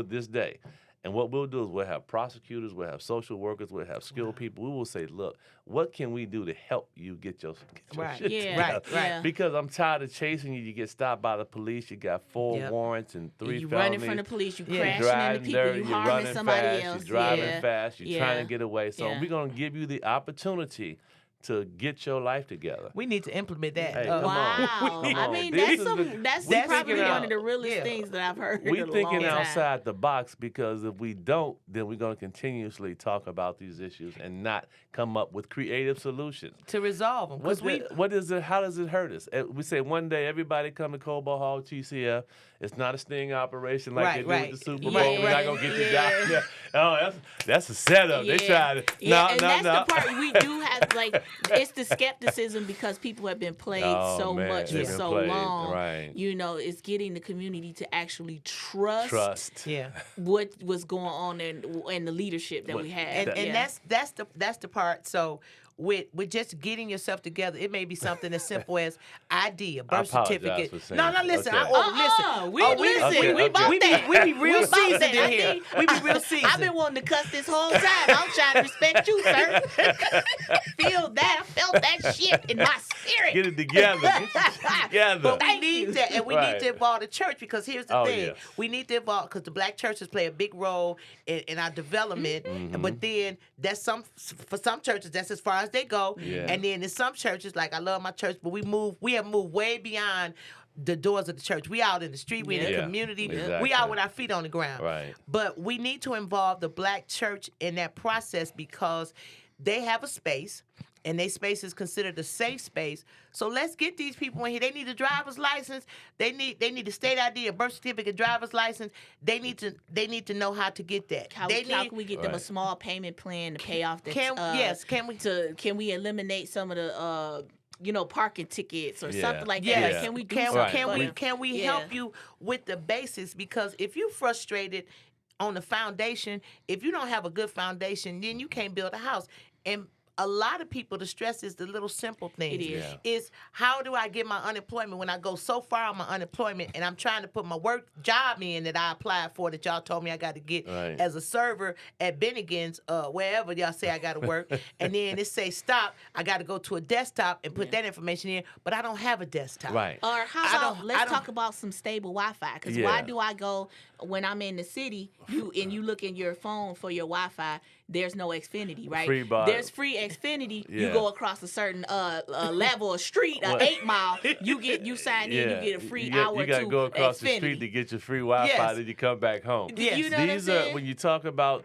this day. And what we'll do is we'll have prosecutors, we'll have social workers, we'll have skilled people. We will say, look, what can we do to help you get your Right. shit Yeah. together? Right. Yeah. Because I'm tired of chasing you. You get stopped by the police. You got 4 Yep. warrants and 3 You felonies. running from the police. You Yeah. crashing Driving into people. dirty, You you're harming running somebody fast, else. you're driving yeah. fast, you're trying to get away. So Yeah. we're going to give you the opportunity to get your life together. We need to implement that. Hey, come on. Wow. Come I on. mean, This that's is that's that's probably thinking one out. of the realest Yeah. things that I've heard We're in a thinking long time. outside the box because if we don't, then we're going to continuously talk about these issues and not come up with creative solutions. To resolve them. What is it? How does it hurt us? We say one day everybody come to Cobalt Hall TCF. It's not a sting operation like they do Right. with the Super Bowl. Yeah, We're not gonna get you down yeah. there. Oh, that's a setup. They Yeah. try to. Yeah, No, and no, that's no. the part we do have. Like it's the skepticism because people have been played so much for so long. Right. You know, it's getting the community to actually trust. Yeah. What was going on and the leadership that we have. And that's the part. So with just getting yourself together, it may be something as simple as ID, a birth certificate. For saying No, listen. okay. Listen. We We be real seasoned in here. We be real seasoned. I've been wanting to cuss this whole time. I'm trying to respect you, sir. Feel that. I felt that shit in my spirit. Get it together. Get it together. But we need that, and we need to involve the church because here's the thing: yes. we need to involve because the black churches play a big role in our development. But then for some churches that's as far as they go, and then in some churches, like I love my church, but we have moved way beyond the doors of the church. We out in the street, we in the community, we out with our feet on the ground. Right. But we need to involve the black church in that process because they have a space. And their space is considered a safe space. So let's get these people in here. They need a driver's license. They need a state ID, a birth certificate, driver's license. They need to know how to get that. How can we get them a small payment plan to pay off the can we eliminate some of the parking tickets or something like that? Yes. Like, can we do something? Can we help you with the basics? Because if you're frustrated on the foundation, if you don't have a good foundation, then you can't build a house. And a lot of people, the stress is the little simple things. It is. Is how do I get my unemployment when I go so far on my unemployment and I'm trying to put my work job in that I applied for that y'all told me I got to get as a server at Bennigan's, wherever y'all say I got to work. And then it say stop, I got to go to a desktop and put that information in, but I don't have a desktop. Right. Or let's talk about some stable Wi-Fi. Because why do I go when I'm in the city, you look in your phone for your Wi-Fi, there's no Xfinity, right? There's free Xfinity. You go across a certain level of street, 8 mile, you sign in, you get a free hour. You got to go across the street to get your free Wi-Fi, then you come back home. Yes. You know what I'm saying? When you talk about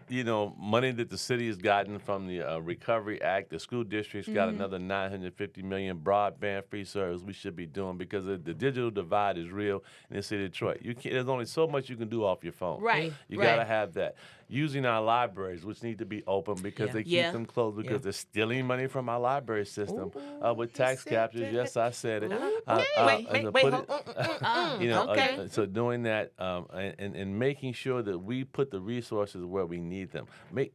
money that the city has gotten from the Recovery Act, the school district's got another $950 million broadband free service we should be doing because the digital divide is real in the city of Detroit. There's only so much you can do off your phone. Right. You got to have that. Using our libraries, which need to be open because they keep them closed because they're stealing money from our library system with tax captures. Yes, I said it. So doing that and making sure that we put the resources where we need them.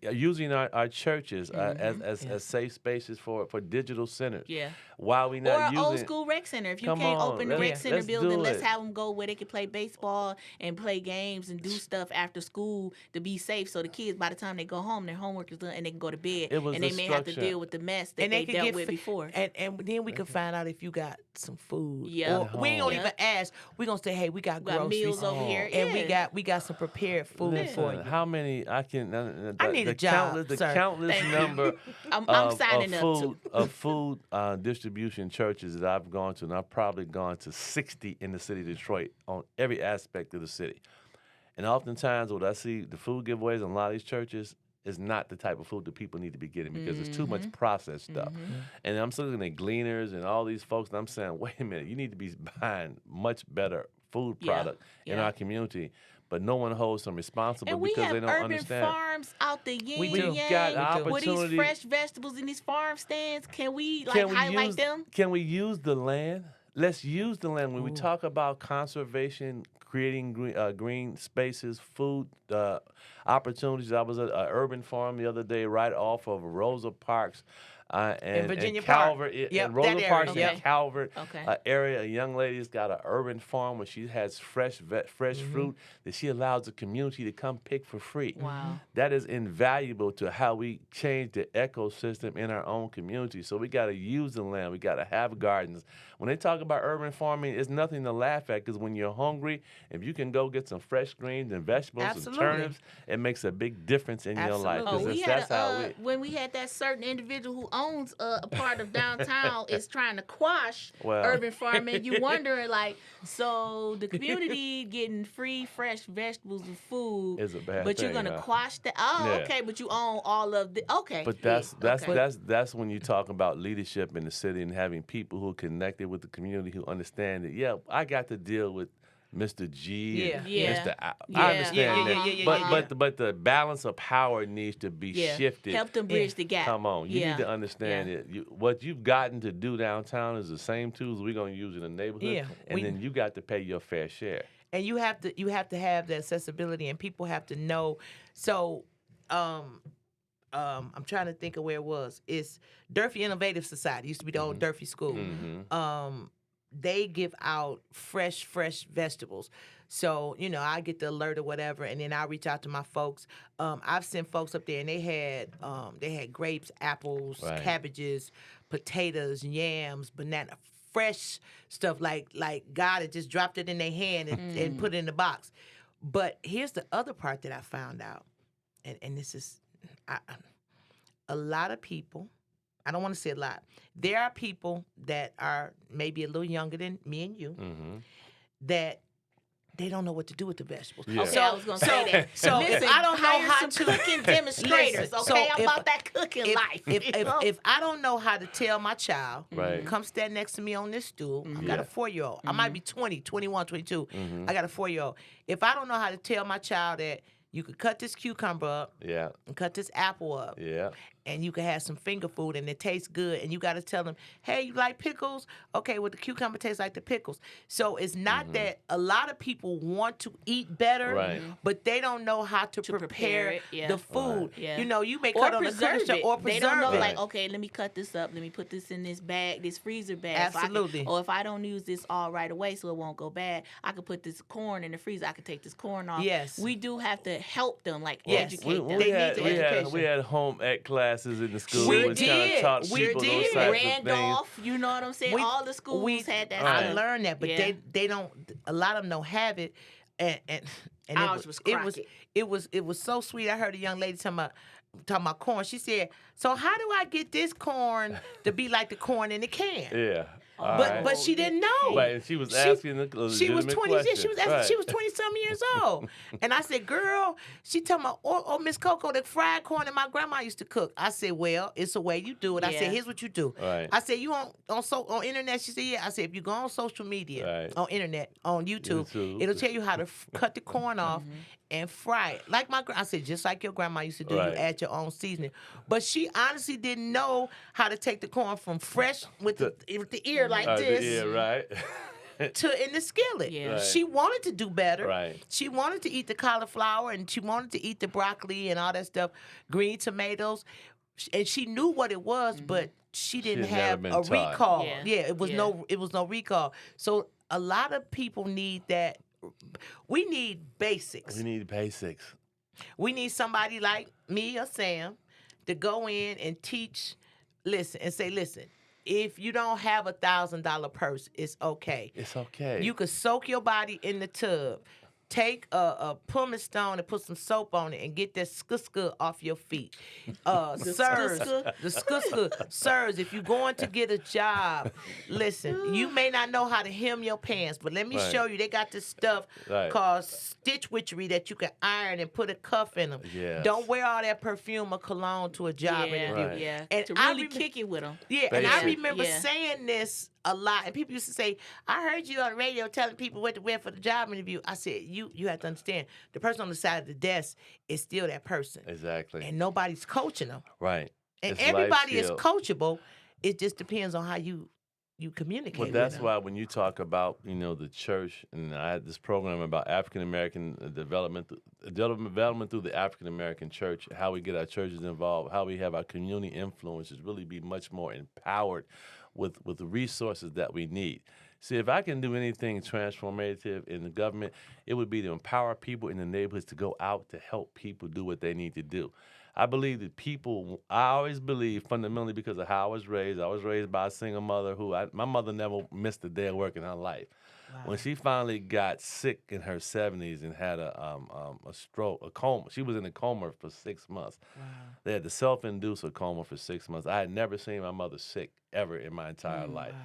Using our churches as safe spaces for digital centers. Yeah. While we not using old school rec center. If you can't open the rec center building, let's have them go where they can play baseball and play games and do stuff after school to be safe. So the kids, by the time they go home, their homework is done and they can go to bed. And they may have to deal with the mess that they dealt with before. And then we can find out if you got some food. Yeah. We ain't gonna even ask. We're gonna say, hey, we got groceries meals over here. And we got some prepared food for you. How many I need a job, the sir. countless number I'm signing of food distribution churches that I've gone to, and I've probably gone to 60 in the city of Detroit on every aspect of the city. And oftentimes what I see, the food giveaways in a lot of these churches is not the type of food that people need to be getting because it's too much processed stuff. And I'm looking at Gleaners and all these folks, and I'm saying, wait a minute, you need to be buying much better food product in our community. But no one holds them responsible because they don't understand. And we have urban farms out the yin-yang with these fresh vegetables in these farm stands. Can we highlight them? Can we use the land? Let's use the land. When we talk about conservation, creating green spaces, food opportunities. I was at an urban farm the other day right off of Rosa Parks. In Virginia Calvert, Park. in Rosa Parks in Calvert area, a young lady's got an urban farm where she has fresh fruit that she allows the community to come pick for free. Wow. That is invaluable to how we change the ecosystem in our own community. So we got to use the land. We got to have gardens. When they talk about urban farming, it's nothing to laugh at because when you're hungry, if you can go get some fresh greens and vegetables and turnips, it makes a big difference in your life. When we had that certain individual who owns a part of downtown is trying to quash urban farming, you wondering so the community getting free fresh vegetables and food is a bad but thing, you're gonna quash that. Okay, but you own all of the But that's when you talk about leadership in the city and having people who are connected with the community who understand that I got to deal with Mr. G. Yeah. And Yeah. Mr. I Yeah. understand that. Yeah. But the balance of power needs to be Yeah. shifted. Help them bridge the gap. Come on, you Yeah. need to understand it. What you've gotten to do downtown is the same tools we're gonna use in the neighborhood, Yeah, and then you got to pay your fair share. And you have to have the accessibility, and people have to know. So, I'm trying to think of where it was. It's Durfee Innovative Society. Used to be the old Durfee School. They give out fresh vegetables. So, I get the alert or whatever, and then I reach out to my folks. I've sent folks up there, and they had grapes, apples, Right. cabbages, potatoes, yams, banana, fresh stuff like God had just dropped it in their hand and put it in the box. But here's the other part that I found out, and this is a lot of people. I don't want to say a lot. There are people that are maybe a little younger than me and you that they don't know what to do with the vegetables. Yeah. Okay, I was gonna say that. So if I don't know hire how some to cooking demonstrators, Listen, okay, so I'm if- about that cooking life. If I don't know how to tell my child, Right. come stand next to me on this stool. I got a 4-year-old. I might be 20, 21, 22. I got a 4-year-old. If I don't know how to tell my child that you could cut this cucumber up Yeah, and cut this apple up, yeah. and you can have some finger food and it tastes good, and you got to tell them, hey, you like pickles? Okay, well, the cucumber tastes like the pickles. So it's not that a lot of people want to eat better, Right. but they don't know how to prepare prepare it, yeah. the food. Yeah. You may Or cut on the preserve cooking it. or They preserve don't know, it. like, okay, let me cut this up. Let me put this in this bag, this freezer bag. Absolutely. Or if I don't use this all right away so it won't go bad, I could put this corn in the freezer. I could take this corn off. Yes. We do have to help them, like Yes. educate them. They need the education. we had home ec classes in the school. We which kinda did. taught We people did. those types of things. Randolph, you know what I'm saying? All the schools had that I stuff. learned that, but Yeah. they don't. A lot of them don't have it, and Ours was crockett. it was so sweet. I heard a young lady talking about corn. She said, "So how do I get this corn to be like the corn in the can?" Yeah. But she didn't know. Right, and she was asking a She was legitimate 20. Yeah, she was asking, question. she was 20-some years old. And I said, "Girl," she told me, "Oh, Miss Coco, the fried corn that my grandma used to cook." I said, "Well, it's the way you do it." I Yeah. said, "Here's what you do." Right. I said, "You on internet?" She said, "Yeah." I said, "If you go on social media, Right. on internet, on YouTube, YouTube. it'll tell you how to cut the corn off Mm-hmm. and fry it. Like I said, just like your grandma used to do, Right. you add your own seasoning." But she honestly didn't know how to take the corn from fresh with the ear like this Yeah, right. to in the skillet. Yeah. Right. She wanted to do better. Right. She wanted to eat the cauliflower and she wanted to eat the broccoli and all that stuff, green tomatoes, and she knew what it was, but she didn't had never have been a taught. recall. Yeah. it was no recall. So a lot of people need that. We need basics. We need basics. We need somebody like me or Sam to go in and teach, listen, if you don't have $1,000 purse, it's okay. It's okay. You could soak your body in the tub. Take a pumice stone and put some soap on it and get that skuska off your feet. Sirs, the skuska. Sirs, if you're going to get a job, listen, you may not know how to hem your pants, but let me Right. show you. They got this stuff Right. called stitch witchery that you can iron and put a cuff in them. Yes. Don't wear all that perfume or cologne to a job interview. Right. Yeah. And to I really remember- kick it with them. Yeah, and I Basic. remember Yeah. saying this a lot, and people used to say, "I heard you on the radio telling people what to wear for the job interview." I said, "You have to understand, the person on the side of the desk is still that person, Exactly. and nobody's coaching them, Right. and It's life everybody is skill. coachable. It just depends on how you communicate." Well, with that's them. why when you talk about the church, and I had this program about African American development through the African American church, how we get our churches involved, how we have our community influences really be much more empowered with the resources that we need. See, if I can do anything transformative in the government, it would be to empower people in the neighborhoods to go out to help people do what they need to do. I believe that I always believe fundamentally because of how I was raised by a single mother my mother never missed a day of work in her life. When she finally got sick in her 70s and had a stroke, a coma, she was in a coma for 6 months. They had to self-induce a coma for 6 months. I had never seen my mother sick ever in my entire life.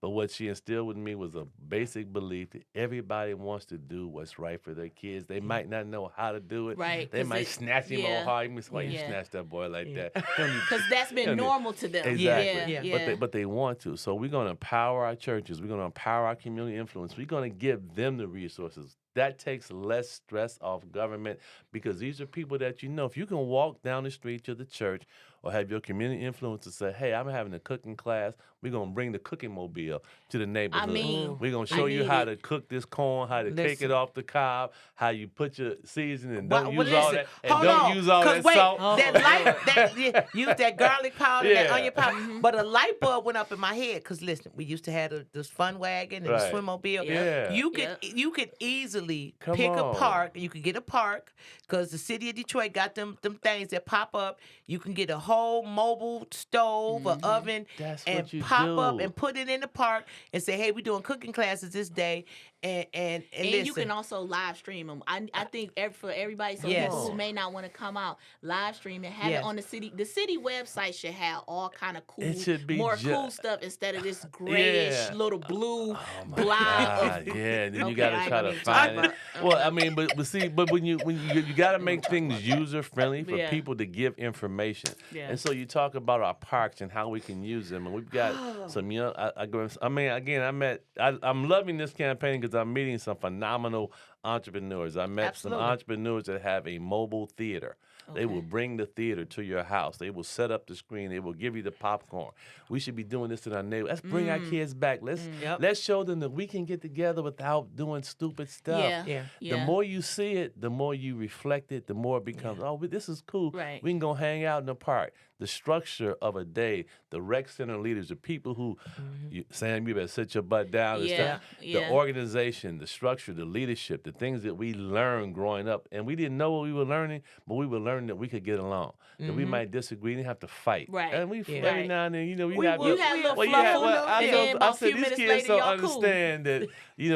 But what she instilled with me was a basic belief that everybody wants to do what's right for their kids. They might not know how to do it. Right, They 'cause might snatch him all hard. Why you Yeah. snatch that boy like that? Because that's been normal to them. Exactly. Yeah. But they want to. So we're going to empower our churches. We're going to empower our community influence. We're going to give them the resources. That takes less stress off government because these are people that you know. If you can walk down the street to the church or have your community influencer say, hey, I'm having a cooking class, we're going to bring the cooking mobile to the neighborhood. We're going to show you how to cook this corn, how to take it off the cob, how you put your seasoning and don't use all that. And don't use all that salt. Use that garlic powder, that onion powder. But a light bulb went up in my head because, listen, we used to have this fun wagon and the swim mobile. Yeah. You could easily pick on. a park. You could get a park because the city of Detroit got them things that pop up. You can get a whole mobile stove or oven and pop up and put it in the park and say, hey, we're doing cooking classes this day. And listen. You can also live stream them. I think for everybody, so people who may not want to come out, live stream and have it on the city. The city website should have all kind of cool, cool stuff instead of this grayish little blue blob. And then you got to try to find it. Well, I mean, but when you got to make things user friendly for people to give information. And so you talk about our parks and how we can use them, and we've got some young. I'm loving this campaign because I'm meeting some phenomenal entrepreneurs. I met some entrepreneurs that have a mobile theater. They will bring the theater to your house. They will set up the screen. They will give you the popcorn. We should be doing this in our neighborhood. Let's bring our kids back. Let's show them that we can get together without doing stupid stuff. The more you see it, the more you reflect it, the more it becomes, this is cool. Right. We can go hang out in the park. The structure of a day, the rec center leaders, the people who, Sam, you better sit your butt down and stuff. The organization, the structure, the leadership, the things that we learned growing up. And we didn't know what we were learning, but we were learning that we could get along. That we might disagree, didn't have to fight. Right. And every now and then, you have little I said these kids don't understand that,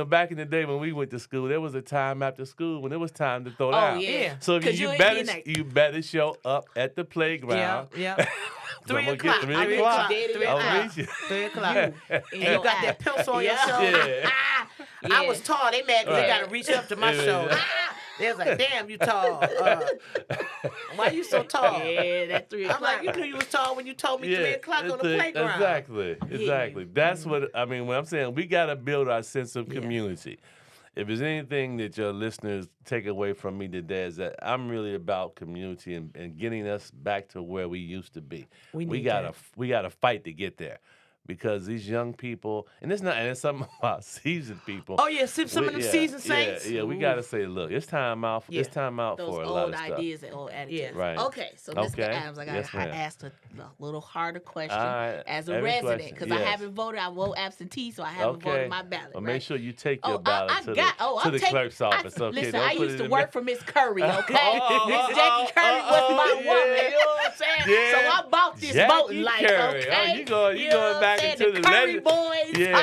back in the day when we went to school, there was a time after school when it was time to throw down. So you better show up at the playground. 3 o'clock. 3 o'clock. 3 o'clock. And you got that pencil on your shoulder. I was tall. They mad because they got to reach up to my shoulder. They was like, damn, you tall. Why you so tall? Yeah, that 3 o'clock. I'm like, you knew you was tall when you told me 3 o'clock on the playground. Exactly. That's what when I'm saying we got to build our sense of community. If there's anything that your listeners take away from me today is that I'm really about community and getting us back to where we used to be. We gotta fight to get there. Because these young people, and it's something about seasoned people. Oh yeah, some of them seasoned saints. Yeah, we gotta say, look, it's time out. It's time out those for a old lot of stuff. ideas and old attitudes. Yeah. Right. Okay, so Mr. Adams, I asked a little harder question as a resident because I haven't voted. I vote absentee, so I haven't voted my ballot. Well, make sure you take your ballot to the clerk's office. Listen, I used to work for Miss Curry. Okay, Miss Jackie Curry was my woman. You know what I'm saying? So I bought this voting life. Okay, you going back into the Curry boys. Yeah.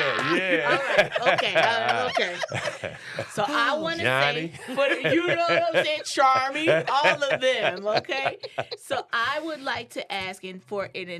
All right. Okay. So I want to say, you know what I'm saying, Charmy, all of them. Okay. So I would like to ask, and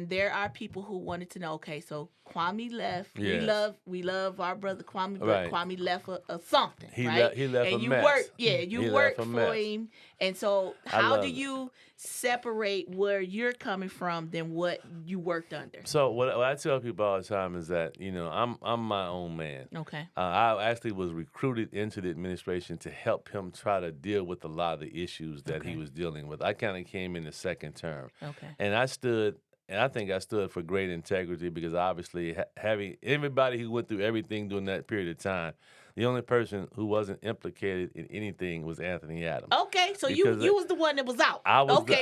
there are people who wanted to know. Okay, so Kwame left. Yes. We love our brother Kwame, but Right. Kwame left a something. He right? left and a you mess. worked. Yeah, He you left worked a for mess. him. And so, how do it. you separate where you're coming from than what you worked under? So what I tell people all the time is that I'm my own man. Okay. I actually was recruited into the administration to help him try to deal with a lot of the issues that he was dealing with. I kind of came in the second term. Okay. And I stood. And I think I stood for great integrity because obviously having everybody who went through everything during that period of time, the only person who wasn't implicated in anything was Anthony Adams. Okay, so you was the one that was out. I was the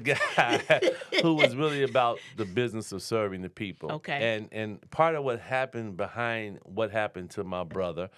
guy who was really about the business of serving the people. Okay. And part of what happened behind what happened to my brother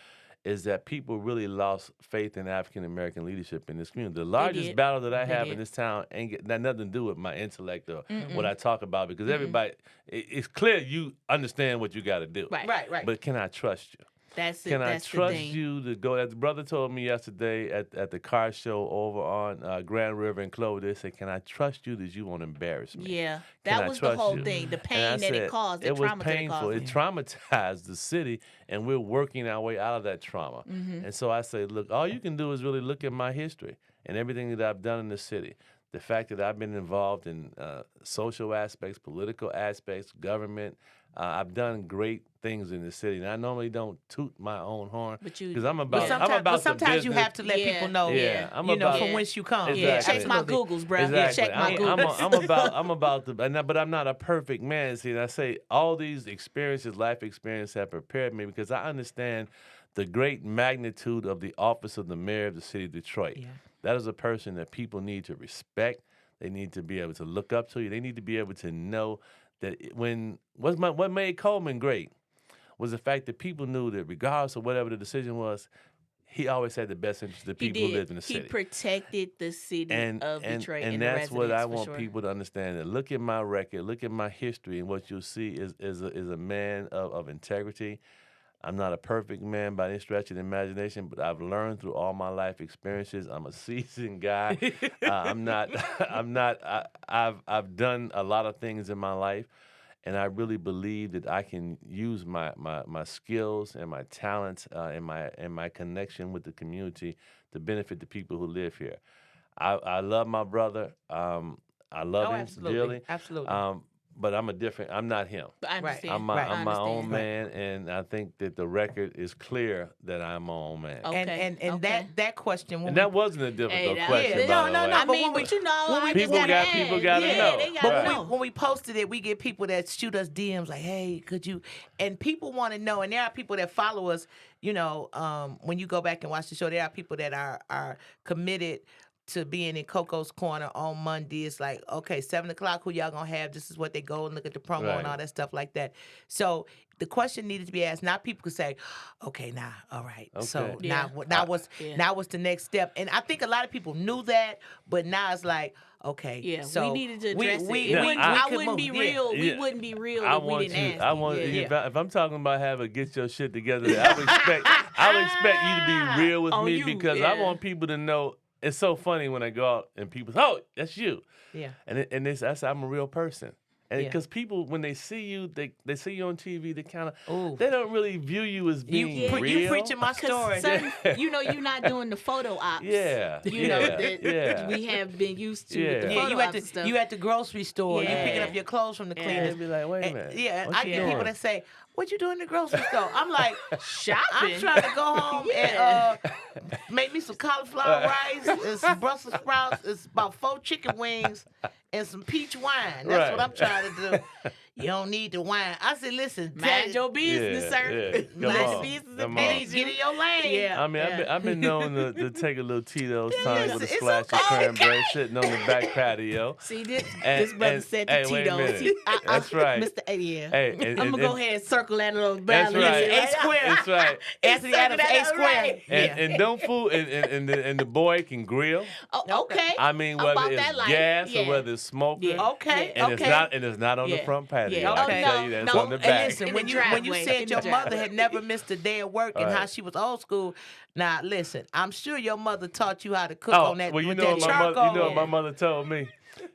is that people really lost faith in African American leadership in this community. The largest battle that I have in this town ain't got nothing to do with my intellect or what I talk about because everybody, it's clear you understand what you got to do. Right. But can I trust you? That's it. Can I That's the trust thing. you to go? As the brother told me yesterday at the car show over on Grand River and Clover, they said, "Can I trust you that you won't embarrass me?" Yeah, Can that I was the trust whole you? thing. The And I pain that it said, caused, the it was trauma that it painful. caused. It traumatized the city, and we're working our way out of that trauma. And so I say, look, all you can do is really look at my history and everything that I've done in the city. The fact that I've been involved in social aspects, political aspects, government. I've done great things in the city, and I normally don't toot my own horn But you- because I'm But about sometimes, I'm about sometimes the you business. have to let people know, Yeah, I'm you know, about from whence you come. Yeah, Exactly. check my absolutely. Googles, bro. Exactly. Check my I'm Googles. about the, but I'm not a perfect man. See, and I say all these experiences, life experiences, have prepared me because I understand the great magnitude of the office of the mayor of the city of Detroit. Yeah. That is a person that people need to respect. They need to be able to look up to you. They need to be able to know that what made Coleman great was the fact that people knew that regardless of whatever the decision was, he always had the best interest of the He people who did. lived in the He city. protected the city of Detroit And and the that's what residents I for want sure. people to understand. That look at my record, look at my history, and what you'll see is a man of integrity. I'm not a perfect man by any stretch of the imagination, but I've learned through all my life experiences. I'm a seasoned guy. I'm not. I'm not. I've done a lot of things in my life, and I really believe that I can use my skills and my talents and my connection with the community to benefit the people who live here. I love my brother. I love Oh, him absolutely. dearly. Absolutely. But I'm not him. But I Right. understand. Right. I'm my own understand. man, and I think that the record is clear that I'm my own man. Okay. And okay. that question when And we that wasn't a difficult that- question, Yeah, by no, the way. no, I but mean, when we- but you know, when we I just just People gotta got- ask. people gotta yeah, know. They But gotta when know. we when we posted it, we get people that shoot us DMs like, "Hey, could you?" And people want to know, and there are people that follow us. You know, when you go back and watch the show, there are people that are committed to being in Coco's Corner on Monday. It's like, okay, 7:00, who y'all gonna have? This is what they go and look at the promo Right. and all that stuff like that. So the question needed to be asked. Now people could say, okay, now, all right. So Okay. now, Yeah. now what's the next step? And I think a lot of people knew that, but now it's like, okay, Yeah, so we needed to address it. It Yeah, wouldn't- I- I could wouldn't move. be Yeah. real. We Yeah. wouldn't be real I if we want didn't you. ask I you. want. Yeah. If I'm talking about having get your shit together, I would expect. I would expect you to be real with On me you, because I yeah. want people to know. It's so funny when I go out and people say, "Oh, that's you," Yeah. and I say I'm a real person. And Yeah. because people, when they see you, they see you on TV, Ooh. they don't really view you as being real. You preaching my story. You know, you're not doing the photo ops. Yeah, You know yeah, that yeah. we have been used to with the Yeah. Yeah, photo you at ops the and stuff. you at the grocery store. You picking Yeah. up your clothes from the Yeah. cleaners. They'd be like, wait a And- minute. yeah, and what I you get people doing? that say, "What you doing in the grocery store?" I'm like, Shopping. I'm trying to go home Yeah. and make me some cauliflower rice and some Brussels sprouts. It's about 4 chicken wings and some peach wine. That's what Right. I'm trying to do. You don't need the wine. I said, listen, Mind your business, Yeah, sir. yeah. Come Mind on. your business Come and on. please get you. in your lane. Yeah. I mean, I've been known to take a little Tito's time with a listen, it's splash of okay. cranberry sitting on the back patio. See, this And- brother and- said hey, the wait a Tito's. minute. See, That's right. Mr. Yeah. Hey, I'm gonna go ahead and circle that little That's balance. right. A square. That's right. Anthony Adams, A square. And don't fool. And the boy can grill. Oh, okay. I mean, About whether that it's life. gas Yeah. or whether it's smoking. Yeah. Okay, Yeah. And okay. it's not on the Yeah. front patio. Yeah. I Oh, can no, tell you that it's no. on the And back. listen, In when the you driveway, said in your the mother driveway. had never missed a day of work and how Right. she was old school, now listen, I'm sure your mother taught you how to cook Oh, on that well, you with know that what my charcoal. mother, you know what my Yeah. mother told me?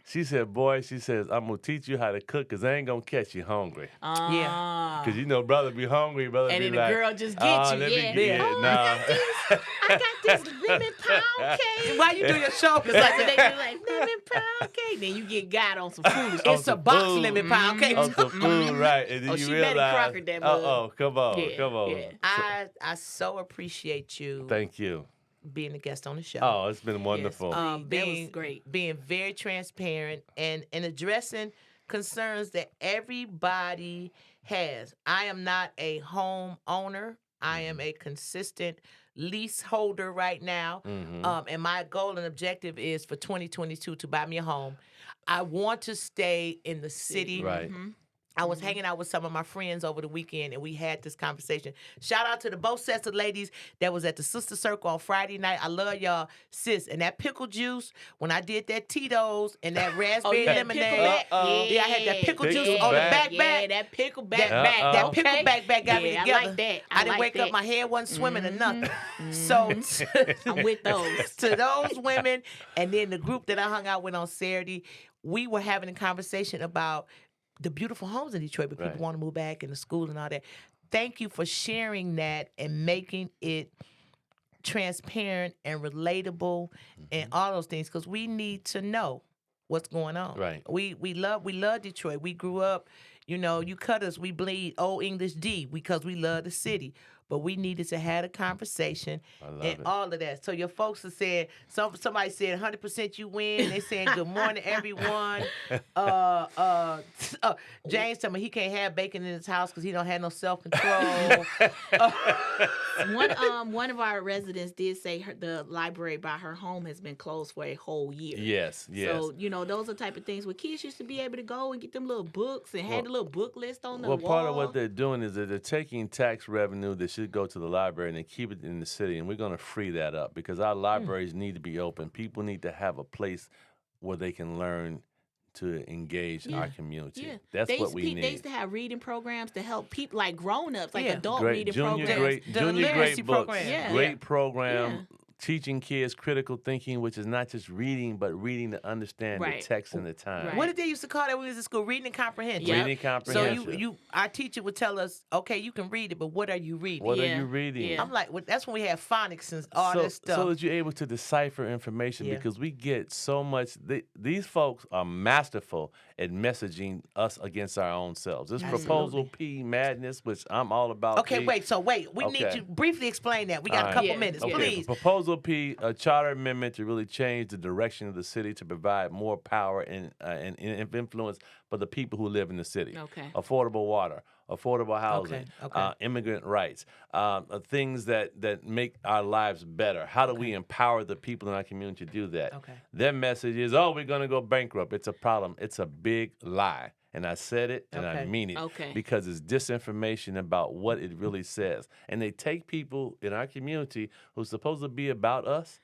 She said, "Boy, she says I'm gonna teach you how to cook, 'cause I ain't gonna catch you hungry. Yeah. 'Cause you know, brother be hungry, brother And be then the like, girl just "Oh, get you. let me Yeah. get- Oh, nah." I got this lemon pound cake. Why you do your shoulders Like like they that? do like lemon pound cake. Then you get got on some food. It's a some box food. lemon pound cake. On the food, right? And then Oh, you she Betty realize, Crocker that mug. oh, come on, Yeah, come on. yeah. I so appreciate you Thank you. being a guest on the show. Oh, it's been wonderful. That was being great. being very transparent and addressing concerns that everybody has. I am not a home owner. I am a consistent leaseholder right now. And my goal and objective is for 2022 to buy me a home. I want to stay in the city. Right. I was hanging out with some of my friends over the weekend, and we had this conversation. Shout out to the both sets of ladies that was at the Sister Circle on Friday night. I love y'all, sis. And that pickle juice, when I did that Tito's and that raspberry lemonade, yeah, I had that pickle juice on the back. Yeah, that pickleback That pickleback got me Yeah, together. I like that. I didn't like wake that. up, my head wasn't swimming or nothing. So I'm with those. to those women, and then the group that I hung out with on Saturday, we were having a conversation about the beautiful homes in Detroit, but people want to move back into school and all that. Thank you for sharing that and making it transparent and relatable and all those things, because we need to know what's going on. Right. We love Detroit. We grew up, you cut us, we bleed Old English D because we love the city. But we needed to have a conversation and all of that. So your folks are saying, somebody said 100% you win. They saying good morning, everyone. James told me he can't have bacon in his house because he don't have no self-control. One of our residents did say the library by her home has been closed for a whole year. Yes. So, those are the type of things where kids used to be able to go and get them little books and had the little book list on the wall. Part of what they're doing is that they're taking tax revenue that should go to the library and they keep it in the city, and we're going to free that up because our libraries need to be open. People need to have a place where they can learn to engage our community. Yeah. That's what we need. They used to have reading programs to help people like grown-ups, like adult great reading junior, programs. Junior great books. program. Yeah. Great program. Teaching kids critical thinking, which is not just reading, but reading to understand the text and the time. Right. What did they used to call that when we was in school? Reading and comprehension. Yep. Reading comprehension. So our teacher would tell us, okay, you can read it, but what are you reading? What are you reading? Yeah. I'm like, well, that's when we had phonics and all this stuff. So that you're able to decipher information because we get so much. These folks are masterful at messaging us against our own selves. This proposal P madness, which I'm all about. Okay, P. wait. We need to briefly explain that. We got a couple minutes, please. Proposal P, a charter amendment to really change the direction of the city to provide more power and influence for the people who live in the city. Okay. Affordable water, affordable housing, Okay. immigrant rights, things that make our lives better. How do we empower the people in our community to do that? Okay. Their message is, we're going to go bankrupt. It's a problem. It's a big lie. And I said it, and I mean it. Okay. Because it's disinformation about what it really says. And they take people in our community who's supposed to be about us,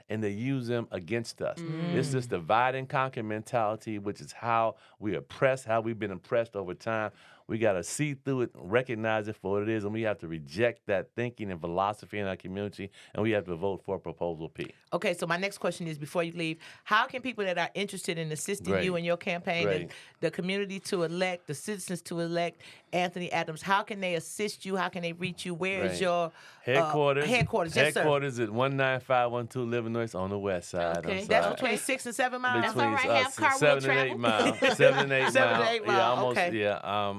and they use them against us. It's this divide and conquer mentality, which is how we oppress, how we've been oppressed over time. We got to see through it, recognize it for what it is, and we have to reject that thinking and philosophy in our community, and we have to vote for Proposal P. Okay, so my next question is, before you leave, how can people that are interested in assisting you in your campaign, the community to elect, the citizens to elect Anthony Adams, how can they assist you? How can they reach you? Where is your headquarters? Headquarters, yes, sir. Headquarters at 19512 Livernois on the west side. Okay. That's between 6 and 7 miles? That's all right, half car will 7 and travel. 8 miles. 7 and 8 miles. 7 to 8 miles, Yeah, almost. okay. Yeah.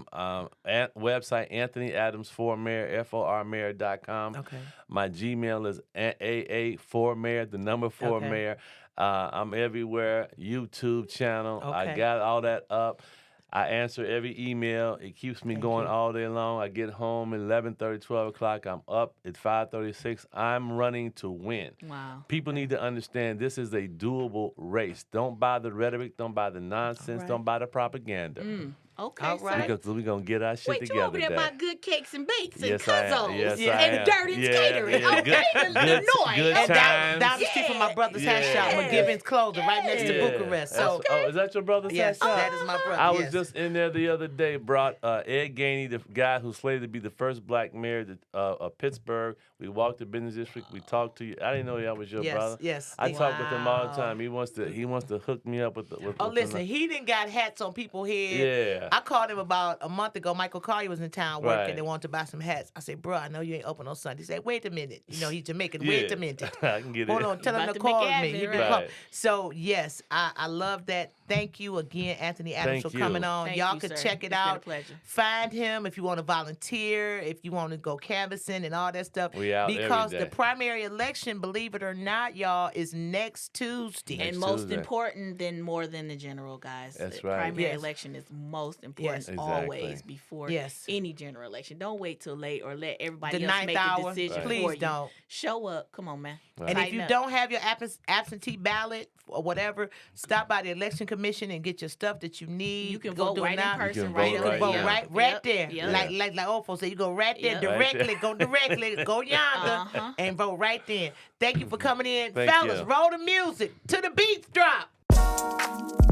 Website Anthony Adams for Mayor, FORmayor.com. Okay. My Gmail is AA4Mayor, the number 4 Okay. Mayor. I'm everywhere. YouTube channel. I Okay. got all that up. I answer every email. It keeps me going all day long. I get home at 11:30, 12 o'clock. I'm up at 5:36. I'm running to win. Wow. People need to understand this is a doable race. Don't buy the rhetoric. Don't buy the nonsense. Don't buy the propaganda. Okay, All right. Because we're going to get our shit Wait, together you over there today. buy good cakes and bakes and Yes, I am. cuzzos Yes, I and am. Durden's catering. Yeah. Okay, the noise. Good And times. down the street from my brother's hat shop, Yeah. McGivens Clothing, right next to Bucharest. So, Is that your brother's yes, hat shop? that is my brother. I was yes. just in there the other day, brought Ed Gainey, the guy who's slated to be the first black mayor of Pittsburgh. We walked the business district. We talked to you. I didn't know that was your brother. Yes. I talk with him all the Wow. time. He wants to hook me up with the. Oh, listen, he didn't got hats on people's head. Yeah. I called him about a month ago. Michael Collier was in town working. Right. They wanted to buy some hats. I said, bro, I know you ain't open on Sunday. He said, wait a minute. He's Jamaican. Yeah. Wait a minute. I can get Hold it. on. Tell him About to to call make me. Evry, He been right. call- Right. So, yes, I love that. Thank you again, Anthony Adams, Thank for you. coming on. Thank Y'all you, could sir. check it It's been a out. pleasure. Find him if you want to volunteer, if you want to go canvassing and all that stuff. We out every because day. the primary election, believe it or not, y'all, is next Tuesday. And Next most Tuesday. important than more than the general, guys. That's The right. primary Yes. election is most important Yes. always Exactly. before Yes. any general election. Don't wait till late or let everybody The else ninth make hour, the decision please for you. don't. Show up. Come on, man. And if Tighten you up. don't have your absentee ballot or whatever, stop by the election committee commission and get your stuff that you need. You can go vote do it right now. in person. can right vote You can right, vote yeah. right there. Yep. Like old folks say, you go right there Yep. directly, Right there. go directly, go yonder, and vote right then. Thank you for coming in. Thank Fellas, you. roll the music to the beats drop.